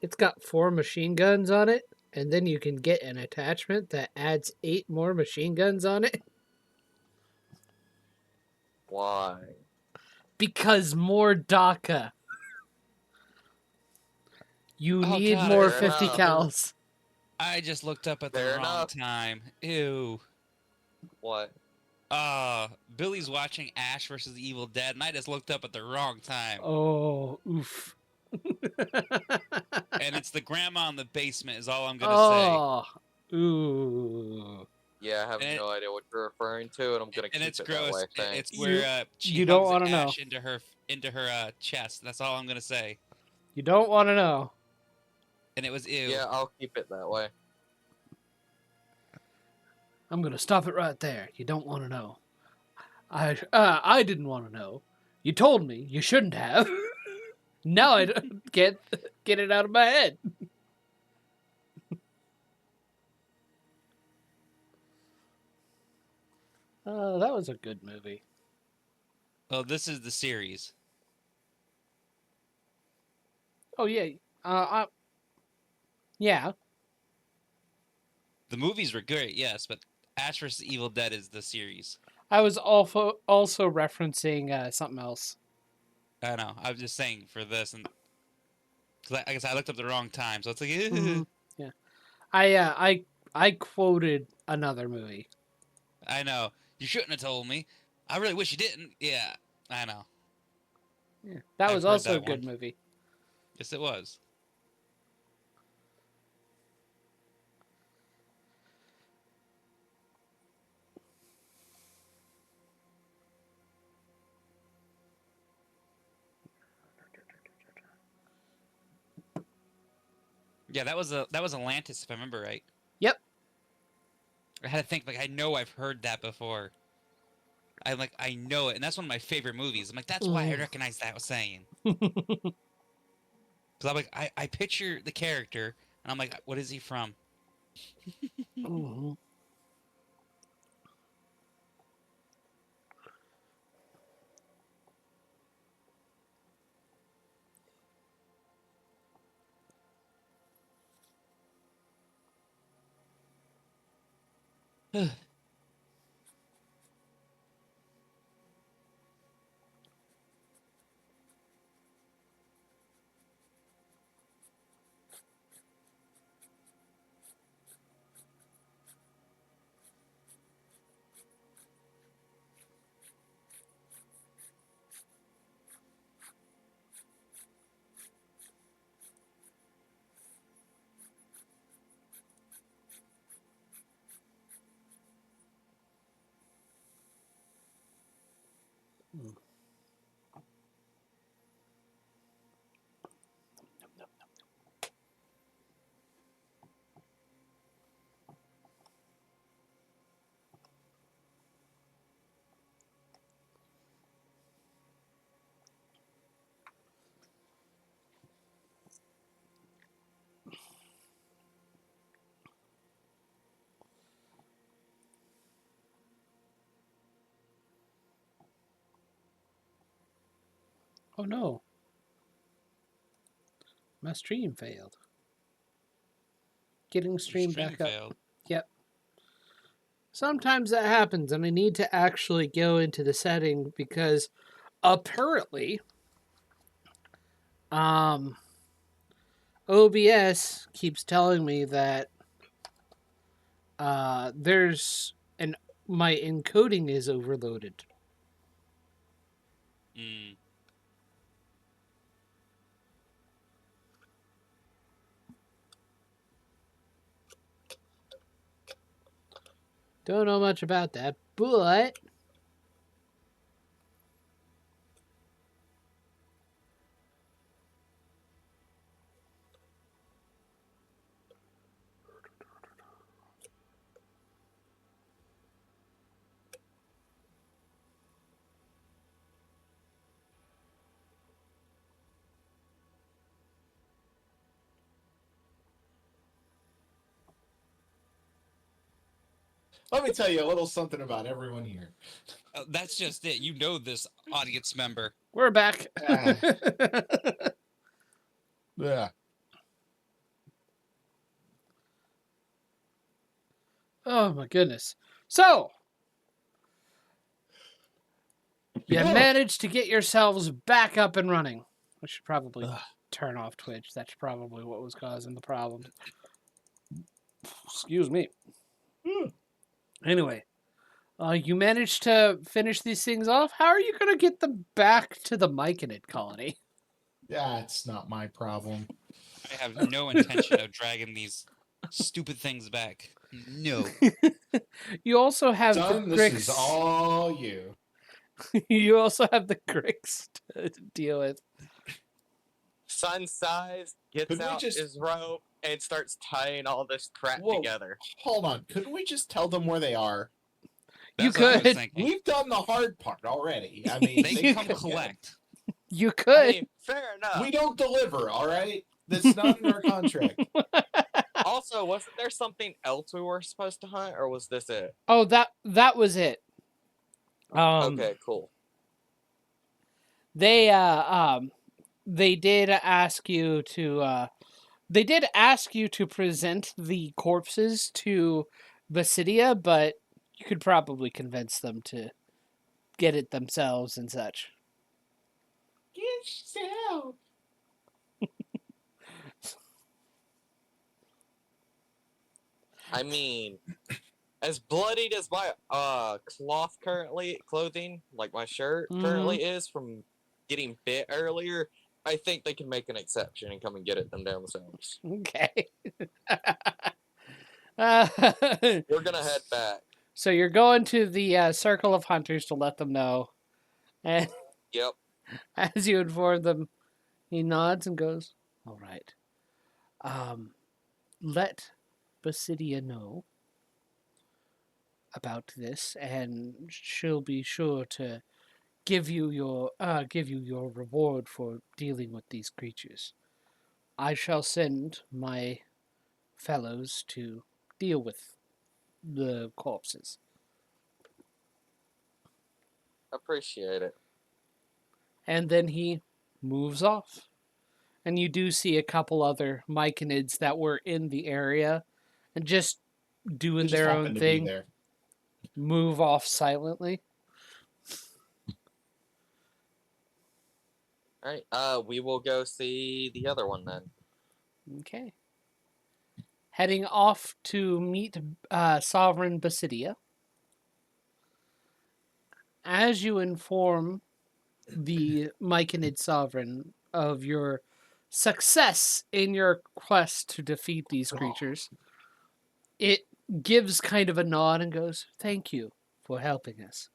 It's got 4 machine guns on it, and then you can get an attachment that adds 8 more machine guns on it. Why? Because more DACA. You need more 50 cals. I just looked up at the wrong time. Ew. What? Billy's watching Ash vs. the Evil Dead, and I just looked up at the wrong time. Oh, oof. And it's the grandma in the basement is all I'm going to say. Ooh. Yeah, I have no idea what you're referring to, and I'm going to keep it that way. It's where she don't hugs want to Ash into her chest. That's all I'm going to say. You don't want to know. And it was ew. Yeah, I'll keep it that way. I'm gonna stop it right there. You don't want to know. I didn't want to know. You told me. You shouldn't have. Now I can't get it out of my head. That was a good movie. Oh, this is the series. Oh yeah. Yeah. The movies were great, yes, but Ash vs. Evil Dead is the series. I was also referencing something else. I know. I was just saying for this, and because I guess I looked up the wrong time, so it's like, Mhm. Yeah. I quoted another movie. I know. You shouldn't have told me. I really wish you didn't. Yeah, I know. Yeah. That I've was heard also a that good one. movie. Yes, it was. Yeah, that was Atlantis, if I remember right. Yep. I had to think like I know I've heard that before. I know it, and that's one of my favorite movies. I'm like, that's why I recognize that I was saying. Because I'm like, I picture the character, and I'm like, what is he from? Mhm. Oh no. My stream failed. Getting Your stream stream back up. failed. Yep. Sometimes that happens, and I need to actually go into the setting because apparently, um, OBS keeps telling me that there's an my encoding is overloaded. Mm. Don't know much about that, but Let me tell you a little something about everyone here. That's just it. You know this audience member. we're back. Yeah. Oh my goodness. So, you managed to get yourselves back up and running. I should probably turn off Twitch. That's probably what was causing the problem. Excuse me. Anyway, you managed to finish these things off. How are you going to get them back to the Myconid colony? That's not my problem. I have no intention of dragging these stupid things back. No. You also have Son, the this is Grix. all you. You also have the Grix to deal with. Sun size gets Could we out just- his rope, and starts tying all this crap Whoa. together. Hold on. Couldn't we just tell them where they are? You That's what I was could. thinking. We've done the hard part already. I mean, They You come could. collect. You I could. mean, fair enough. we don't deliver, all right? That's not in our contract. Also, wasn't there something else we were supposed to hunt, or was this it? Oh, that was it. Okay, cool. They did ask you to present the corpses to Basidia, but you could probably convince them to get it themselves and such. Get yourself. I mean, as bloodied as my clothing, like my shirt currently is from getting bit earlier, I think they can make an exception and come and get it them themselves. Okay. We're gonna head back. So you're going to the circle of hunters to let them know, and Yep. as you inform them, he nods and goes, "All right. Let Basidia know about this, and she'll be sure to give you your reward for dealing with these creatures. I shall send my fellows to deal with the corpses." Appreciate it. And then he moves off. And you do see a couple other Myconids that were in the area and just doing They just their happen own to be thing there. move off silently. All right. We will go see the other one then. Okay. Heading off to meet Sovereign Basidia. As you inform the Myconid Sovereign of your success in your quest to defeat these creatures, it gives kind of a nod and goes, "Thank you for helping us.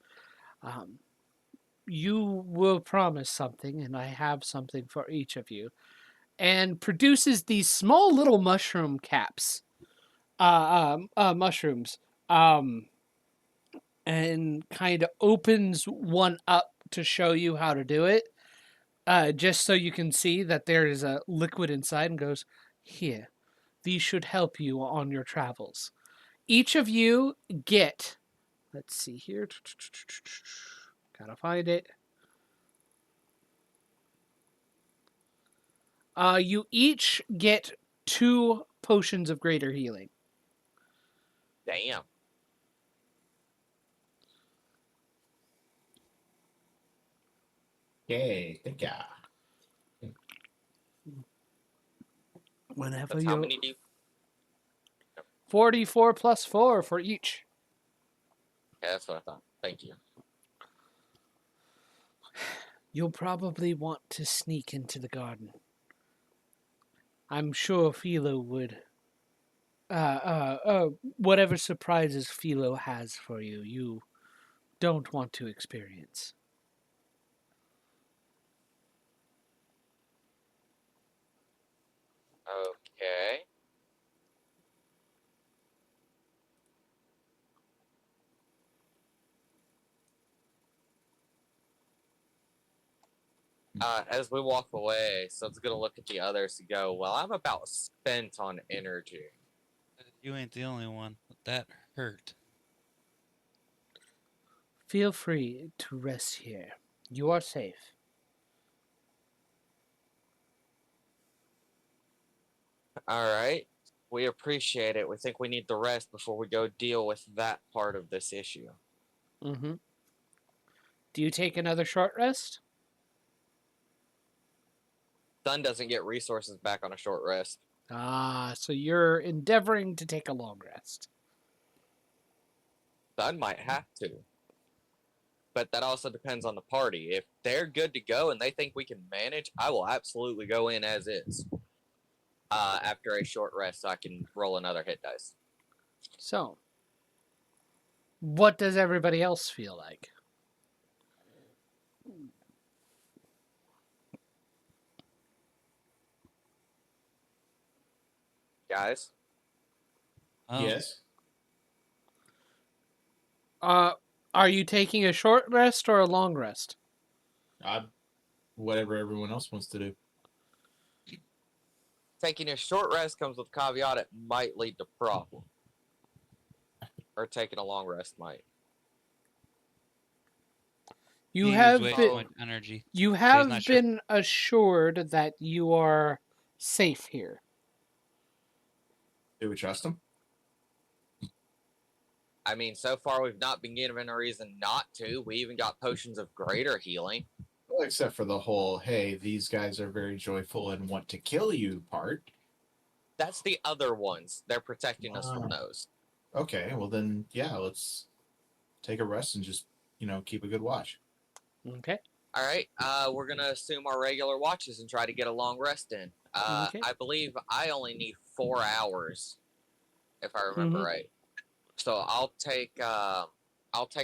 You will promise something, and I have something for each of you." And produces these small little mushroom caps, mushrooms, and kind of opens one up to show you how to do it, just so you can see that there is a liquid inside, and goes, "Here, these should help you on your travels. Each of you get, let's see here, gotta find it. You each get 2 potions of greater healing." Damn. Okay, thank ya. Whenever That's how you're many do you... 44 plus 4 for each. Okay, that's what I thought. Thank you. You'll probably want to sneak into the garden. I'm sure Philo would. Whatever surprises Philo has for you, you don't want to experience. Okay. As we walk away, so it's gonna look at the others and go, "Well, I'm about spent on energy." You ain't the only one. That hurt. Feel free to rest here. You are safe. All right. We appreciate it. We think we need the rest before we go deal with that part of this issue. Mm-hmm. Do you take another short rest? Sun doesn't get resources back on a short rest. So you're endeavoring to take a long rest. Sun might have to. But that also depends on the party. If they're good to go and they think we can manage, I will absolutely go in as is. After a short rest, so I can roll another hit dice. So, what does everybody else feel like? guys. Oh, Yes. Are you taking a short rest or a long rest? Whatever everyone else wants to do. Taking a short rest comes with caveat it might lead to problem. Or taking a long rest might. You he used have way too been much energy. you So he's have not sure. been assured that you are safe here. Do we trust him? I mean, so far we've not been given a reason not to. We even got potions of greater healing. Well, except for the whole, hey, these guys are very joyful and want to kill you part. That's the other ones. They're protecting us from those. Okay, well then, yeah, let's take a rest and just, keep a good watch. Okay. All right, we're gonna assume our regular watches and try to get a long rest in. Okay. I believe I only need 4 hours, if I remember right. So I'll take a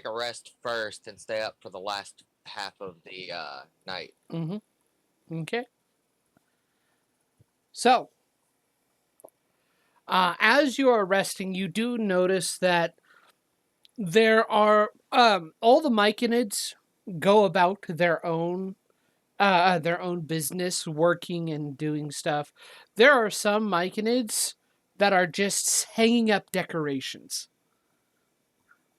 rest first and stay up for the last half of the night. Okay. So, as you are resting, you do notice that there are all the Myconids go about their own business, working and doing stuff. There are some Myconids that are just hanging up decorations.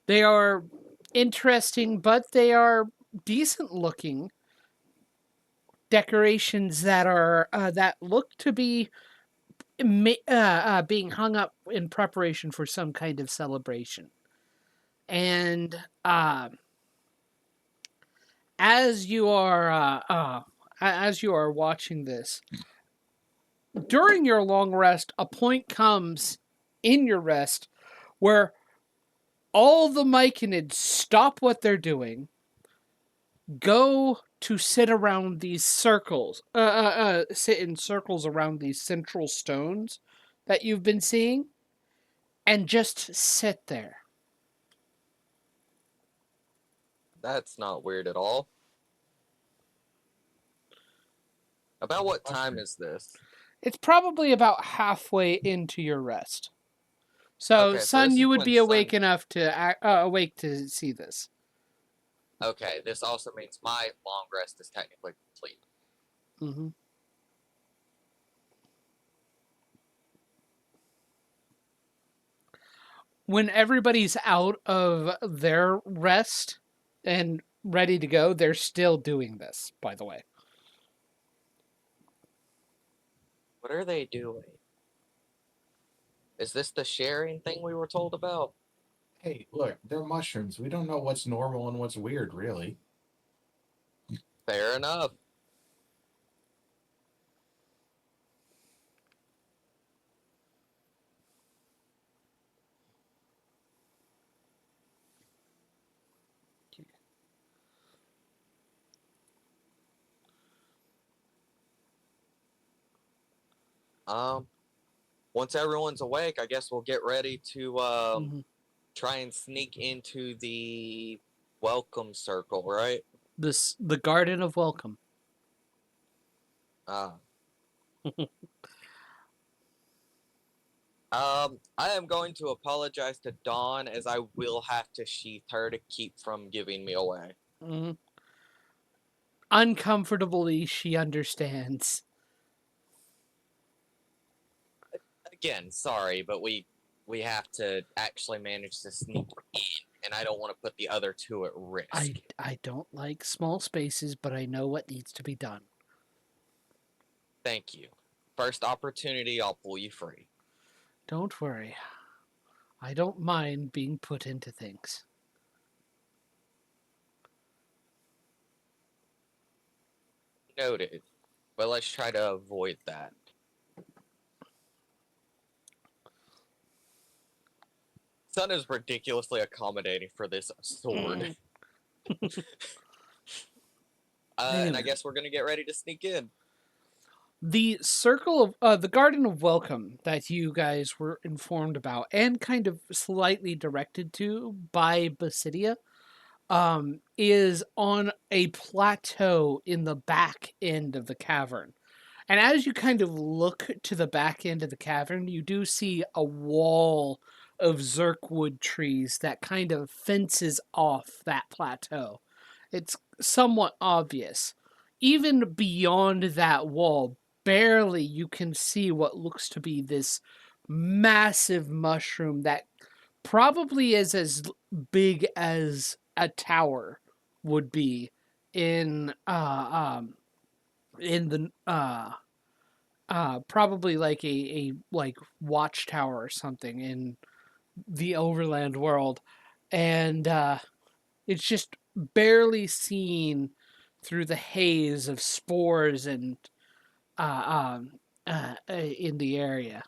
They are interesting, but they are decent looking decorations that are that look to be being hung up in preparation for some kind of celebration. And as you are watching this, during your long rest, a point comes in your rest where all the Myconids stop what they're doing, go to sit around these circles, sit in circles around these central stones that you've been seeing, and just sit there. That's not weird at all. About what time is this? It's probably about halfway into your rest. So, Okay, so Sun, this you is would when be Sun. awake enough to awake to see this. Okay, this also means my long rest is technically complete. Mm-hmm. When everybody's out of their rest and ready to go, they're still doing this, by the way. What are they doing? Is this the sharing thing we were told about? Hey, look, they're mushrooms. We don't know what's normal and what's weird, really. Fair enough. Once everyone's awake, I guess we'll get ready to try and sneak into the welcome circle, right? The Garden of Welcome. I am going to apologize to Dawn as I will have to sheath her to keep from giving me away. Mm-hmm. Uncomfortably, she understands. Again, sorry, but we have to actually manage to sneak in, and I don't want to put the other two at risk. I don't like small spaces, but I know what needs to be done. Thank you. First opportunity, I'll pull you free. Don't worry. I don't mind being put into things. Noted. But let's try to avoid that. Sun is ridiculously accommodating for this sword. And I guess we're gonna get ready to sneak in. The circle of the Garden of Welcome that you guys were informed about and kind of slightly directed to by Basidia is on a plateau in the back end of the cavern. And as you kind of look to the back end of the cavern, you do see a wall of zirkwood trees that kind of fences off that plateau. It's somewhat obvious. Even beyond that wall, barely you can see what looks to be this massive mushroom that probably is as big as a tower would be in the probably like a like watchtower or something in the overland world, and it's just barely seen through the haze of spores and in the area.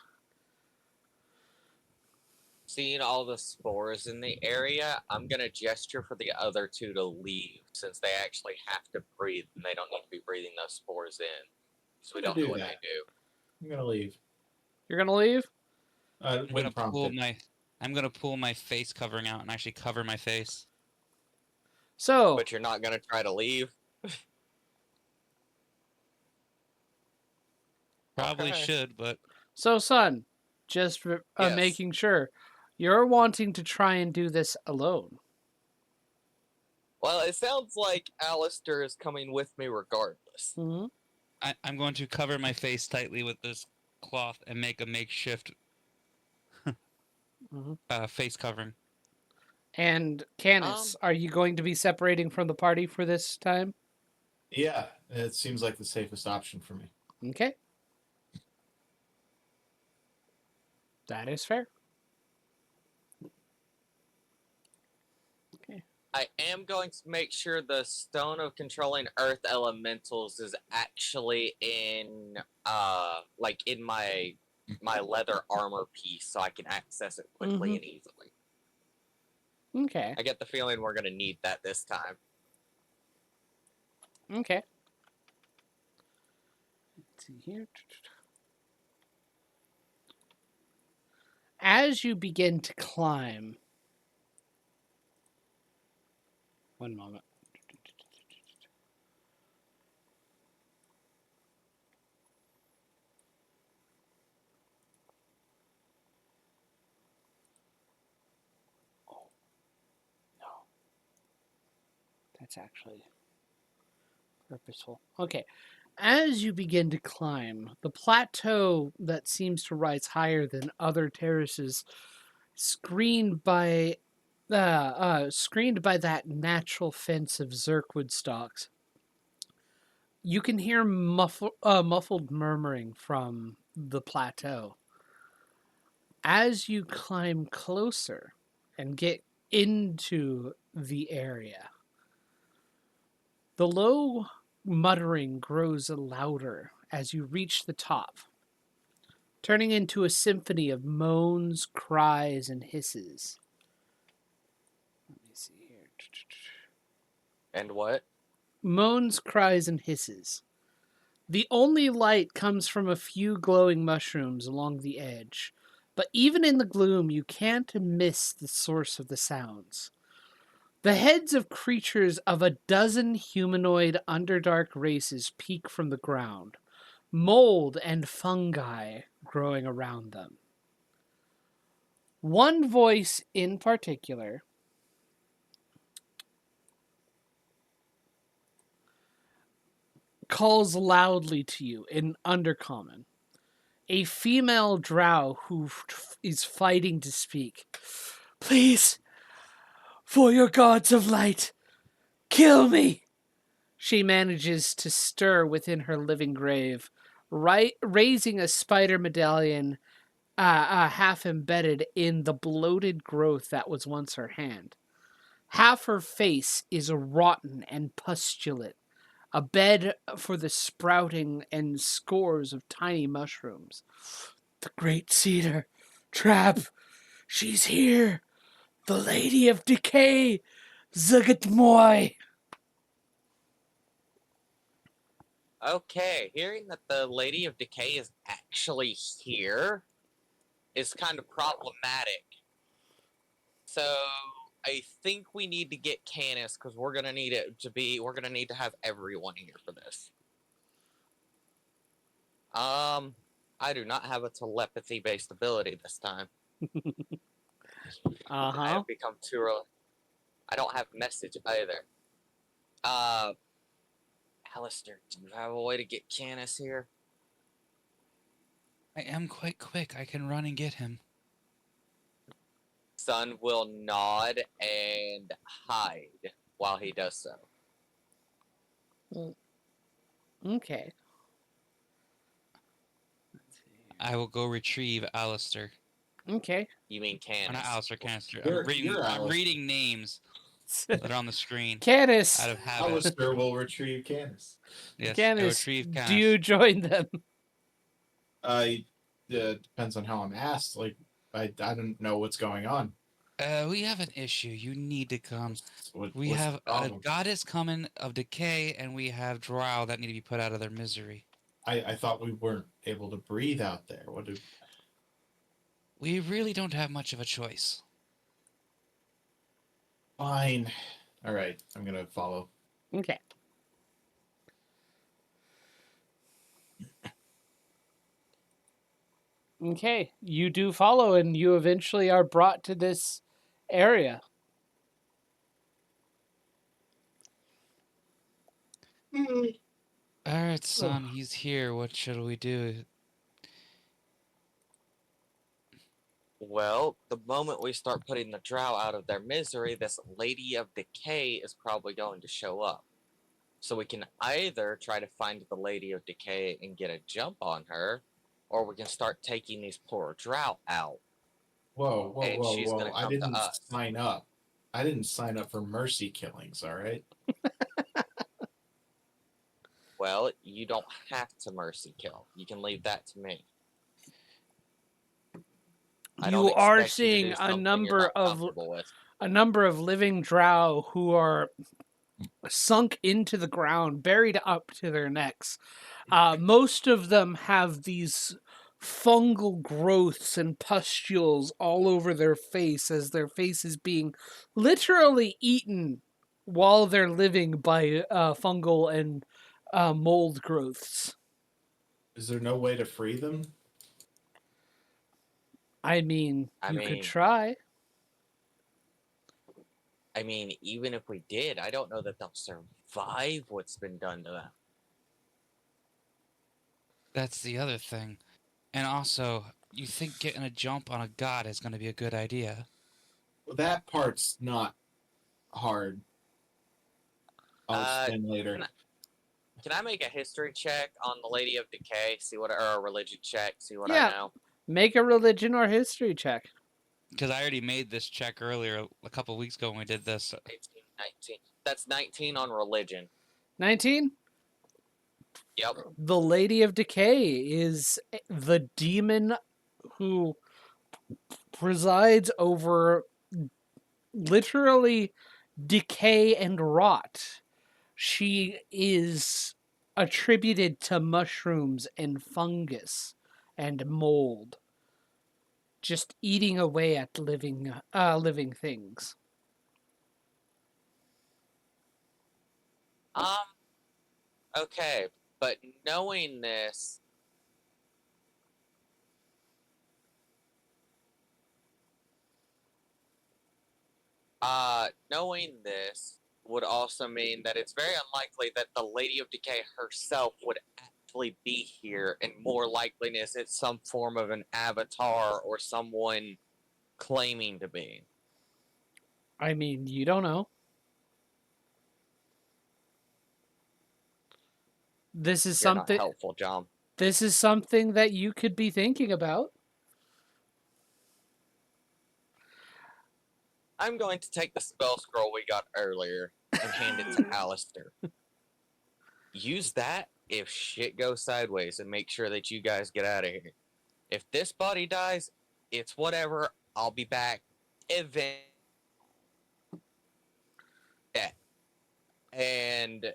Seeing all the spores in the area, I'm gonna gesture for the other two to leave since they actually have to breathe and they don't need to be breathing those spores in. So we don't know what they do. I'm gonna leave. You're gonna leave? I'm When gonna prompted. pull my face covering out and actually cover my face. So But you're not gonna try to leave? Probably Okay. should, but son, just Yes. making sure you're wanting to try and do this alone. Well, it sounds like Alistair is coming with me regardless. Mm-hmm. I'm going to cover my face tightly with this cloth and make a makeshift face covering. And Canis, are you going to be separating from the party for this time? Yeah, it seems like the safest option for me. Okay. That is fair. Okay. I am going to make sure the stone of controlling earth elementals is actually in like in my leather armor piece so I can access it quickly and easily. Okay. I get the feeling we're gonna need that this time. Okay. Let's see here. As you begin to climb, one moment. Oh, no. That's actually purposeful. Okay. As you begin to climb, the plateau that seems to rise higher than other terraces, screened by that natural fence of zirkwood stalks, you can hear muffled murmuring from the plateau. As you climb closer and get into the area, the low muttering grows louder as you reach the top, turning into a symphony of moans, cries, and hisses. Let me see here. And what? Moans, cries, and hisses. The only light comes from a few glowing mushrooms along the edge, but even in the gloom, you can't miss the source of the sounds. The heads of creatures of a dozen humanoid Underdark races peek from the ground, mold and fungi growing around them. One voice in particular calls loudly to you in Undercommon. A female drow who is fighting to speak. Please, for your gods of light, kill me! She manages to stir within her living grave, raising a spider medallion half embedded in the bloated growth that was once her hand. Half her face is rotten and pustulate, a bed for the sprouting and scores of tiny mushrooms. The great cedar trap, she's here. The Lady of Decay, Zuggtmoy. Okay, hearing that the Lady of Decay is actually here is kind of problematic. So I think we need to get Canis because we're gonna need to have everyone here for this. I do not have a telepathy-based ability this time. I Uh-huh. have become too early. I don't have message either. Alistair, do you have a way to get Canis here? I am quite quick. I can run and get him. Sun will nod and hide while he does so. Okay. I will go retrieve Alistair. Okay. You mean Or not Canis? Alistair, Canister. You're I'm Alistair. reading names that are on the screen Canis, out of habit. Alistair will retrieve Canis. Yes, I Canis, retrieve Canis. do you join them? Depends on how I'm asked. Like, I don't know what's going on. We have an issue. You need to come. We What's have the a problem? goddess coming of decay, and we have drow that need to be put out of their misery. I thought we weren't able to breathe out there. What do? We really don't have much of a choice. Fine. All right, I'm gonna follow. Okay. Okay, you do follow, and you eventually are brought to this area. All right, son, he's here. What shall we do? Well, the moment we start putting the drow out of their misery, this Lady of Decay is probably going to show up. So we can either try to find the Lady of Decay and get a jump on her, or we can start taking these poor drow out. Whoa, whoa, And whoa, she's whoa! gonna I come to didn't us. sign up. I didn't sign up for mercy killings. All right. Well, you don't have to mercy kill. You can leave that to me. I don't You are expect you to seeing do a something you're number not of comfortable with. living drow who are sunk into the ground, buried up to their necks. Most of them have these fungal growths and pustules all over their face as their face is being literally eaten while they're living by fungal and mold growths. Is there no way to free them? I mean, I you could mean- try. I mean, even if we did, I don't know that they'll survive what's been done to them. That's the other thing. And also, you think getting a jump on a god is going to be a good idea? Well, that part's not hard. I'll explain later. Can I make a history check on the Lady of Decay? Or a religion check? See what Yeah. I know. Make a religion or history check. Because I already made this check earlier, a couple weeks ago when we did this. 18, 19. That's 19 on religion. 19? Yep. The Lady of Decay is the demon who presides over literally decay and rot. She is attributed to mushrooms and fungus and mold, just eating away at living things. Okay, but knowing this, would also mean that it's very unlikely that the Lady of Decay herself would actually be here, and more likeliness it's some form of an avatar or someone claiming to be. I mean, you don't know. This is You're not something. helpful, John. This is something that you could be thinking about. I'm going to take the spell scroll we got earlier and hand it to Alistair. Use that if shit goes sideways and make sure that you guys get out of here. If this body dies, it's whatever. I'll be back. Event. Yeah. And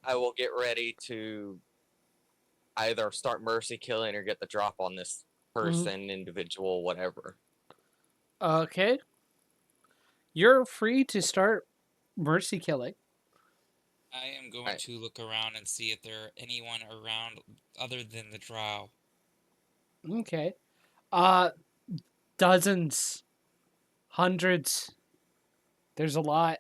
I will get ready to either start mercy killing or get the drop on this person, individual, whatever. Okay. You're free to start mercy killing. I am going Right. to look around and see if there are anyone around other than the drow. Okay. Dozens, hundreds. There's a lot.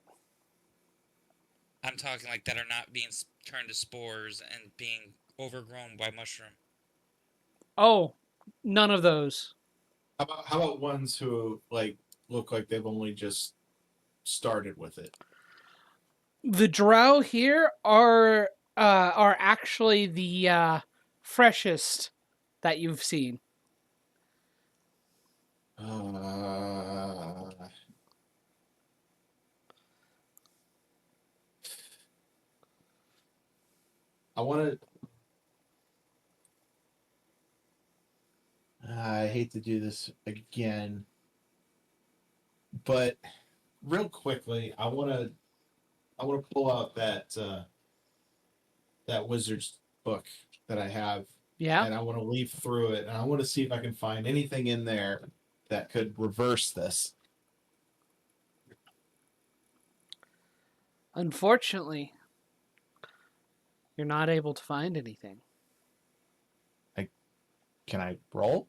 I'm talking like that are not being turned to spores and being overgrown by mushroom. Oh, none of those. How about ones who like look like they've only just started with it? The drow here are actually the freshest that you've seen. I want to. I hate to do this again, but real quickly, I want to. I want to pull out that wizard's book that I have, Yeah. and I want to leaf through it, and I want to see if I can find anything in there that could reverse this. Unfortunately, you're not able to find anything. Can I roll?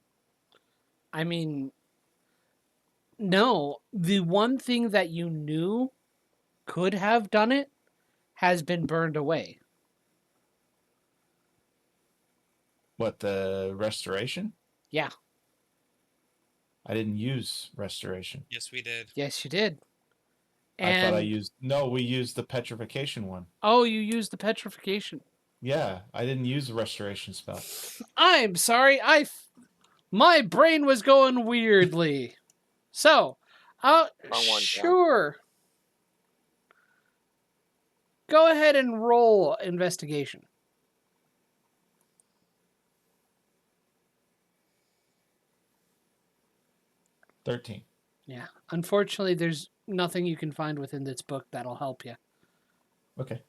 I mean, no. The one thing that you knew could have done it has been burned away. What, the restoration? Yeah. I didn't use restoration. Yes, we did. Yes, you did. I thought I And used. No, we used the petrification one. oh, you used the petrification. Yeah, I didn't use the restoration spell. I'm sorry. My brain was going weirdly. So, Wrong one, sure. Go ahead and roll investigation. 13. Yeah. Unfortunately, there's nothing you can find within this book that'll help you. Okay.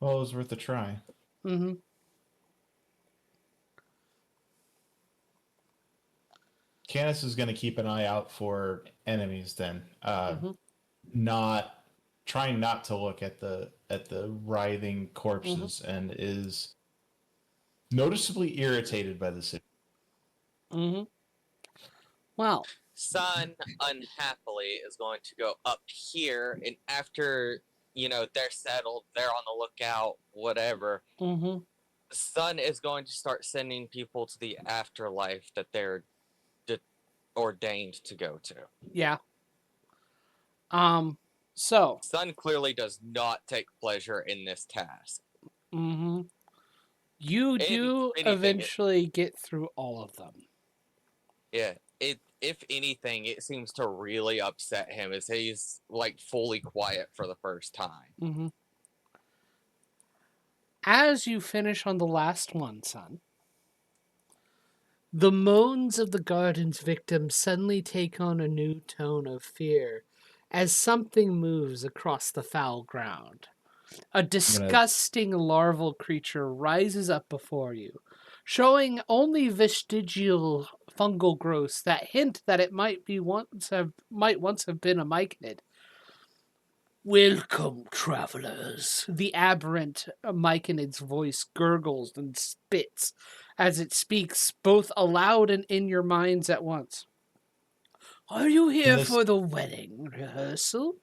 Well, it was worth a try. Mm-hmm. Canis is going to keep an eye out for enemies then. Mm-hmm. Not trying not to look at the writhing corpses and is noticeably irritated by the situation. Mm-hmm. Well, Sun unhappily is going to go up here, and after they're settled, they're on the lookout, whatever. mm-hmm. Sun is going to start sending people to the afterlife that they're ordained to go to. Yeah. So. Sun clearly does not take pleasure in this task. Mm-hmm. You do eventually get through all of them. Yeah. If anything, it seems to really upset him as he's like fully quiet for the first time. Mm-hmm. As you finish on the last one, son, the moans of the garden's victims suddenly take on a new tone of fear as something moves across the foul ground. A disgusting larval creature rises up before you, showing only vestigial fungal growths that hint that it might once have been a myconid. Welcome, travelers. The aberrant myconid's voice gurgles and spits as it speaks, both aloud and in your minds at once. Are you here for the wedding rehearsal?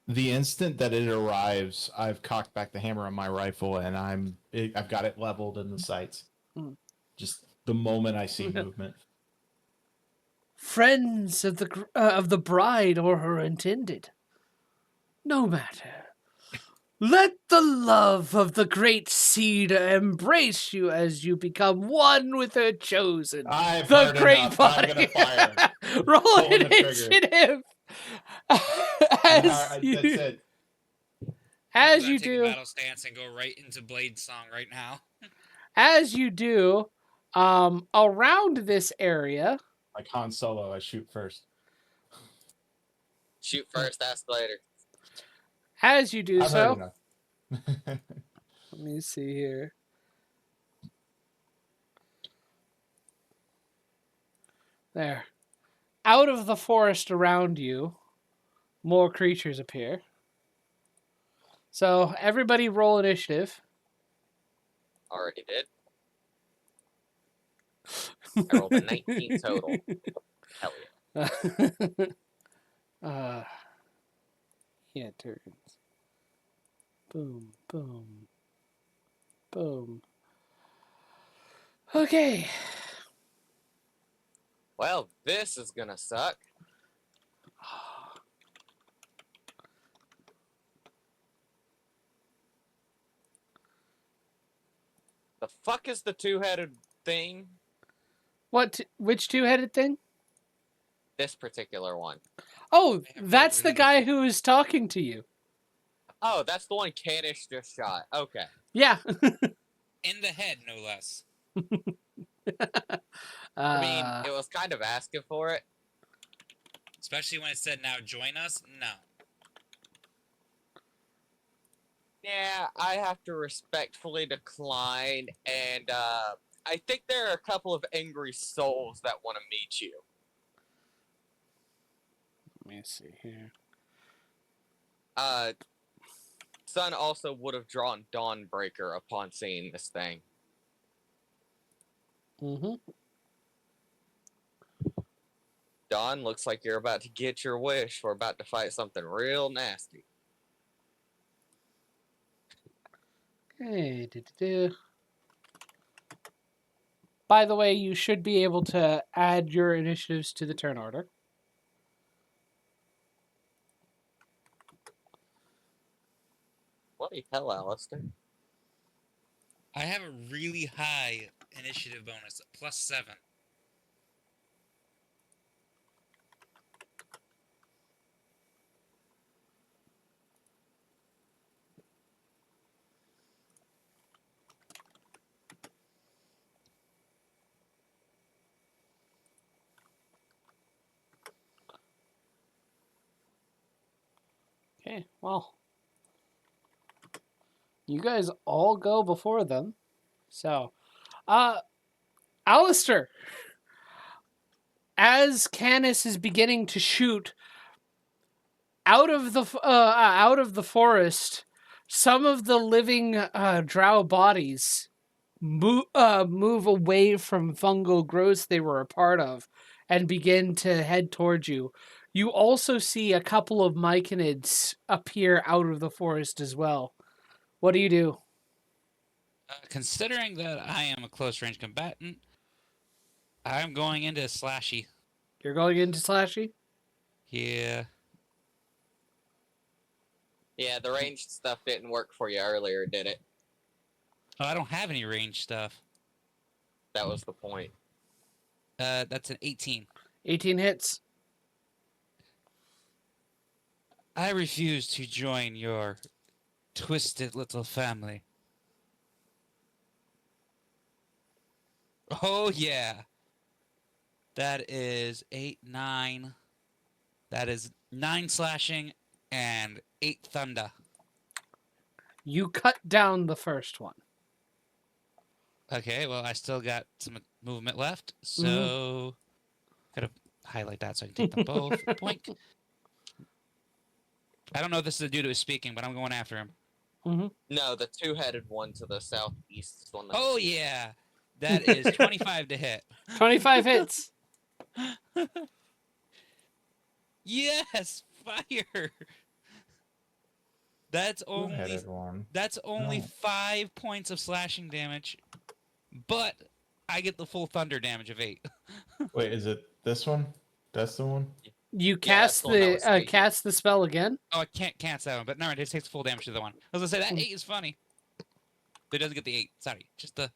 The instant that it arrives, I've cocked back the hammer on my rifle and I've got it leveled in the sights. Just the moment I see movement. Friends of the bride or her intended. No matter. Let the love of the great cedar embrace you as you become one with her chosen. I've the heard great enough. body. I'm gonna fire. Roll an initiative. That's it. As you take do, a battle stance and go right into Blade Song right now. As you do, around this area. Like Han Solo, I shoot first. Shoot first, ask later. As you do I've so. Heard enough. Let me see here. There. Out of the forest around you, more creatures appear. So everybody roll initiative. Already did. I rolled a 19 total. Hell yeah. uh, yeah, turns. Boom, boom, boom. Okay. Well, this is gonna suck. The fuck is the two-headed thing? What? Which two-headed thing? This particular one. Oh, I have that's the really- guy who is talking to you. Oh, that's the one Kanish just shot. Okay. Yeah. In the head, no less. I mean, it was kind of asking for it. Especially when it said, now join us? No. Yeah, I have to respectfully decline, and I think there are a couple of angry souls that want to meet you. Let me see here. Sun also would have drawn Dawnbreaker upon seeing this thing. Mm-hmm. Dawn, looks like you're about to get your wish. We're about to fight something real nasty. Okay. By the way, you should be able to add your initiatives to the turn order. Bloody hell, Alistair. I have a really high initiative bonus, +7. Okay, well. You guys all go before them. So, Alistair, as Canis is beginning to shoot out of the forest, some of the living drow bodies move away from fungal growths they were a part of and begin to head towards you. You also see a couple of myconids appear out of the forest as well. What do you do? Considering that I am a close-range combatant, I'm going into slashy. You're going into Slashy? Yeah. Yeah, the ranged stuff didn't work for you earlier, did it? Oh, I don't have any range stuff. That was the point. That's an 18. 18 hits. I refuse to join your twisted little family. Oh, yeah. That is 8, 9. That is 9 slashing and 8 thunder. You cut down the first one. Okay, well, I still got some movement left, so gotta highlight that so I can take them both. Boink. I don't know if this is the dude who was speaking, but I'm going after him. Mm-hmm. No, the two-headed one to the southeast is the one that Oh, yeah. That is 25 to hit. 25 hits. Yes, fire. That's only Two-headed one. that's only No. 5 points of slashing damage, but I get the full thunder damage of 8. Wait, is it this one? That's the one? You Yeah, that's cast the one that was speaking. cast the spell again. Oh, I can't cancel that one, but no, it takes full damage to the one. I was gonna say that 8 is funny. But it doesn't get the 8. Sorry, just the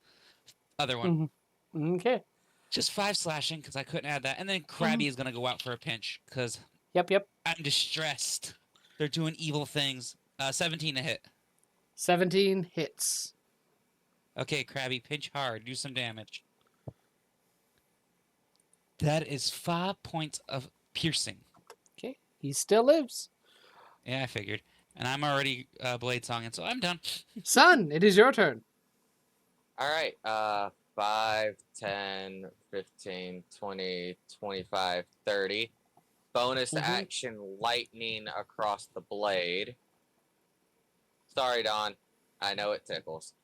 other one. Okay. Just 5 slashing because I couldn't add that, and then Krabby is gonna go out for a pinch because Yep. I'm distressed. They're doing evil things. 17 to hit. 17 hits. Okay, Krabby, pinch hard. Do some damage. That is 5 points of piercing. Okay. He still lives. Yeah, I figured. And I'm already blade songing, so I'm done. Son, it is your turn. All right. 5, 10, 15, 20, 25, 30. Bonus action lightning across the blade. Sorry, Don. I know it tickles.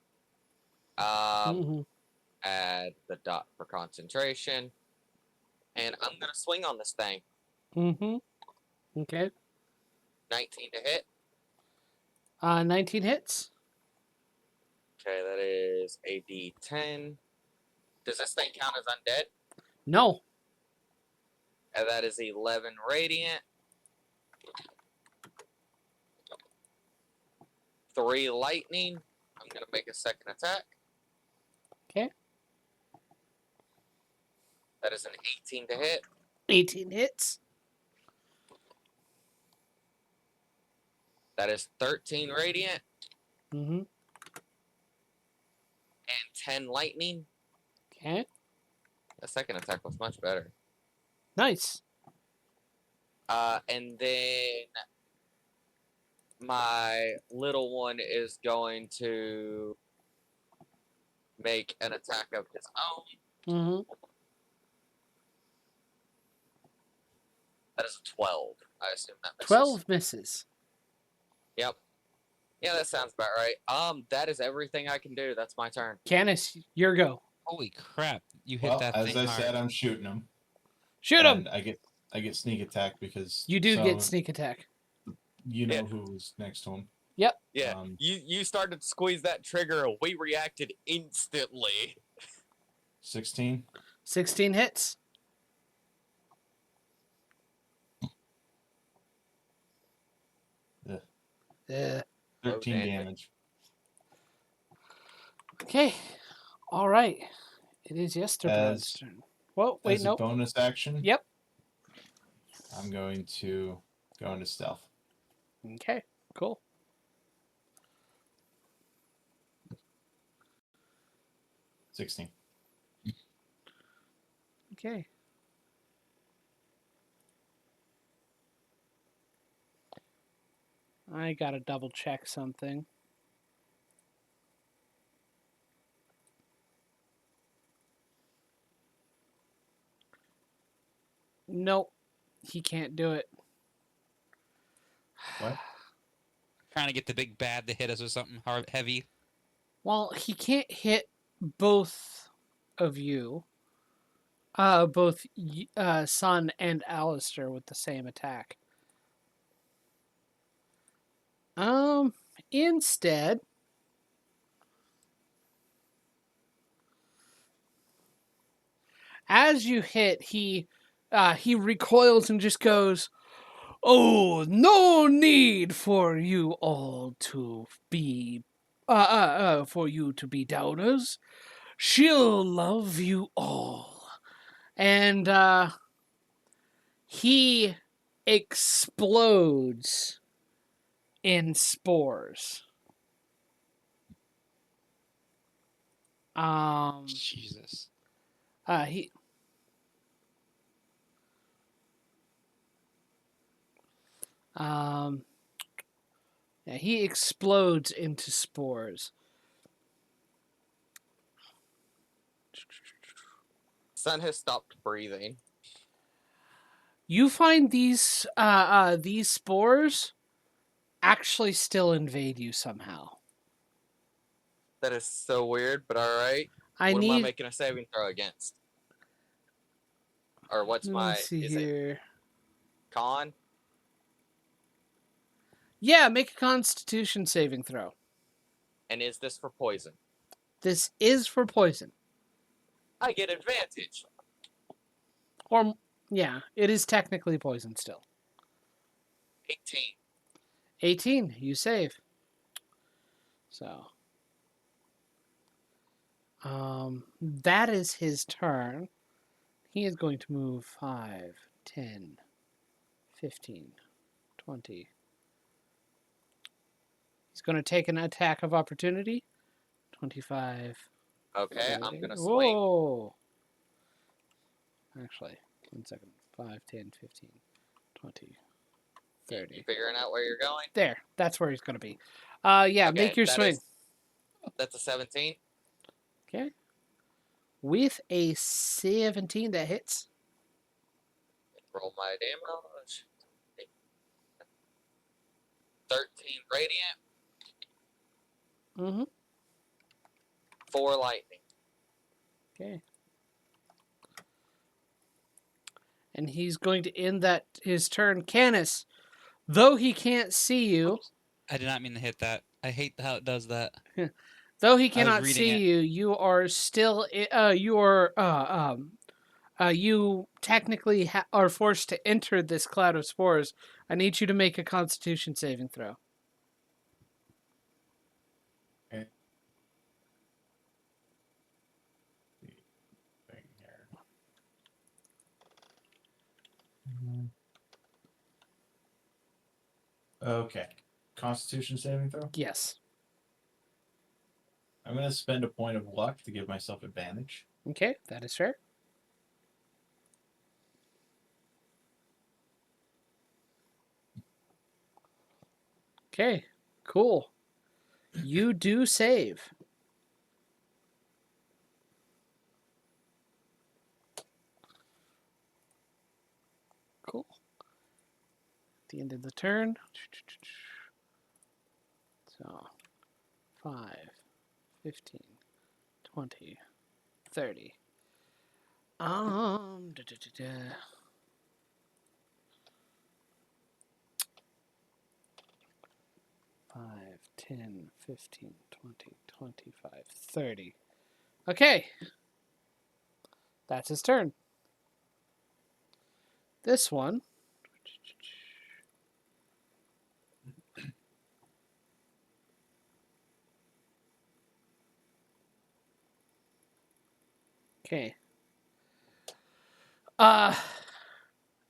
Add the dot for concentration. And I'm going to swing on this thing. Okay. 19 to hit. 19 hits. Okay, that is a D10. Does this thing count as undead? No. And that is 11 radiant. 3 lightning. I'm going to make a second attack. Okay. That is an 18 to hit. 18 hits. That is 13 radiant. Mm-hmm. And 10 lightning. Okay. The second attack was much better. Nice. And then my little one is going to make an attack of his own. Mm-hmm. That is a 12. I assume that misses. 12 misses. Yep. Yeah, that sounds about right. That is everything I can do. That's my turn. Canis, your go. Holy crap! You hit Well, that as thing I hard. said, I'm shooting him. Shoot him. And I get sneak attack because You do get sneak attack. You know Yeah. who was next to him. Yep. Yeah, you started to squeeze that trigger, and we reacted instantly. 16. 16 hits. Ugh. 13 13 damage. damage. Okay. All right. It is Yesterbrod's turn. Whoa, wait, As nope. a bonus action, Yep. I'm going to go into stealth. Okay, cool. $16. Okay. I gotta double check something. Nope. He can't do it. What? Trying to get the big bad to hit us with something hard, heavy. Well, he can't hit both of you. Both Sun and Alistair with the same attack. Instead, as you hit, he recoils and just goes, "Oh, no need for you all to be, for you to be doubters. She'll love you all." And he explodes in spores. Jesus. Yeah, he explodes into spores. Sun has stopped breathing. You find these spores actually still invade you somehow. That is so weird, but alright. I What am I need. making a saving throw against? Or what's Let my... me see is it here. con? Yeah, make a Constitution saving throw. And is this for poison? This is for poison. I get advantage. Or, yeah, it is technically poison still. 18. 18, you save. So, that is his turn. He is going to move 5, 10, 15, 20. He's going to take an attack of opportunity. 25. Okay, I'm 30. gonna swing. Whoa. Actually, 1 second. 5, 10, 15, 20, You 30. figuring out where you're going? There. That's where he's going to be. Yeah, Okay, make your that swing. That's a 17. Okay. With a 17 that hits. Roll my damage. 13 radiant. Mm-hmm. 4 lightning. Okay. And he's going to end that his turn. Canis, though he can't see you, Oops. I did not mean to hit that. I hate how it does that. though he I was cannot reading see it. you, you are still you technically are forced to enter this cloud of spores. I need you to make a Constitution saving throw. Okay. Thing here. Okay. Constitution saving throw. Yes. I'm going to spend a point of luck to give myself advantage. Okay, that is fair. Okay, cool. You do save. Cool. At the end of the turn. So, 5, 15, 20, 30. Da, da, da, da. Five, 10, 15, 20, 25, 30. Okay. That's his turn. This one. Okay.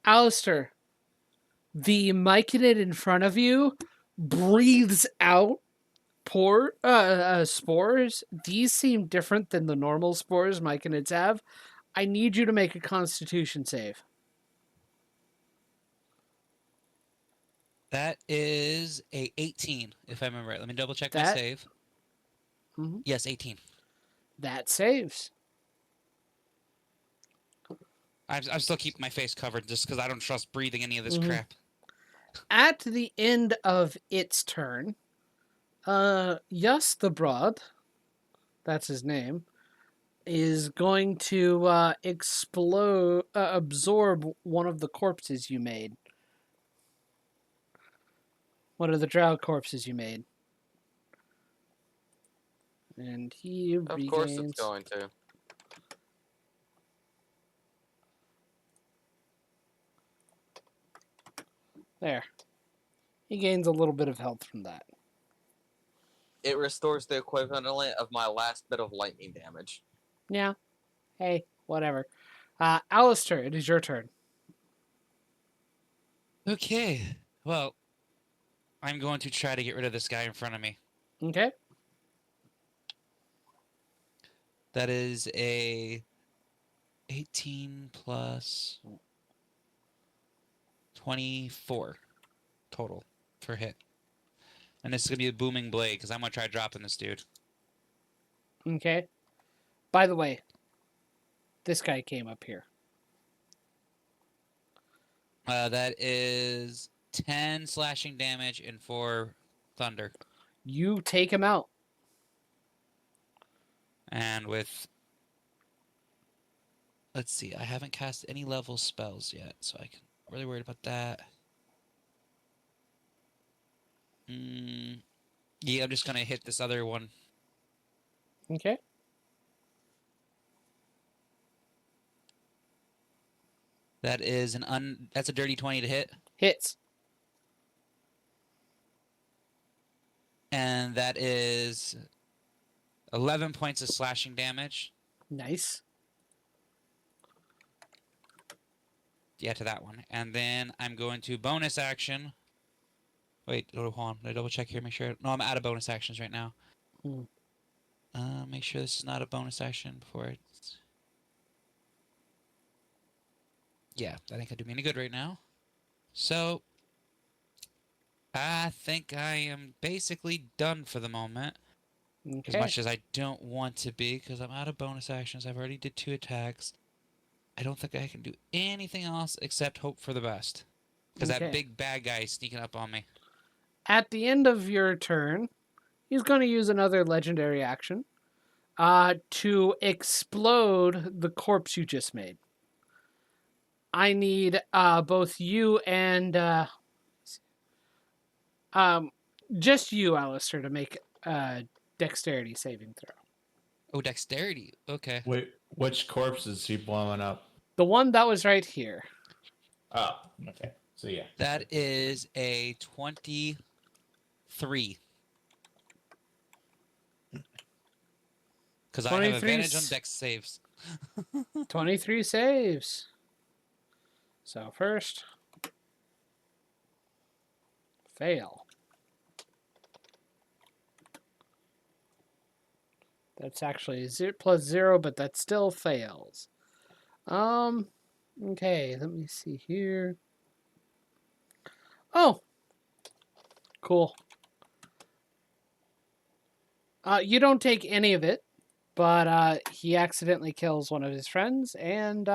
Alistair, the myconid in front of you breathes out spores. These seem different than the normal spores myconids have. I need you to make a Constitution save. That is a 18, if I remember right. Let me double check my That save. Mhm. Yes, 18. That saves. I'm still keeping my face covered just because I don't trust breathing any of this Mhm. crap. At the end of its turn, Yus the Broad, that's his name, is going to absorb one of the corpses you made. One of the drow corpses you made. And he Of course it's regains... going to. There. He gains a little bit of health from that. It restores the equivalent of my last bit of lightning damage. Yeah. Hey, whatever. Alistair, it is your turn. Okay. Well, I'm going to try to get rid of this guy in front of me. Okay. That is a 18 plus 24 total for hit. And this is going to be a booming blade because I'm going to try dropping this dude. Okay. By the way, this guy came up here. That is 10 slashing damage and 4 thunder. You take him out. And with... Let's see. I haven't cast any level spells yet, so I'm really worried about that. Yeah, I'm just going to hit this other one. Okay. That is that's a dirty 20 to hit. Hits. And that is 11 points of slashing damage. Nice. Yeah, to that one. And then I'm going to bonus action. Wait, hold on. Did I double check here? Make sure. No, I'm out of bonus actions right now. Hmm. Make sure this is not a bonus action before it's... Yeah, I think I do me any good right now. So, I think I am basically done for the moment. Okay. As much as I don't want to be, because I'm out of bonus actions. I've already did 2 attacks. I don't think I can do anything else except hope for the best. Because Okay. that big bad guy is sneaking up on me. At the end of your turn, he's going to use another legendary action to explode the corpse you just made. I need both you and just you, Alistair, to make a dexterity saving throw. Oh, dexterity. Okay. Wait, which corpse is he blowing up? The one that was right here. Oh, okay. So yeah. That is a 23. Because I have advantage on dex saves. 23 saves. So first, fail. That's actually +0, but that still fails. Okay, let me see here. Oh, cool. You don't take any of it, but he accidentally kills one of his friends, and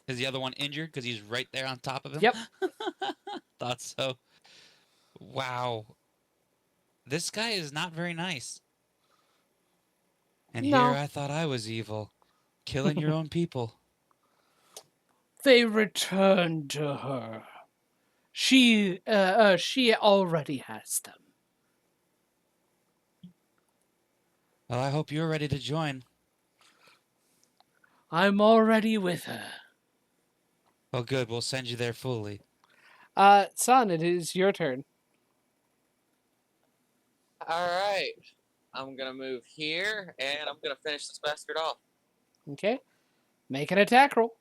Is the other one injured? Because he's right there on top of him? Yep. Thought so. Wow. This guy is not very nice. And No. here I thought I was evil. Killing your own people. They return to her. She already has them. Well, I hope you're ready to join. I'm already with her. Oh, good. We'll send you there fully. Son, it is your turn. All right. I'm going to move here, and I'm going to finish this bastard off. Okay. Make an attack roll.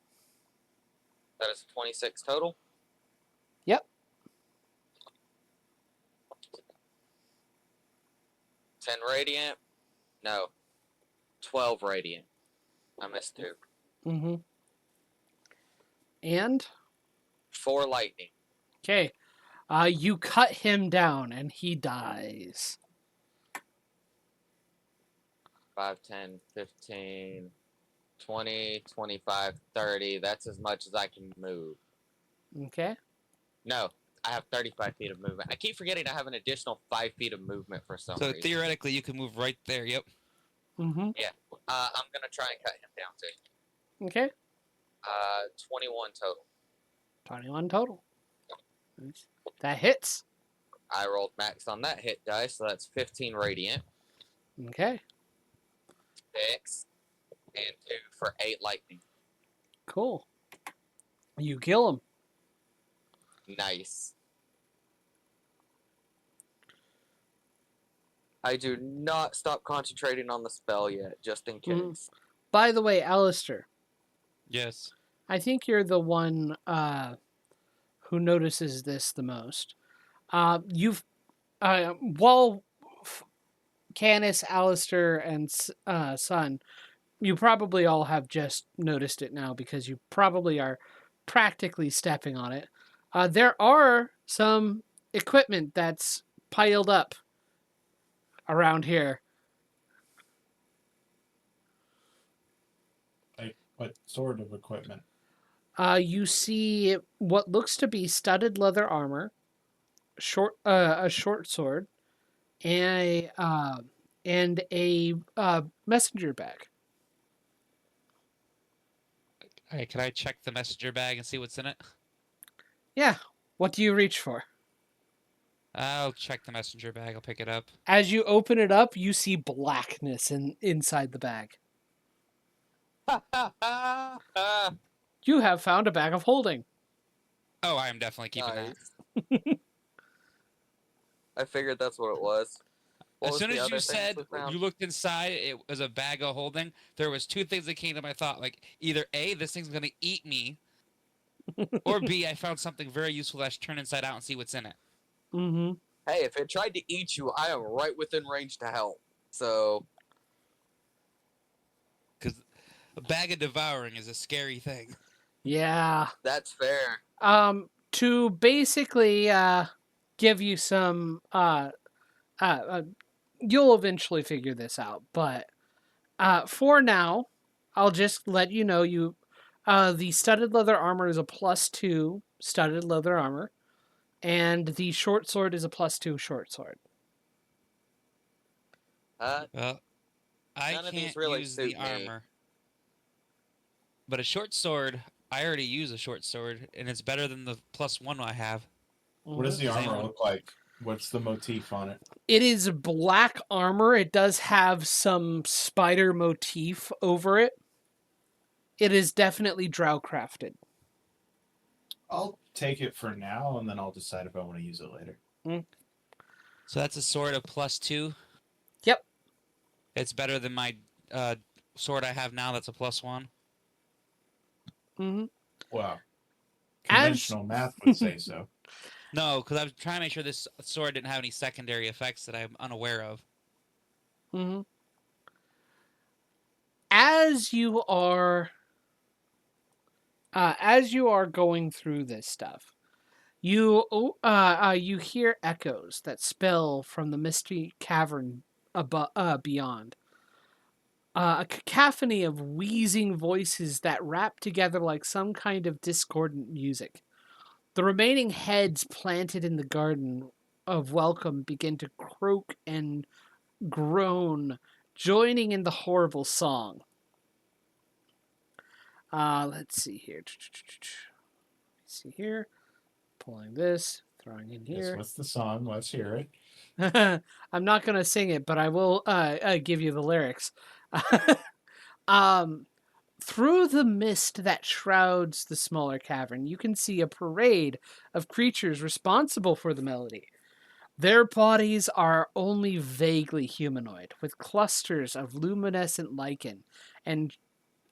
That is 26 total. Yep. 10 radiant. No. 12 radiant. I missed 2. Mm-hmm. And? 4 lightning. Okay. You cut him down, and he dies. 5, 10, 15, 20, 25, 30. That's as much as I can move. Okay. No, I have 35 feet of movement. I keep forgetting I have an additional 5 feet of movement for some So reason. theoretically, you can move right there. Yep. Mm-hmm. Yeah. I'm going to try and cut him down too. Okay. 21 total. 21 total. That hits. I rolled max on that hit dice, so that's 15 radiant. Okay. 6 and 2 for 8 lightning. Cool. You kill him. Nice. I do not stop concentrating on the spell yet, just in case. By the way, Alistair, Yes. I think you're the one who notices this the most. While Canis, Alistair, and Son, you probably all have just noticed it now because you probably are practically stepping on it. There are some equipment that's piled up around here. Like what sort of equipment? You see what looks to be studded leather armor, a short sword, and a messenger bag. All right, can I check the messenger bag and see what's in it? Yeah. What do you reach for? I'll check the messenger bag. I'll pick it up. As you open it up, you see blackness inside the bag. You have found a bag of holding. Oh, I am definitely keeping Nice. I figured that's what it was. that. As soon as you said you looked inside, it was a bag of holding. There was 2 things that came to my thought. Like either A, this thing's gonna eat me, or B, I found something very useful. Let's turn inside out and see what's in it. Mm-hmm. Hey, if it tried to eat you, I am right within range to help. So, Because a bag of devouring is a scary thing. Yeah. that's fair. To basically give you some you'll eventually figure this out, but for now, I'll just let you know the studded leather armor is a +2 studded leather armor. And the short sword is a +2 short sword. Well, I None of these can't really use the suit me. armor. But a short sword, I already use a short sword, and it's better than the +1 I have. What does the Does armor anyone- look like? What's the motif on it? It is black armor. It does have some spider motif over it. It is definitely drow crafted. I'll take it for now, and then I'll decide if I want to use it later. So that's a sword of +2. Yep. It's better than my sword I have now. That's a +1. Mm-hmm. Wow. As- Conventional math would say so. No, because I was trying to make sure this sword didn't have any secondary effects that I'm unaware of. Mm-hmm. As you are going through this stuff, you hear echoes that spill from the misty cavern beyond. A cacophony of wheezing voices that rap together like some kind of discordant music. The remaining heads planted in the garden of welcome begin to croak and groan, joining in the horrible song. Let's see here. See here. Pulling this, throwing in Yes, here. what's the song? Let's hear it. I'm not going to sing it, but I will give you the lyrics. Through the mist that shrouds the smaller cavern, you can see a parade of creatures responsible for the melody. Their bodies are only vaguely humanoid, with clusters of luminescent lichen and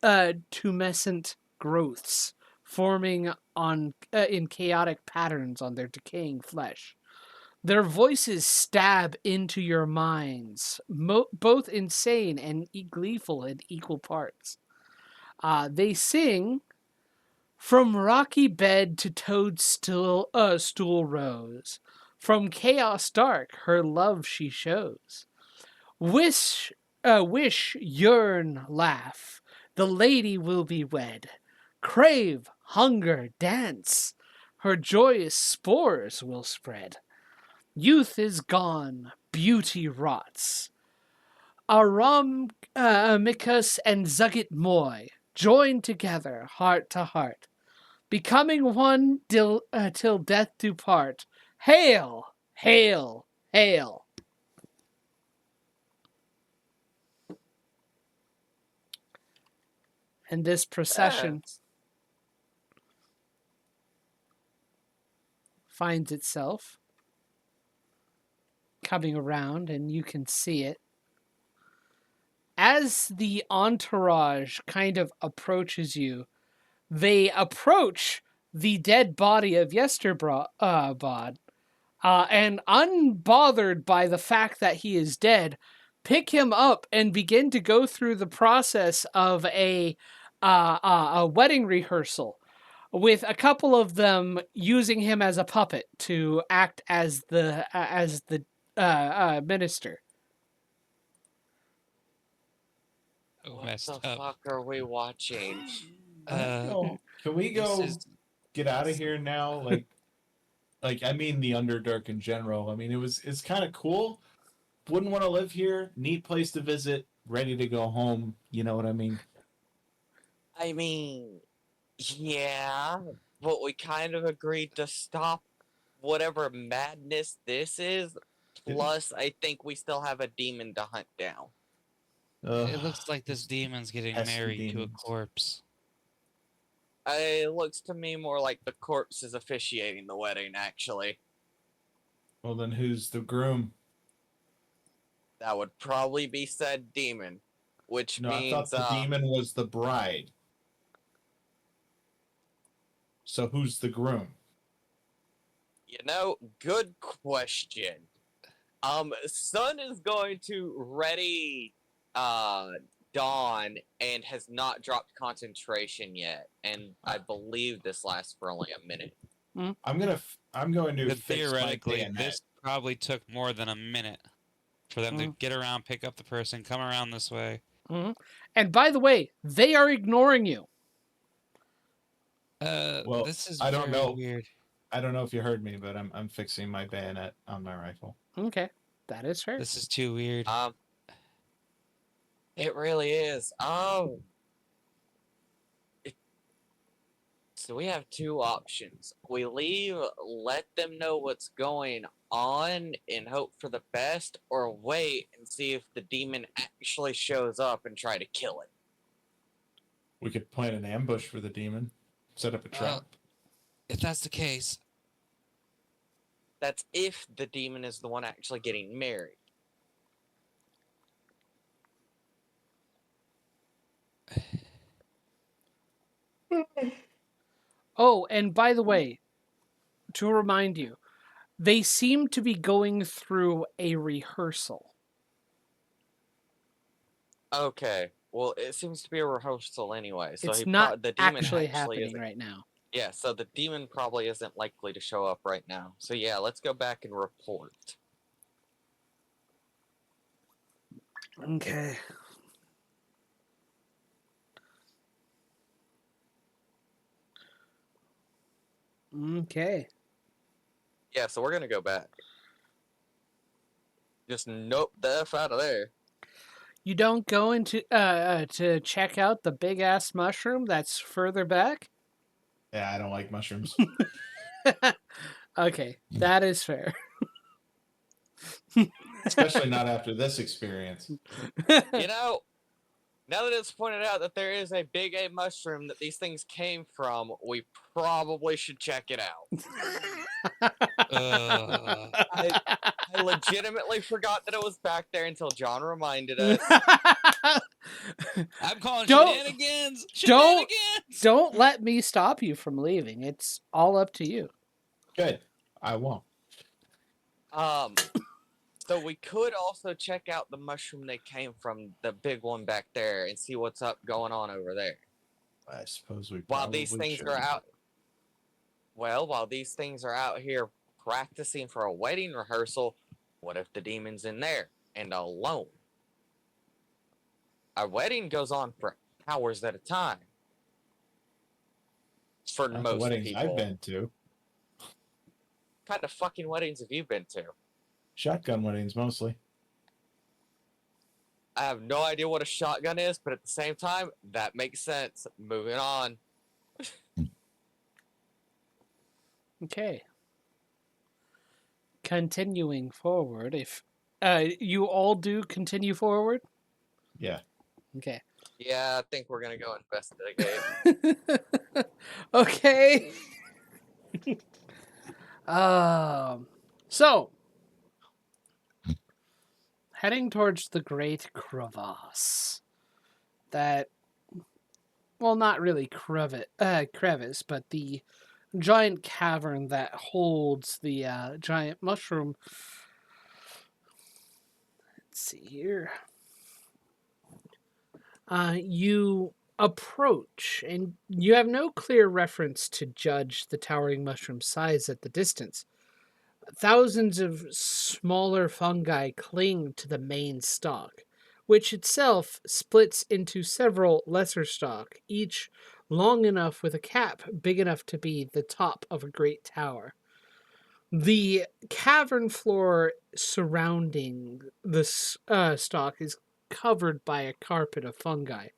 tumescent growths forming in chaotic patterns on their decaying flesh. Their voices stab into your minds, both insane and gleeful in equal parts. They sing, "From rocky bed to toadstool stool rose, from chaos dark her love she shows. Wish, yearn, laugh, the lady will be wed. Crave, hunger, dance, her joyous spores will spread. Youth is gone, beauty rots. Aramicus and Zuggtmoy join together, heart to heart, becoming one till death do part. Hail, hail, hail." And this procession finds itself coming around, and you can see it. As the entourage kind of approaches you, they approach the dead body of Yesterbod, and unbothered by the fact that he is dead, pick him up and begin to go through the process of a wedding rehearsal, with a couple of them using him as a puppet to act as the minister. What Messed the up. fuck are we watching? Can we go get out of here now? Like I mean the Underdark in general. I mean it's kind of cool. Wouldn't want to live here. Neat place to visit. Ready to go home. You know what I mean? I mean, yeah, but we kind of agreed to stop whatever madness this is. Plus, I think we still have a demon to hunt down. It looks like this demon's getting pesky married to a demons. corpse. It looks to me more like the corpse is officiating the wedding, actually. Well, then who's the groom? That would probably be said demon, which No, I means, thought the demon was the bride. So who's the groom? good question. Sun is going to ready, Dawn and has not dropped concentration yet, and I believe this lasts for only a minute. I'm going to But fix my theoretically, bayonet. this probably took more than a minute for them to get around, pick up the person, come around this way. And by the way, they are ignoring you. Well, This is I don't very know. weird. I don't know if you heard me, but I'm fixing my bayonet on my rifle. Okay, that is fair. This is too weird. It really is. So we have two options. We leave, let them know what's going on, and hope for the best, or wait and see if the demon actually shows up and try to kill it. We could plant an ambush for the demon, set up a trap. If that's the case, That's if the demon is the one actually getting married. Oh, and by the way, to remind you, they seem to be going through a rehearsal. Okay. Well, it seems to be a rehearsal anyway. So It's not the demon actually actually happening isn't. right now. Yeah, so the demon probably isn't likely to show up right now. So yeah, let's go back and report. Okay. Okay. Yeah, so we're gonna go back. Just nope the F out of there. You don't go into to check out the big ass mushroom that's further back? Yeah, I don't like mushrooms. Okay, that is fair. Especially not after this experience. You know, now that it's pointed out that there is a big A mushroom that these things came from, we probably should check it out. I legitimately forgot that it was back there until John reminded us. I'm calling Don't- shenanigans. don't- Shenanigans. Don't let me stop you from leaving. It's all up to you. Good. I won't. So we could also check out the mushroom they came from, the big one back there, and see what's up going on over there. I suppose we While probably these things should. are out. Well, while these things are out here practicing for a wedding rehearsal, what if the demon's in there and alone? A wedding goes on for hours at a time. For Not most the weddings people. I've been to. What kind of fucking weddings have you been to? Shotgun weddings mostly. I have no idea what a shotgun is, but at the same time, that makes sense. Moving on. Okay. Continuing forward, if you all do continue forward. Yeah. Okay. Yeah, I think we're gonna go investigate. Okay. So heading towards the Great Crevasse. That, well, not really crevice, but the giant cavern that holds the giant mushroom. Let's see here. You approach, and you have no clear reference to judge the towering mushroom's size at the distance. Thousands of smaller fungi cling to the main stalk, which itself splits into several lesser stalk, each long enough with a cap big enough to be the top of a great tower. The cavern floor surrounding the stalk is covered by a carpet of fungi.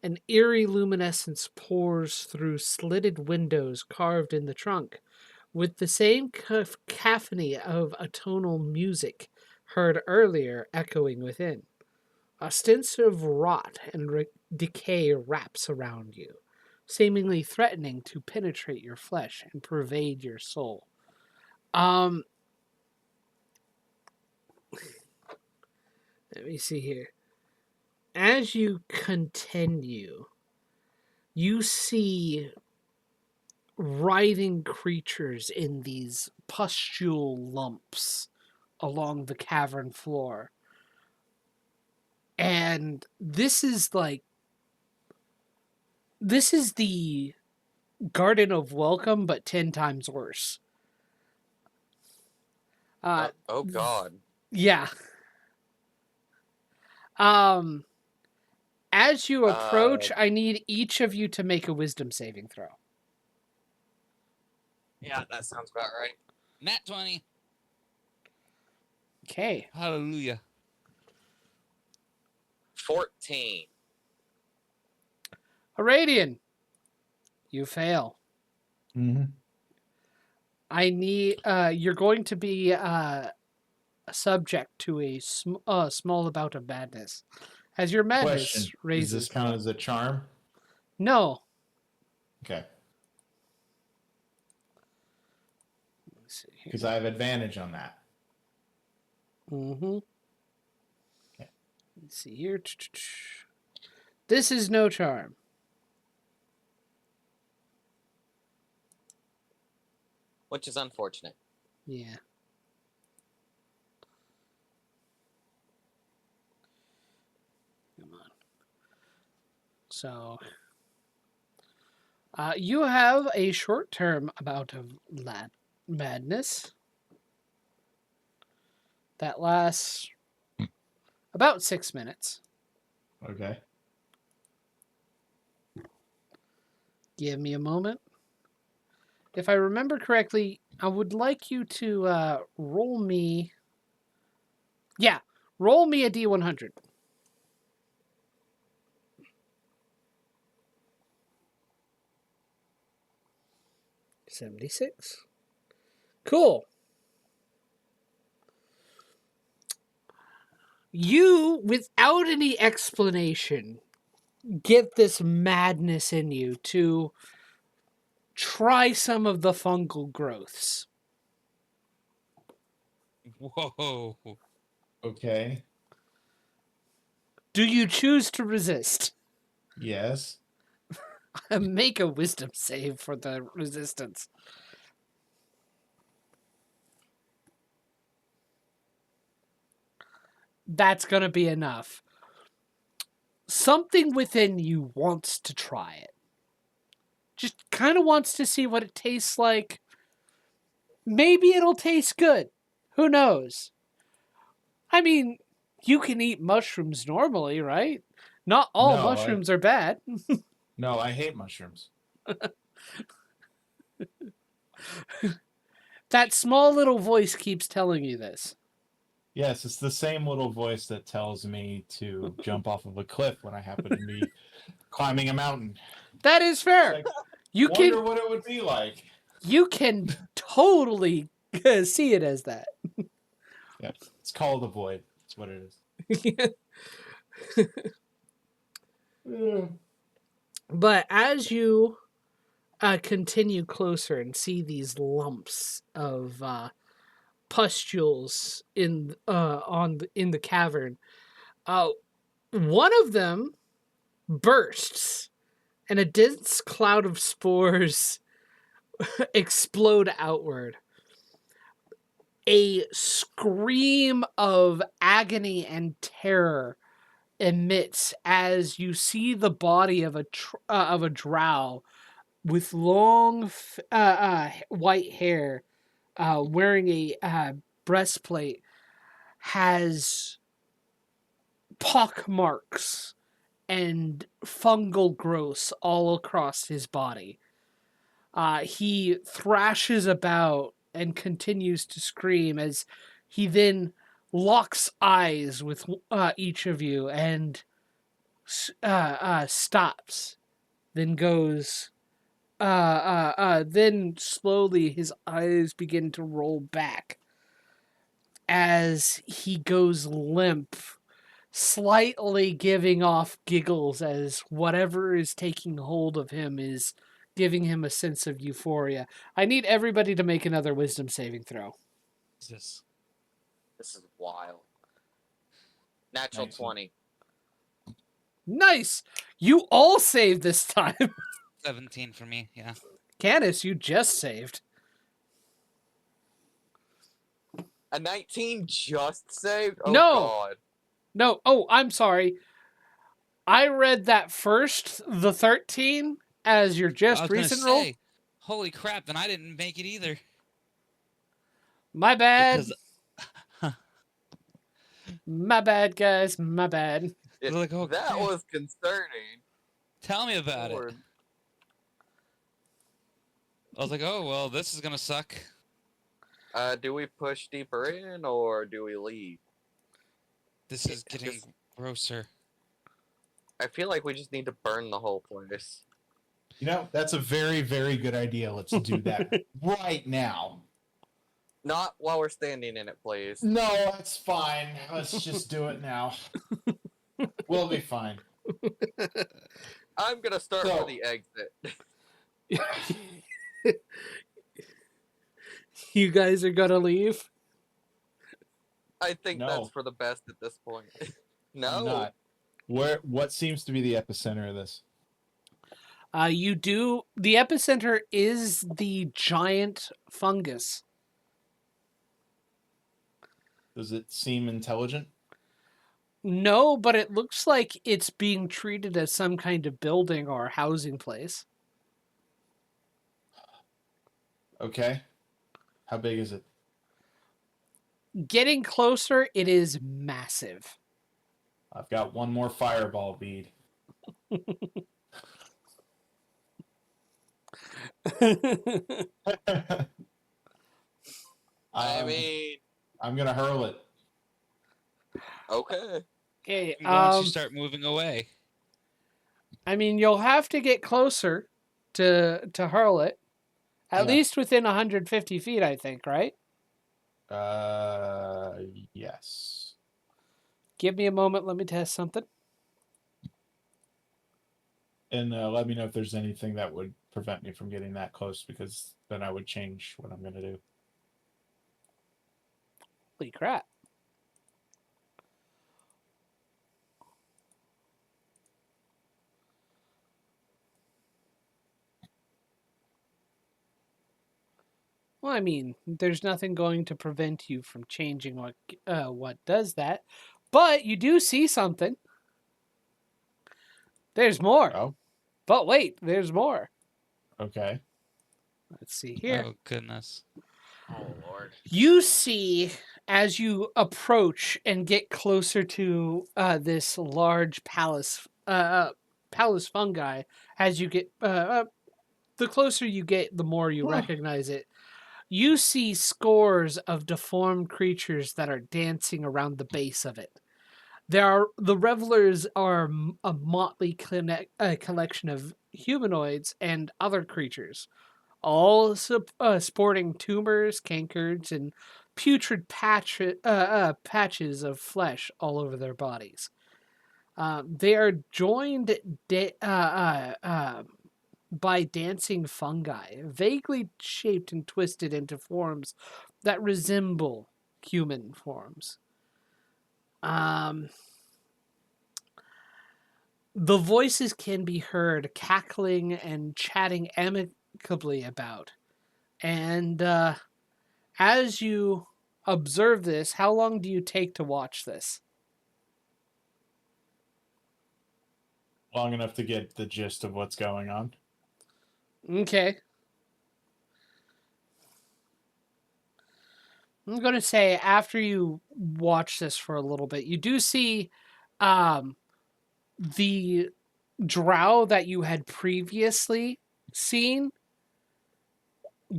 An eerie luminescence pours through slitted windows carved in the trunk, with the same cacophony of atonal music heard earlier echoing within. A stench of rot and decay wraps around you, seemingly threatening to penetrate your flesh and pervade your soul. Let me see here. As you continue, you see writhing creatures in these pustule lumps along the cavern floor. And this is the Garden of Welcome, but 10 times worse. Oh god. Yeah. As you approach, I need each of you to make a wisdom saving throw. Yeah, that sounds about right. Nat 20. Okay. Hallelujah. 14. Heradian, you fail. Mm-hmm. I need. You're going to be subject to a small bout of madness, as your madness Question: does raises. this count as a charm? No. Okay, Let's see here. because I have advantage on that. Mm-hmm. Okay. Let's see here. This is no charm. Which is unfortunate. Yeah. Come on. So, you have a short-term amount of madness that lasts about 6 minutes. Okay. Give me a moment. If I remember correctly, I would like you to roll me. Yeah, roll me a D100. $76. Cool. You, without any explanation, get this madness in you to try some of the fungal growths. Whoa. Okay. Do you choose to resist? Yes. Make a wisdom save for the resistance. That's going to be enough. Something within you wants to try it. Just kind of wants to see what it tastes like. Maybe it'll taste good. Who knows? I mean, you can eat mushrooms normally, right? Not all No, mushrooms are bad. No, I hate mushrooms. That small little voice keeps telling you this. Yes, it's the same little voice that tells me to jump off of a cliff when I happen to be climbing a mountain. That is fair. Like, You wonder can what it would be like. totally see it as that. Yeah, it's called a void. That's what it is. But as you continue closer and see these lumps of pustules in the cavern, one of them bursts, and a dense cloud of spores explode outward. A scream of agony and terror emits as you see the body of a drow with long white hair, wearing a breastplate, has pock marks and fungal growths all across his body. He thrashes about and continues to scream as he then locks eyes with each of you and stops, then goes. Then slowly his eyes begin to roll back as he goes limp, slightly giving off giggles as whatever is taking hold of him is giving him a sense of euphoria. I need everybody to make another wisdom saving throw. Jesus. This is wild. Natural 19. 20. Nice! You all saved this time. 17 for me, yeah. Canis, you just saved. A 19 just saved? Oh, No. God. No, oh, I'm sorry. I read that first, the 13, as your I just was gonna recent roll. say, holy crap, then I didn't make it either. My bad. Because My bad, guys. My bad. It- like, oh, that crap. was concerning. Tell me about Lord. it. I was like, oh well, this is gonna suck. Do we push deeper in or do we leave? This is getting grosser. I feel like we just need to burn the whole place. You know, that's a very, very good idea. Let's do that right now. Not while we're standing in it, please. No, that's fine. Let's just do it now. We'll be fine. I'm gonna start for the exit. You guys are gonna leave? I think No. that's for the best at this point. No. I'm not. What seems to be the epicenter of this? The epicenter is the giant fungus. Does it seem intelligent? No, but it looks like it's being treated as some kind of building or housing place. Okay. How big is it? Getting closer, it is massive. I've got one more fireball bead. I mean, I'm gonna hurl it. okay. Okay, Why don't you start moving away? I mean, you'll have to get closer to hurl it. At least within 150 feet, I think, right? Yes. Give me a moment. Let me test something. And let me know if there's anything that would prevent me from getting that close, because then I would change what I'm going to do. Holy crap. Well, I mean, there's nothing going to prevent you from changing what does that. But you do see something. There's more. Oh, But wait, there's more. okay. Let's see here. Oh goodness. Oh Lord. You see, as you approach and get closer to this large palace fungi, as you get the closer you get, the more you recognize it. You see scores of deformed creatures that are dancing around the base of it. The revelers are a motley collection of humanoids and other creatures, all sporting tumors, cankers, and putrid patches of flesh all over their bodies. They are joined by dancing fungi, vaguely shaped and twisted into forms that resemble human forms. The voices can be heard cackling and chatting amicably about. And as you observe this, how long do you take to watch this? Long enough to get the gist of what's going on. Okay. I'm going to say after you watch this for a little bit, you do see the drow that you had previously seen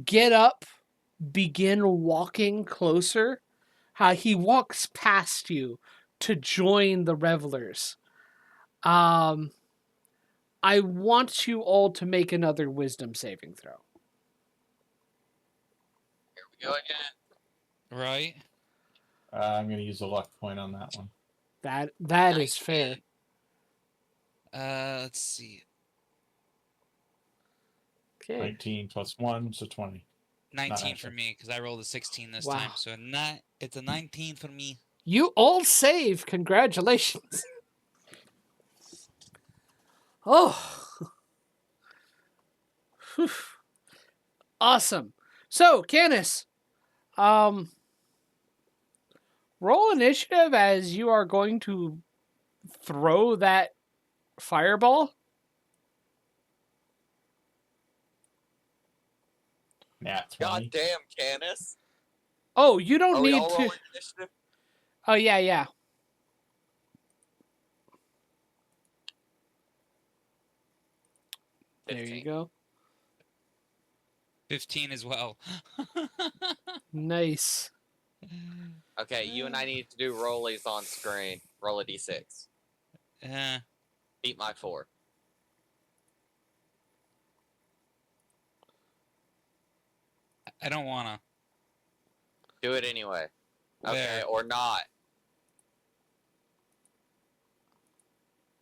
get up, begin walking closer. He walks past you to join the revelers. I want you all to make another wisdom saving throw. Here we go again. Right? I'm going to use a luck point on that one. That is fair. Let's see. Okay. 19 plus 1, so 20. 19 for me, because I rolled a 16 this time. So it's a 19 for me. You all save. Congratulations. Oh. Whew. Awesome. So, Canis, roll initiative as you are going to throw that fireball. Nat 20. God damn, Canis. Oh, you don't Are we need all to. rolling initiative? Oh, yeah. There 15. you go. 15 as well. Nice. Okay, you and I need to do rollies on screen. Roll a d6. Uh, Beat my 4. I don't wanna. Do it anyway. Okay, There. or not.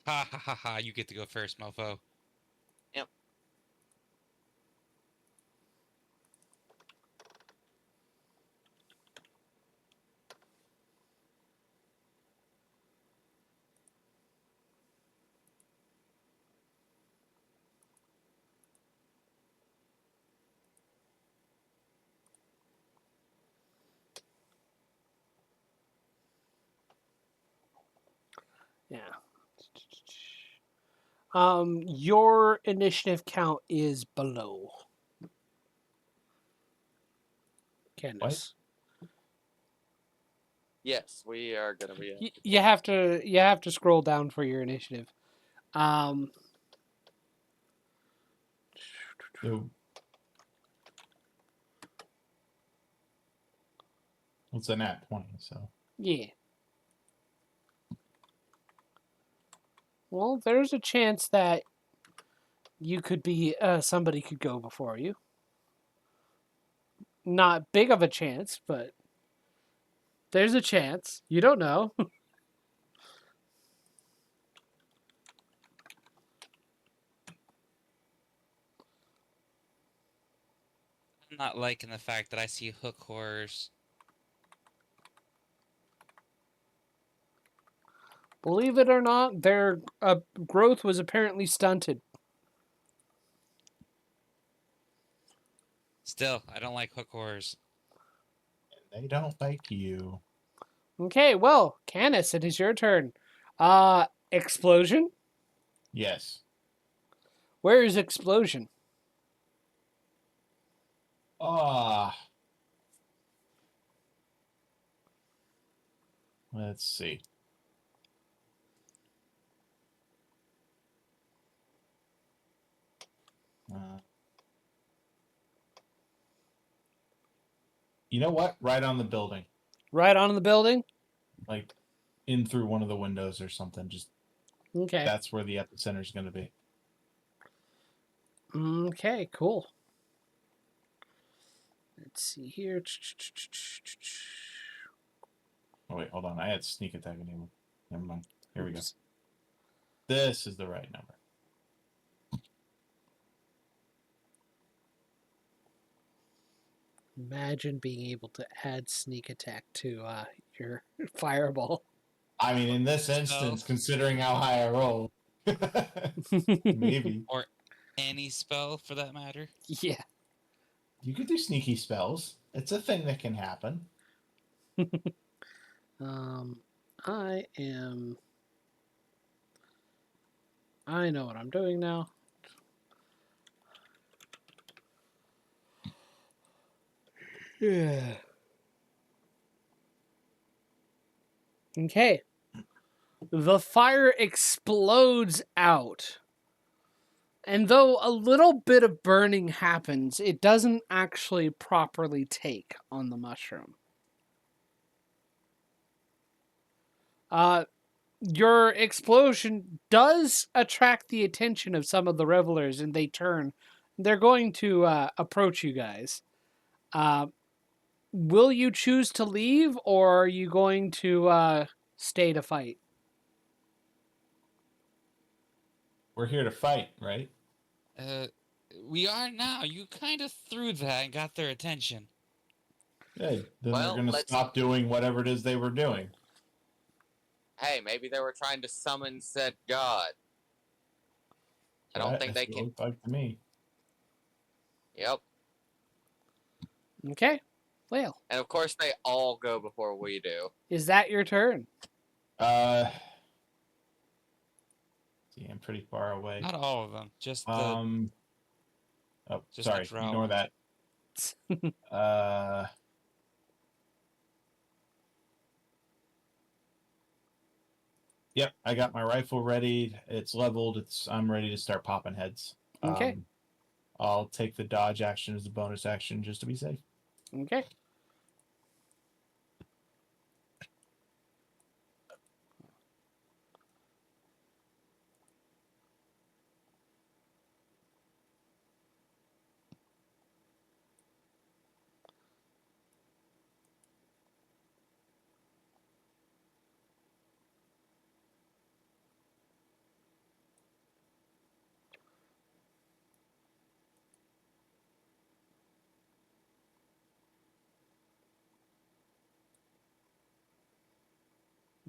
Ha ha ha ha! You get to go first, mofo. Yep. Yeah. Your initiative count is below. Candace. Yes, we are gonna be. You have to scroll down for your initiative. Um, So it's a nat 20, so. yeah. Well, there's a chance that you could be somebody could go before you. Not big of a chance, but there's a chance. You don't know. I'm not liking the fact that I see hook horrors. Believe it or not, their growth was apparently stunted. Still, I don't like hook horrors. And they don't like you. Okay, well, Canis, it is your turn. Explosion? Yes. Where is explosion? Ah. Let's see. You know what? Right on the building. Right on the building? Like in through one of the windows or something. Just Okay. that's where the epicenter is going to be. Okay, cool. Let's see here. Oh, wait, hold on. I had sneak attack enabled. Never mind. Here we go. This is the right number. Imagine being able to add sneak attack to your fireball. I mean, in this instance, considering how high I roll, maybe. Or any spell, for that matter. Yeah. You could do sneaky spells. It's a thing that can happen. I know what I'm doing now. Yeah. Okay. The fire explodes out. And though a little bit of burning happens, it doesn't actually properly take on the mushroom. Your explosion does attract the attention of some of the revelers, and they turn. They're going to approach you guys. Will you choose to leave, or are you going to stay to fight? We're here to fight, right? We are now. You kind of threw that and got their attention. Good. Then Well, they're going to let's- stop doing whatever it is they were doing. Hey, maybe they were trying to summon said god. I don't think they That's what it can. looked like to me. Yep. Okay. Well, And of course, they all go before we do. is that your turn? See, I'm pretty far away. Not all of them. Just the. Oh, Just sorry. the drow. Ignore that. Yep, I got my rifle ready. It's leveled. I'm ready to start popping heads. Okay. I'll take the dodge action as a bonus action just to be safe. Okay.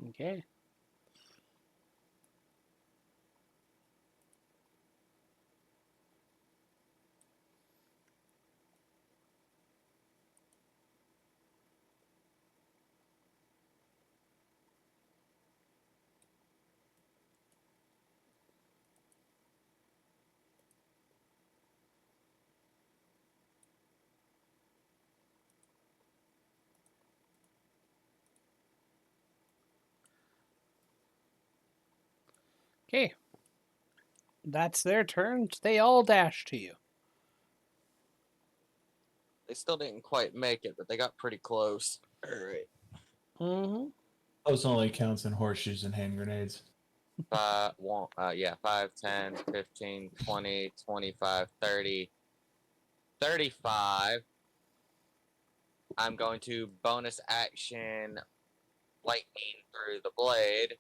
Okay. Okay. That's their turn. They all dash to you. They still didn't quite make it, but they got pretty close. Alright. Mm-hmm. Those only counts in horseshoes and hand grenades. 5, 10, 15, 20, 25, 30, 35. I'm going to bonus action lightning through the blade,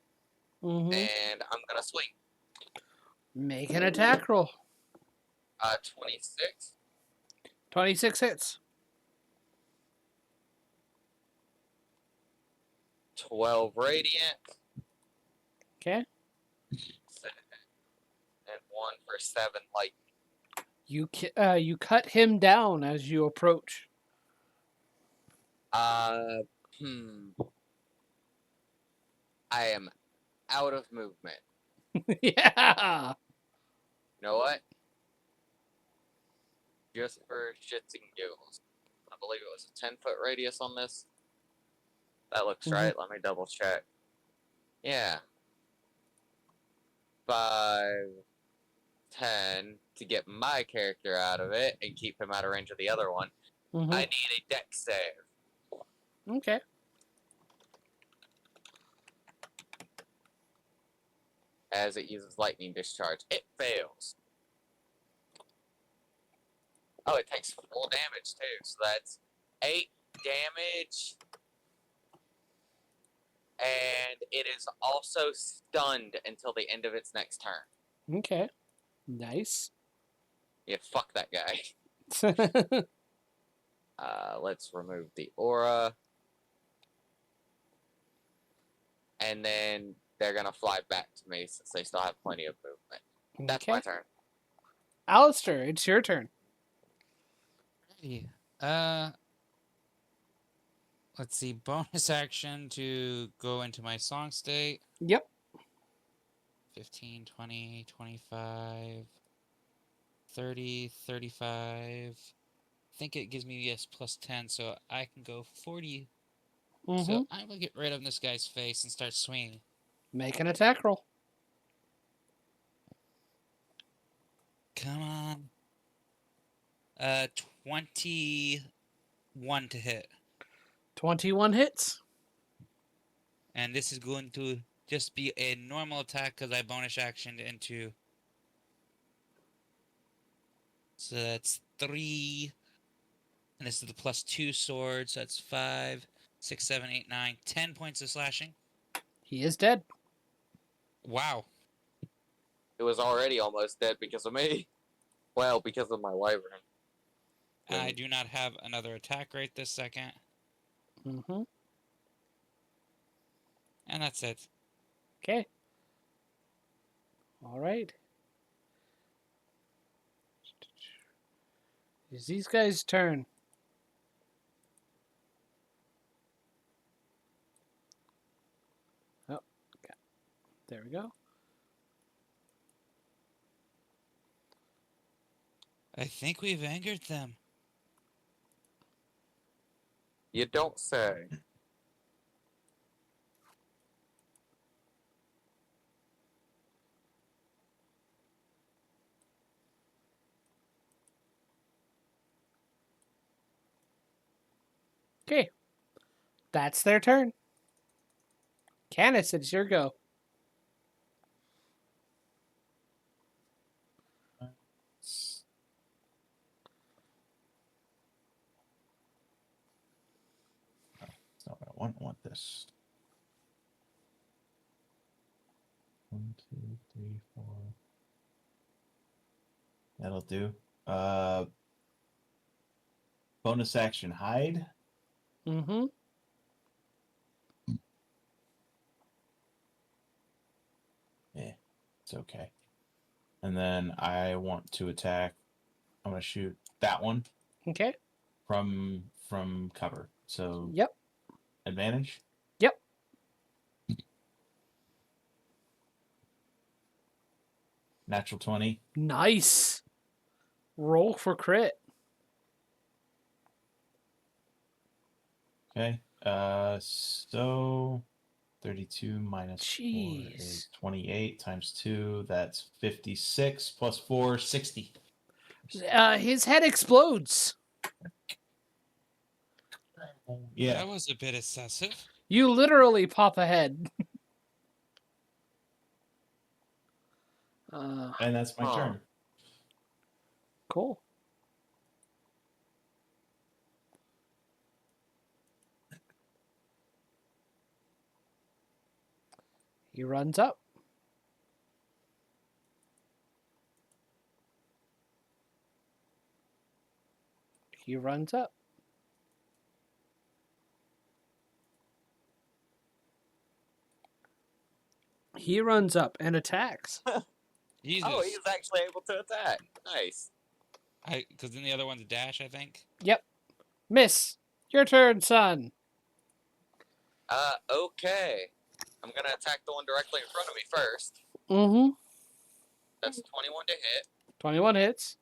Mm-hmm. and I'm gonna swing. Make an attack roll. 26. 26 hits. 12 radiant. Okay. And 1 for 7 light. You cut him down as you approach. I am out of movement. Yeah. You know what? Just for shits and giggles. I believe it was a 10-foot radius on this. That looks right. Let me double check. Yeah. 5, 10 to get my character out of it and keep him out of range of the other one. I need a dex save. Okay. As it uses lightning discharge. It fails. Oh, it takes full damage too. So that's 8 damage. And it is also stunned until the end of its next turn. Okay. Nice. Yeah, fuck that guy. Let's remove the aura. And then they're gonna fly back to me since they still have plenty of movement. That's my turn. Alistair, it's your turn. Alrighty. Let's see. Bonus action to go into my song state. Yep. 15, 20, 25, 30, 35. I think it gives me yes plus 10, so I can go 40. So I'm going to get rid of this guy's face and start swinging. Make an attack roll. Come on. 21 to hit. 21 hits. And this is going to just be a normal attack because I bonus actioned into. So that's 3. And this is the +2 sword, so that's 5, 6, 7, 8, 9, 10 points of slashing. He is dead. Wow. It was already almost dead because of me. Well, because of my wyvern. I do not have another attack right this second. Mm-hmm. And that's it. Okay. All right. It's these guys' turn. Oh, okay. There we go. I think we've angered them. You don't say. Okay. That's their turn. Canis, it's your go. That's not what I want. I want this. 1, 2, 3, 4. That'll do. Bonus action hide. Mm-hmm. Yeah, it's okay. And then I want to attack. I'm gonna shoot that one Okay. from cover. So Yep. advantage. Yep. Natural 20. Nice. Roll for crit. Okay. So 32 minus 4 Jeez. is 28 times 2. That's 56 plus 4, 60. His head explodes. Yeah. That was a bit excessive. You literally pop a head. And that's my turn. Cool. He runs up. He runs up. He runs up and attacks. Jesus. Oh, he's actually able to attack. Nice. Because then the other one's dash, I think. Yep. Miss, your turn, son. Okay. I'm gonna attack the one directly in front of me first. Mm-hmm. That's 21 to hit. 21 hits.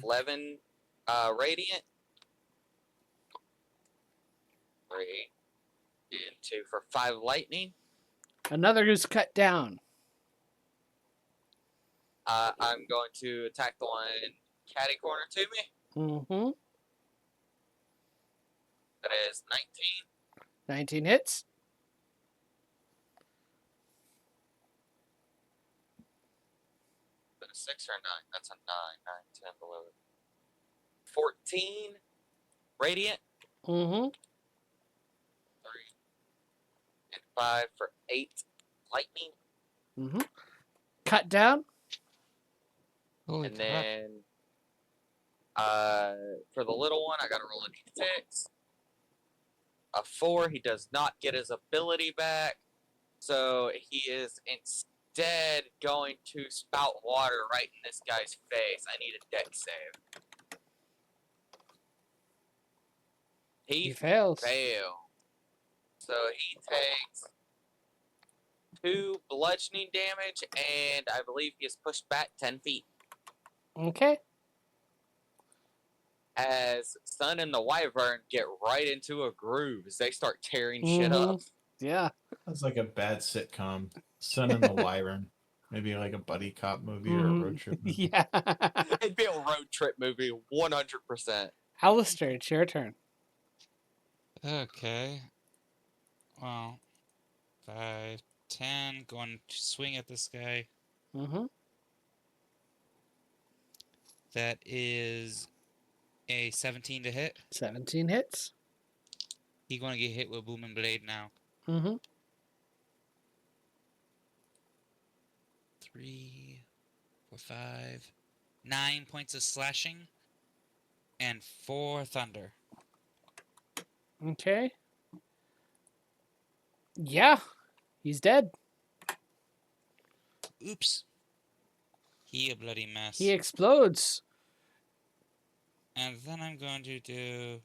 11 radiant. 3 and 2 for 5 lightning. Another is cut down. I'm going to attack the one catty corner to me. Mm-hmm. That is 19. 19 hits. That is 6 or 9. That's a 9, 9, 10, 11. 14 radiant. Mm-hmm. 3 and 5 for 8 lightning. Mm-hmm. Cut down. Holy And crap. then for the little one, I gotta roll a d6. A 4, he does not get his ability back. So he is instead going to spout water right in this guy's face. I need a dex save. He fails. failed. So he takes 2 bludgeoning damage, and I believe he is pushed back 10 feet. Okay. As Sun and the Wyvern get right into a groove as they start tearing shit up. Yeah. That's like a bad sitcom. Son and the Wyvern. Maybe like a buddy cop movie or a road trip movie. Yeah. It'd be a road trip movie, 100%. Alistair, it's your turn. Okay. Well, 5, 10. Going to swing at this guy. Mm-hmm. That is a 17 to hit. 17 hits. He's going to get hit with Booming Blade now. Mm-hmm. 3, 4, 5, 9 points of slashing, and 4 thunder. Okay. Yeah. He's dead. Oops. He a bloody mess. He explodes. And then I'm going to do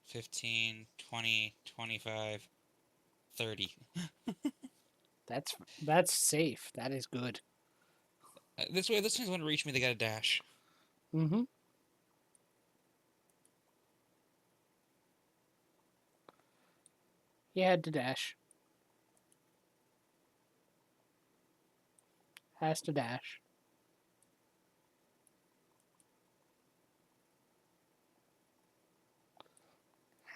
15, 20, 25, 30. That's safe. That is good. This one's going to reach me. They got a dash. Mm-hmm. He had to dash. Has to dash.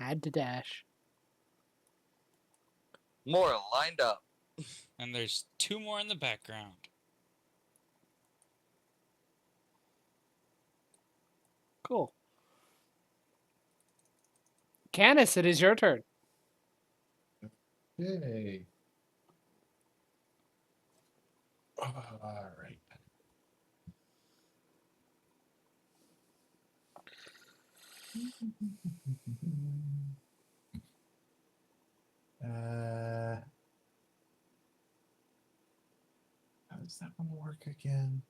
Had to dash. More lined up. And there's 2 more in the background. Cool. Canis, it is your turn. Yay. All right. How does that one work again?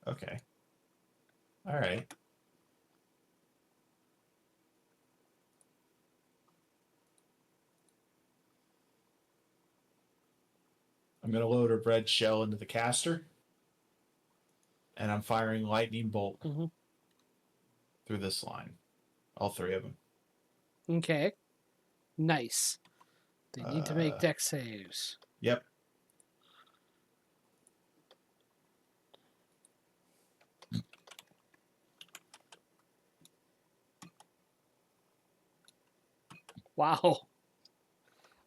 Okay. All right. I'm going to load a red shell into the caster. And I'm firing lightning bolt through this line. All 3 of them. Okay. Nice. They need to make dex saves. Yep. Wow.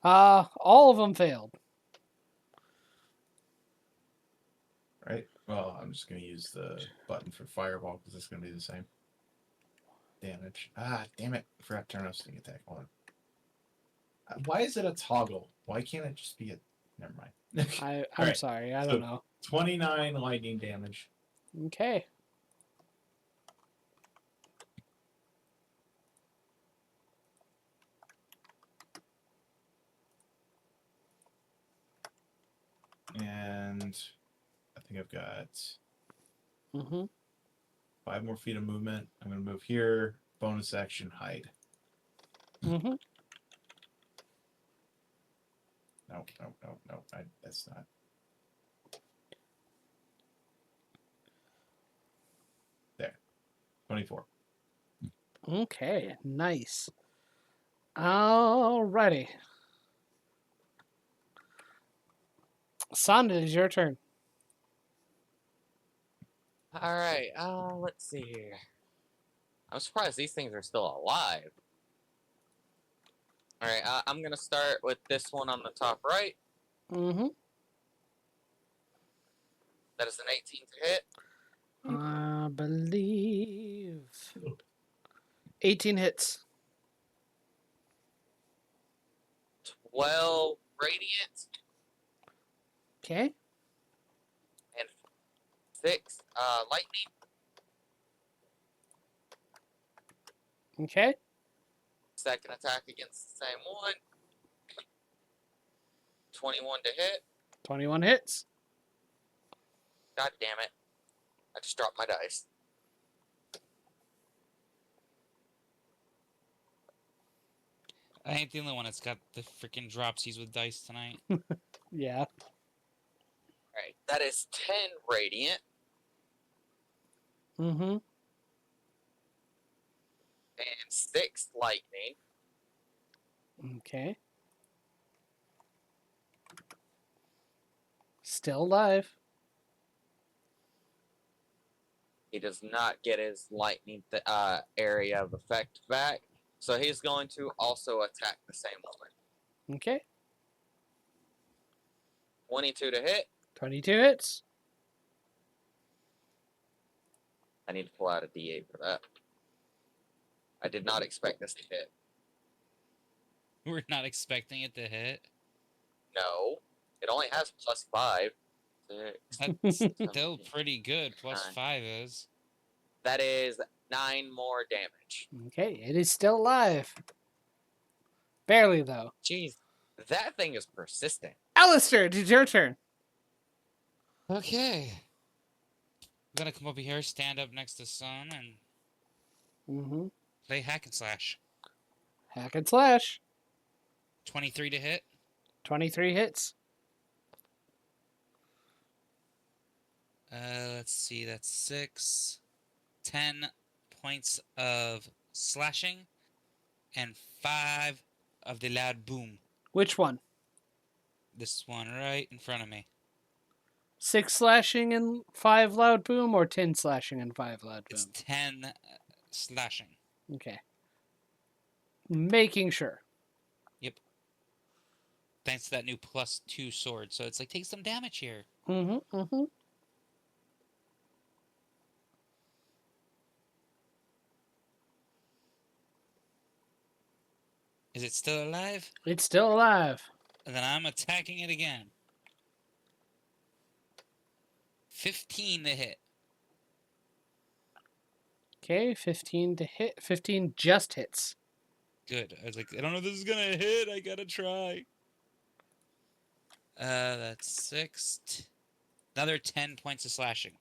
All of them failed. Right. Well, I'm just going to use the button for fireball because it's going to be the same damage. Ah, damn it. I forgot to turn off sneak attack. Hold on. Why is it a toggle? Why can't it just be a... Never mind. I'm right. sorry. I don't know. 29 lightning damage. Okay. And I think I've got 5 more feet of movement. I'm going to move here. Bonus action, hide. No. That's not. There. 24. Okay. Nice. Alrighty. Sonda, it is your turn. Alright, let's see here. I'm surprised these things are still alive. Alright, I'm gonna start with this one on the top right. That is an 18 to hit. I believe 18 hits. 12 radiant. Okay. And 6 lightning. Okay. Second attack against the same one. 21 to hit. 21 hits. God damn it. I just dropped my dice. I ain't the only one that's got the freaking dropsies with dice tonight. Yeah. Alright, that is 10 radiant. Mm-hmm. And 6 lightning. Okay. Still alive. He does not get his lightning area of effect back. So he's going to also attack the same one. Okay. 22 to hit. 22 hits. I need to pull out a D8 for that. I did not expect this to hit. We're not expecting it to hit. No. It only has +5. That's still pretty good. +5 is. That is 9 more damage. Okay. It is still alive. Barely, though. Jeez. That thing is persistent. Alistair, it is your turn. Okay. I'm gonna come over here, stand up next to Sun, and play hack and slash. Hack and slash. 23 to hit. 23 hits. Let's see, that's 6, 10 points of slashing, and 5 of the loud boom. Which one? This one right in front of me. 6 slashing and 5 loud boom, or 10 slashing and 5 loud It's boom? 10 slashing. Okay. Making sure. Yep. Thanks to that new +2 sword, so it's like take some damage here. Mm-hmm. Mm-hmm. Is it still alive? It's still alive. And then I'm attacking it again. 15 to hit. Okay, 15 to hit. 15 just hits. Good. I was like, I don't know if this is gonna hit. I gotta try. That's 6. Another 10 points of slashing.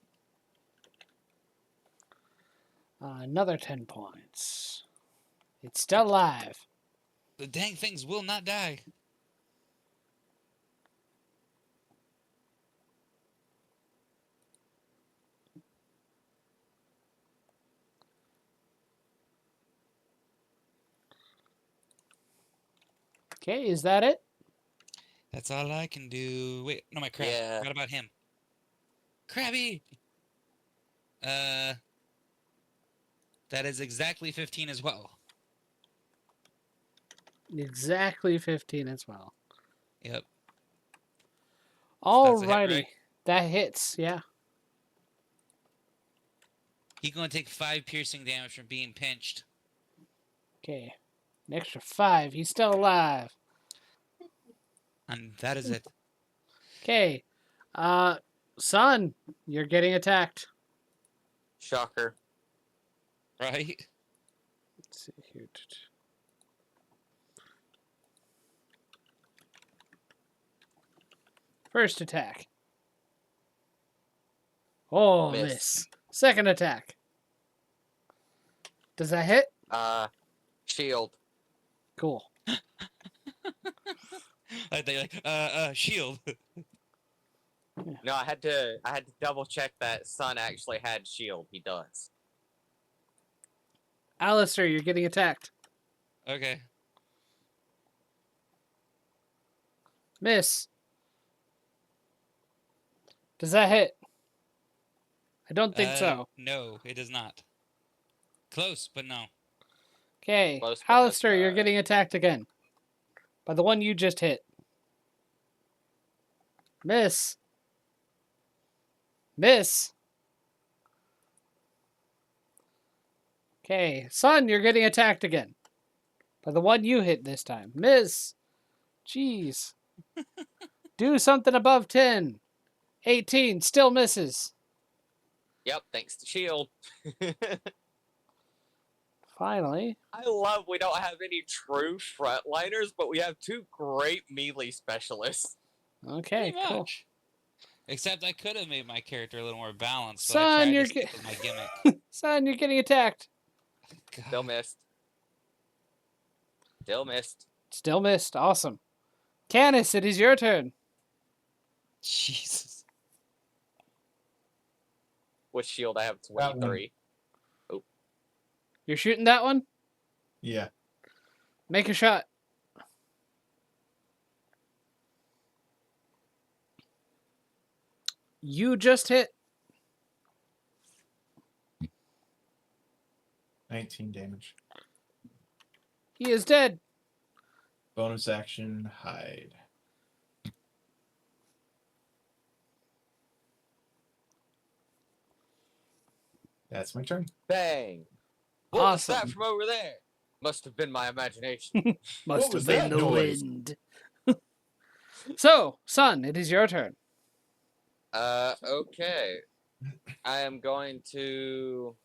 Another 10 points. It's still alive. The dang things will not die. Okay, is that it? That's all I can do. Wait, no, my crab. Yeah. What about him? Krabby! That is exactly 15 as well. Exactly 15 as well. Yep. Alrighty. That's a hit, right? That hits, yeah. He's gonna take 5 piercing damage from being pinched. Okay. An extra 5. He's still alive. And that is it. Okay. Son, you're getting attacked. Shocker. Right? Let's see here. First attack. Oh, Miss. miss. Second attack. Does that hit? Shield. Cool. They shield. No, I had to double check that Sun actually had shield. He does. Alistair, you're getting attacked. Okay. Miss. Does that hit? I don't think so. No, it is not. Close, but no. Okay. Close, but Alistair, you're that's, getting attacked again. By the one you just hit. Miss. Miss. Okay. Son, you're getting attacked again. By the one you hit this time. Miss. Jeez. Do something above 10. 18. Still misses. Yep, thanks to shield. Finally. I love we don't have any true frontliners, but we have 2 great melee specialists. Okay, Pretty cool. much. Except I could have made my character a little more balanced, but Son, I tried you're to stick with my gimmick. Son, you're getting attacked. Still God. missed. Still missed. Still missed. Awesome. Canis, it is your turn. Jesus. With shield, I have That one. 23. You're shooting that one? Yeah. Make a shot. You just hit. 19 damage. He is dead. Bonus action, hide. That's my turn. Bang! What was that Awesome. from over there? Must have been my imagination. Must was have been that the noise? wind. So, Son, it is your turn. Okay. I am going to...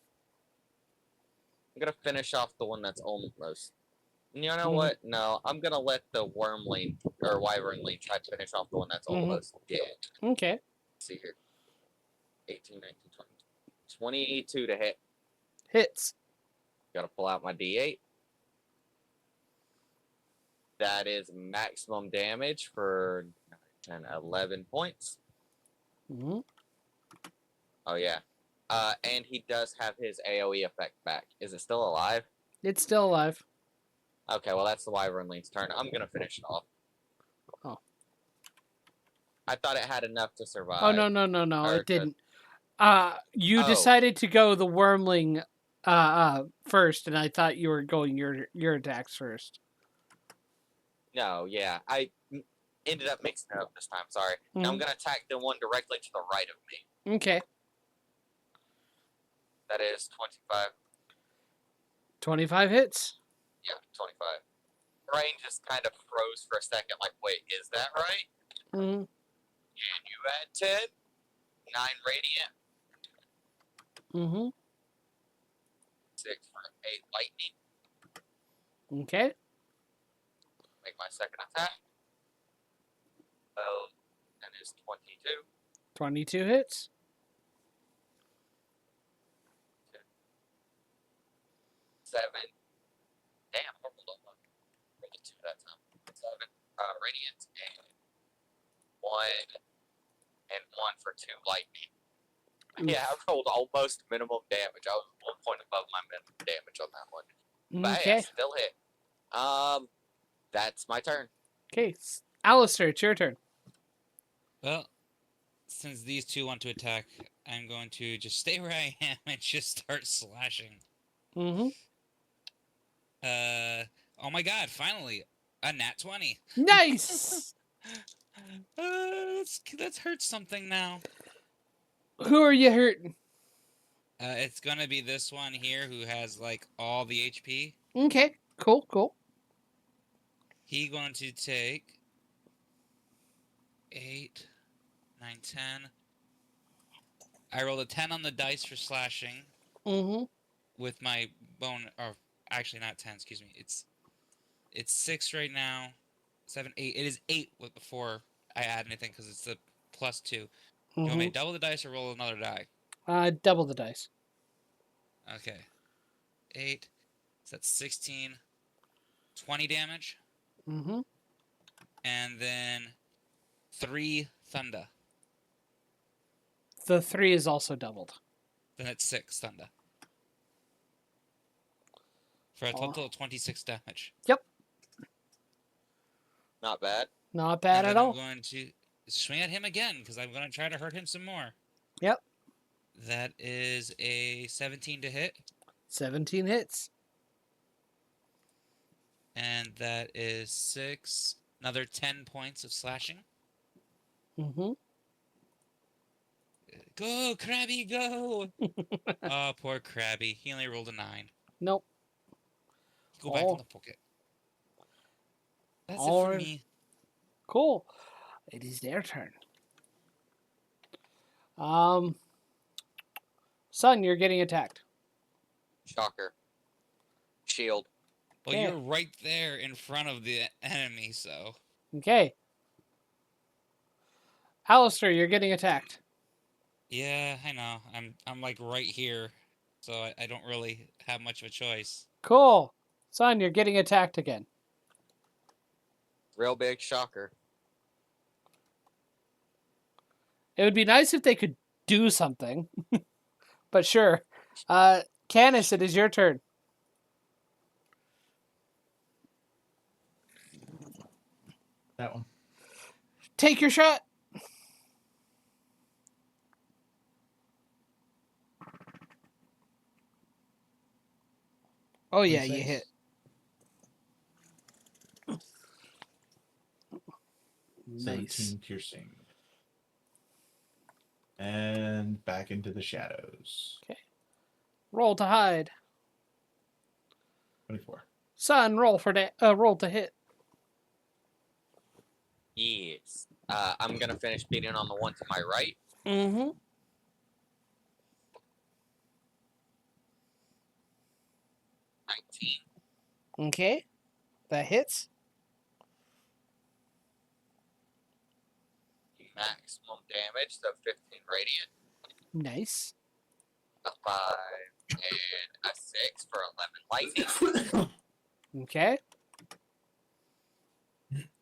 I'm gonna finish off the one that's almost... You know Mhm. what? No, I'm gonna let the wormling, or wyvernling, try to finish off the one that's Mhm. almost dead. Okay. Let's see here. 18, 19, 20. 22 to hit. Hits. Gotta pull out my D8. That is maximum damage for 9, 10, 11 points. hmm Oh, yeah. And he does have his AoE effect back. Is it still alive? It's still alive. Okay, well, that's the wyvernling's turn. I'm gonna finish it off. I thought it had enough to survive. Oh, no, Or it to- didn't. You Oh. decided to go the wormling first, and I thought you were going your attacks first. No, yeah. I ended up mixing it up this time, sorry. Now I'm Mhm. going to attack the one directly to the right of me. Okay. That is 25. 25 hits. Yeah, 25. Brain just kind of froze for a second, like, wait, is that right? Mm-hmm. And you had 10? 9 radiant, Mm-hmm. 6 for 8 lightning. Okay. Make my second attack. Well, that is 22. 22 hits. 7. Damn, I rolled a 2 that time. 7 radiant and 1 and 1 for 2 lightning. Yeah, I rolled almost minimum damage. I was 1 point above my minimum damage on that one. But hey, I Okay. still hit. That's my turn. Okay. Alistair, it's your turn. Well, since these two want to attack, I'm going to just stay where I am and just start slashing. Mm-hmm. Oh my god, finally! A nat 20. Nice! Let's hurt something now. Who are you hurting? It's gonna be this one here who has, like, all the HP. Okay. Cool. He going to take 8, 9, 10. I rolled a 10 on the dice for slashing Mm-hmm. with my bone, or actually not 10, excuse me. It's 6 right now. 7, 8. It is 8 before I add anything because it's the +2. Do you want me to double the dice or roll another die? Double the dice. Okay. 8. So that's 16. 20 damage. Mm-hmm. And then 3 thunder. The 3 is also doubled. Then it's 6 thunder. For a total of 26 damage. Yep. Not bad. Not bad And at then all. I'm going to swing at him again because I'm going to try to hurt him some more. Yep. That is a 17 to hit. 17 hits. And that is 6. Another 10 points of slashing. Mm-hmm. Go, Krabby, go! Oh, poor Krabby. He only rolled a 9. Nope. Go back in the pocket. That's it for me. Cool. It is their turn. Son, you're getting attacked. Shocker. Shield. Well, Okay. you're right there in front of the enemy, so... Okay. Alistair, you're getting attacked. Yeah, I know. I'm like right here, so I don't really have much of a choice. Cool. Son, you're getting attacked again. Real big shocker. It would be nice if they could do something. But sure. Canis, it is your turn. That one. Take your shot. Oh, yeah, you 26. hit. Nice. 17 piercing. And back into the shadows. Okay. Roll to hide. 24. Son, roll to hit. Yes. I'm gonna finish beating on the one to my right. Mm-hmm. 19. Okay. That hits. Maximum damage, so 15 radiant. Nice. A 5 and a 6 for 11 lightning. Okay.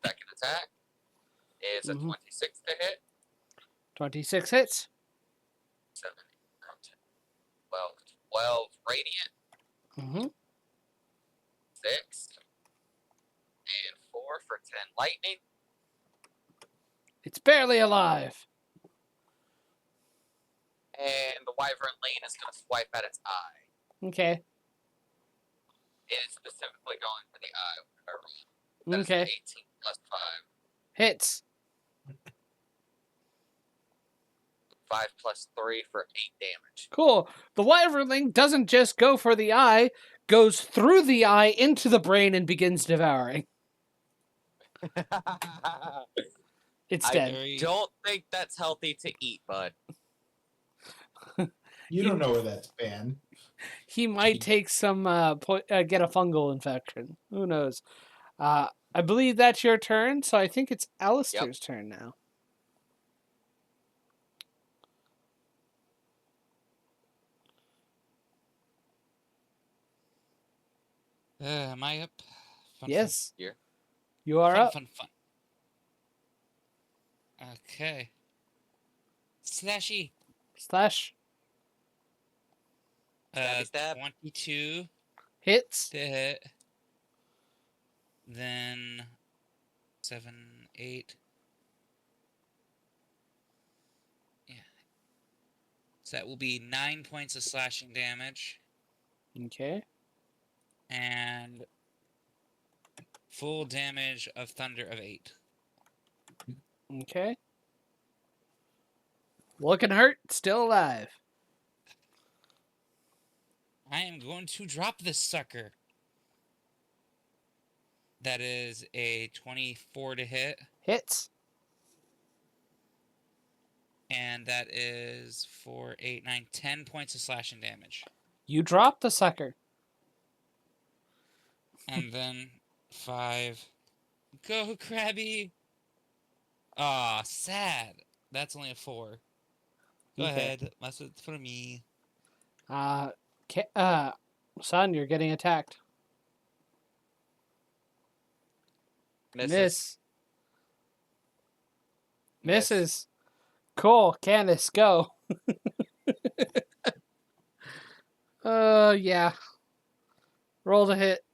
Second attack is a 26 to hit. 26 hits. 7, 12 radiant. Mm-hmm. 6 and 4 for 10 lightning. It's barely alive. And the Wyvern Lane is going to swipe at its eye. Okay. It is specifically going for the eye. That is Okay. 18 plus 5. Hits. 5 plus 3 for 8 damage. Cool. The Wyverling doesn't just go for the eye, goes through the eye into the brain and begins devouring. It's dead. I don't think that's healthy to eat, bud. You don't know where that's banned. He might take some, get a fungal infection. Who knows? I believe that's your turn, so I think it's Alistair's turn now. Am I up? Fun, Yes. Here. You are fun, up. fun. Okay. Slashy. Slash. Stabby stab. 22 Hits. to hit. Then 7, 8. Yeah. So that will be 9 points of slashing damage. Okay. And full damage of thunder of 8. Okay. Looking hurt, still alive. I am going to drop this sucker. That is a 24 to hit. Hits. And that is 4, 8, 9, 10 points of slashing damage. You drop the sucker. And then 5. Go, Krabby! Aw, sad. That's only a 4. Go ahead. That's it for me. Son, you're getting attacked. Miss. Misses. Cool. Candace, go. Yeah. Roll to hit.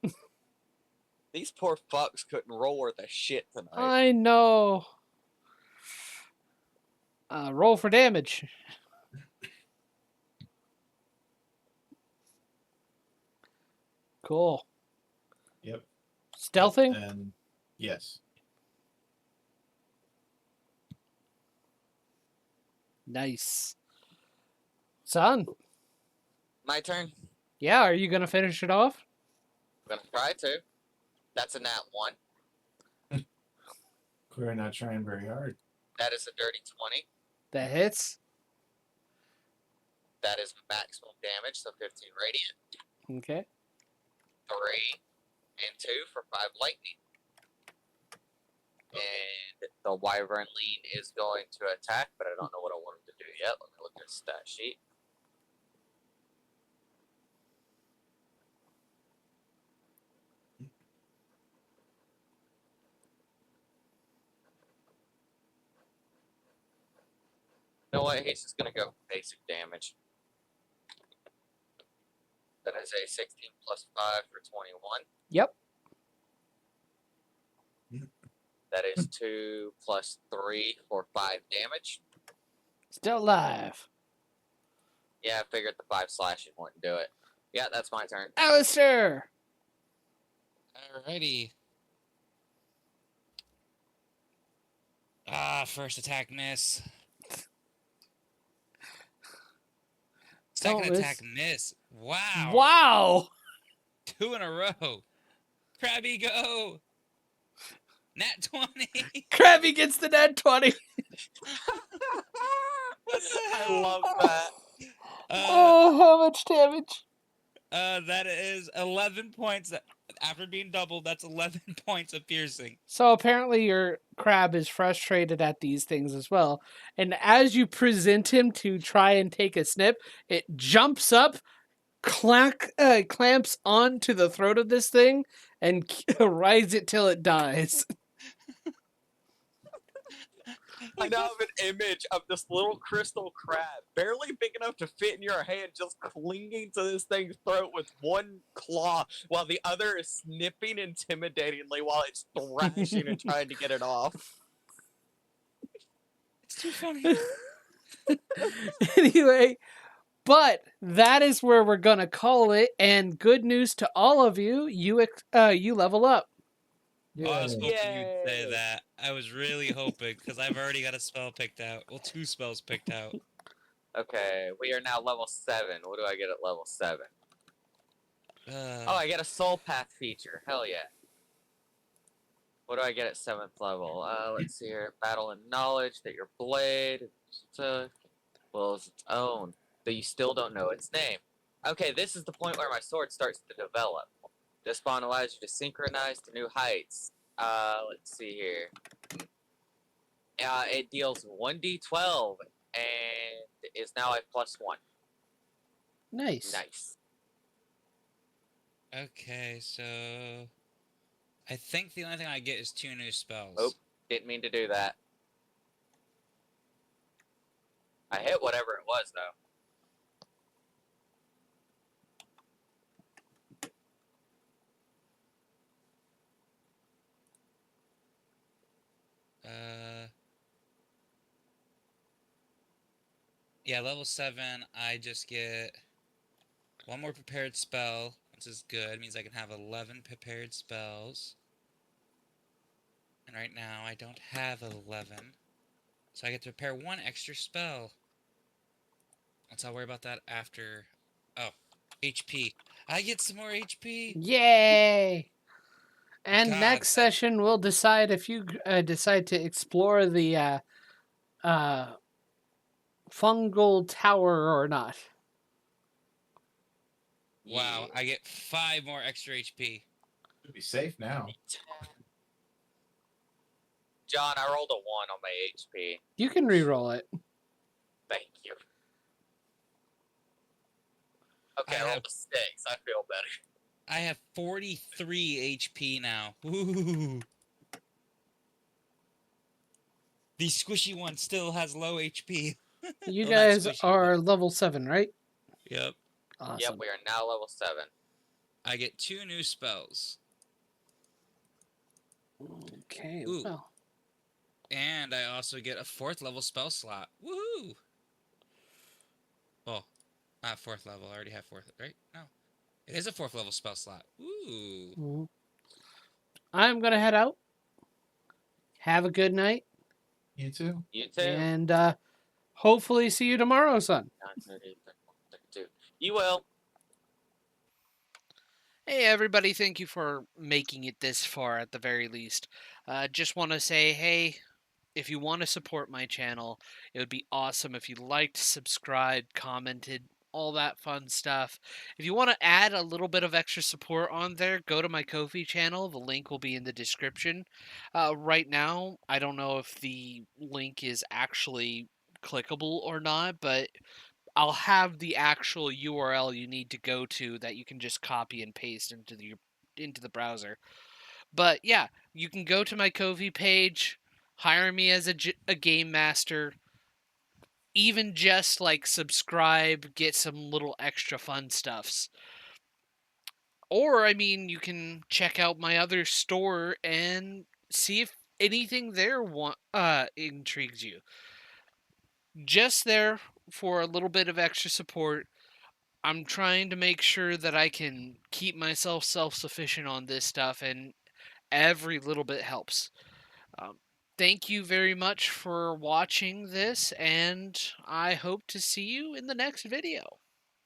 These poor fucks couldn't roll worth a shit tonight. I know. Roll for damage. Cool. Yep. Stealthing? And yes. Nice. Son. My turn. Yeah, are you going to finish it off? I'm gonna try to. That's a nat 1. We're not trying very hard. That is a dirty 20. That hits. That is maximum damage, so 15 radiant. Okay. 3 and 2 for 5 lightning. And the Wyvern Lean is going to attack, but I don't know what I want him to do yet. Let me look at his stat sheet. You know what? He's just going to go basic damage. That is a 16 plus 5 for 21. Yep. That is 2 plus 3 for 5 damage. Still alive. Yeah, I figured the 5 slashing wouldn't do it. Yeah, that's my turn. Alistair! Alrighty. First attack miss. Second attack miss. Wow. Wow! 2 in a row. Krabby, go! Nat 20! Krabby gets the nat 20. I love that. Oh, how much damage? That is 11 points. After being doubled, that's 11 points of piercing. So apparently your crab is frustrated at these things as well. And as you present him to try and take a snip, it jumps up, clamps onto the throat of this thing, and rides it till it dies. I now have an image of this little crystal crab, barely big enough to fit in your hand, just clinging to this thing's throat with one claw, while the other is snipping intimidatingly while it's thrashing and trying to get it off. too funny. Anyway, but that is where we're gonna call it. And good news to all of you, you level up. Oh, I was hoping you'd say Yay. that. I was really hoping because I've already got a spell picked out. Well, 2 spells picked out. Okay, we are now level 7. What do I get at level 7? Oh, I get a soul path feature. Hell yeah. What do I get at 7th level? Let's see here. Battle and knowledge that your blade wills its own, though you still don't know its name. Okay, this is the point where my sword starts to develop. This bond allows you to synchronize to new heights. Let's see here. It deals 1d12 and is now a +1. Nice. Nice. Okay, so I think the only thing I get is 2 new spells. Oh, didn't mean to do that. I hit whatever it was, though. Yeah, level 7, I just get 1 more prepared spell, which is good. It means I can have 11 prepared spells. And right now, I don't have 11. So I get to prepare 1 extra spell. I'll worry about that after. Oh, HP. I get some more HP! Yay! And God, next session, we'll decide if you decide to explore the fungal tower or not. Wow, Yeah. I get 5 more extra HP. Should be safe now. John, I rolled a 1 on my HP. You can re-roll it. Thank you. Okay, I rolled a 6. I feel better. I have 43 HP now. Ooh. The squishy one still has low HP. You Well, not guys squishy, are but- level 7, right? Yep. Awesome. Yep, we are now level 7. I get 2 new spells. Okay, Ooh. well. And I also get a 4th level spell slot. Woohoo! Oh, not 4th level. I already have 4th, right? No. It is a 4th level spell slot. Ooh. Mhm. I'm going to head out. Have a good night. You too. You too. And hopefully see you tomorrow, son. You will. Hey, everybody. Thank you for making it this far at the very least. Just want to say, hey, if you want to support my channel, it would be awesome if you liked, subscribed, commented, all that fun stuff. If you want to add a little bit of extra support on there, go to my Ko-fi channel. The link will be in the description. Right now, I don't know if the link is actually clickable or not, but I'll have the actual URL you need to go to that you can just copy and paste into the browser. But yeah, you can go to my Ko-fi page, hire me as a game master, even just like subscribe, get some little extra fun stuffs. Or, I mean, you can check out my other store and see if anything there intrigues you. Just there for a little bit of extra support. I'm trying to make sure that I can keep myself self-sufficient on this stuff, and every little bit helps. Um, Thank you very much for watching this, and I hope to see you in the next video.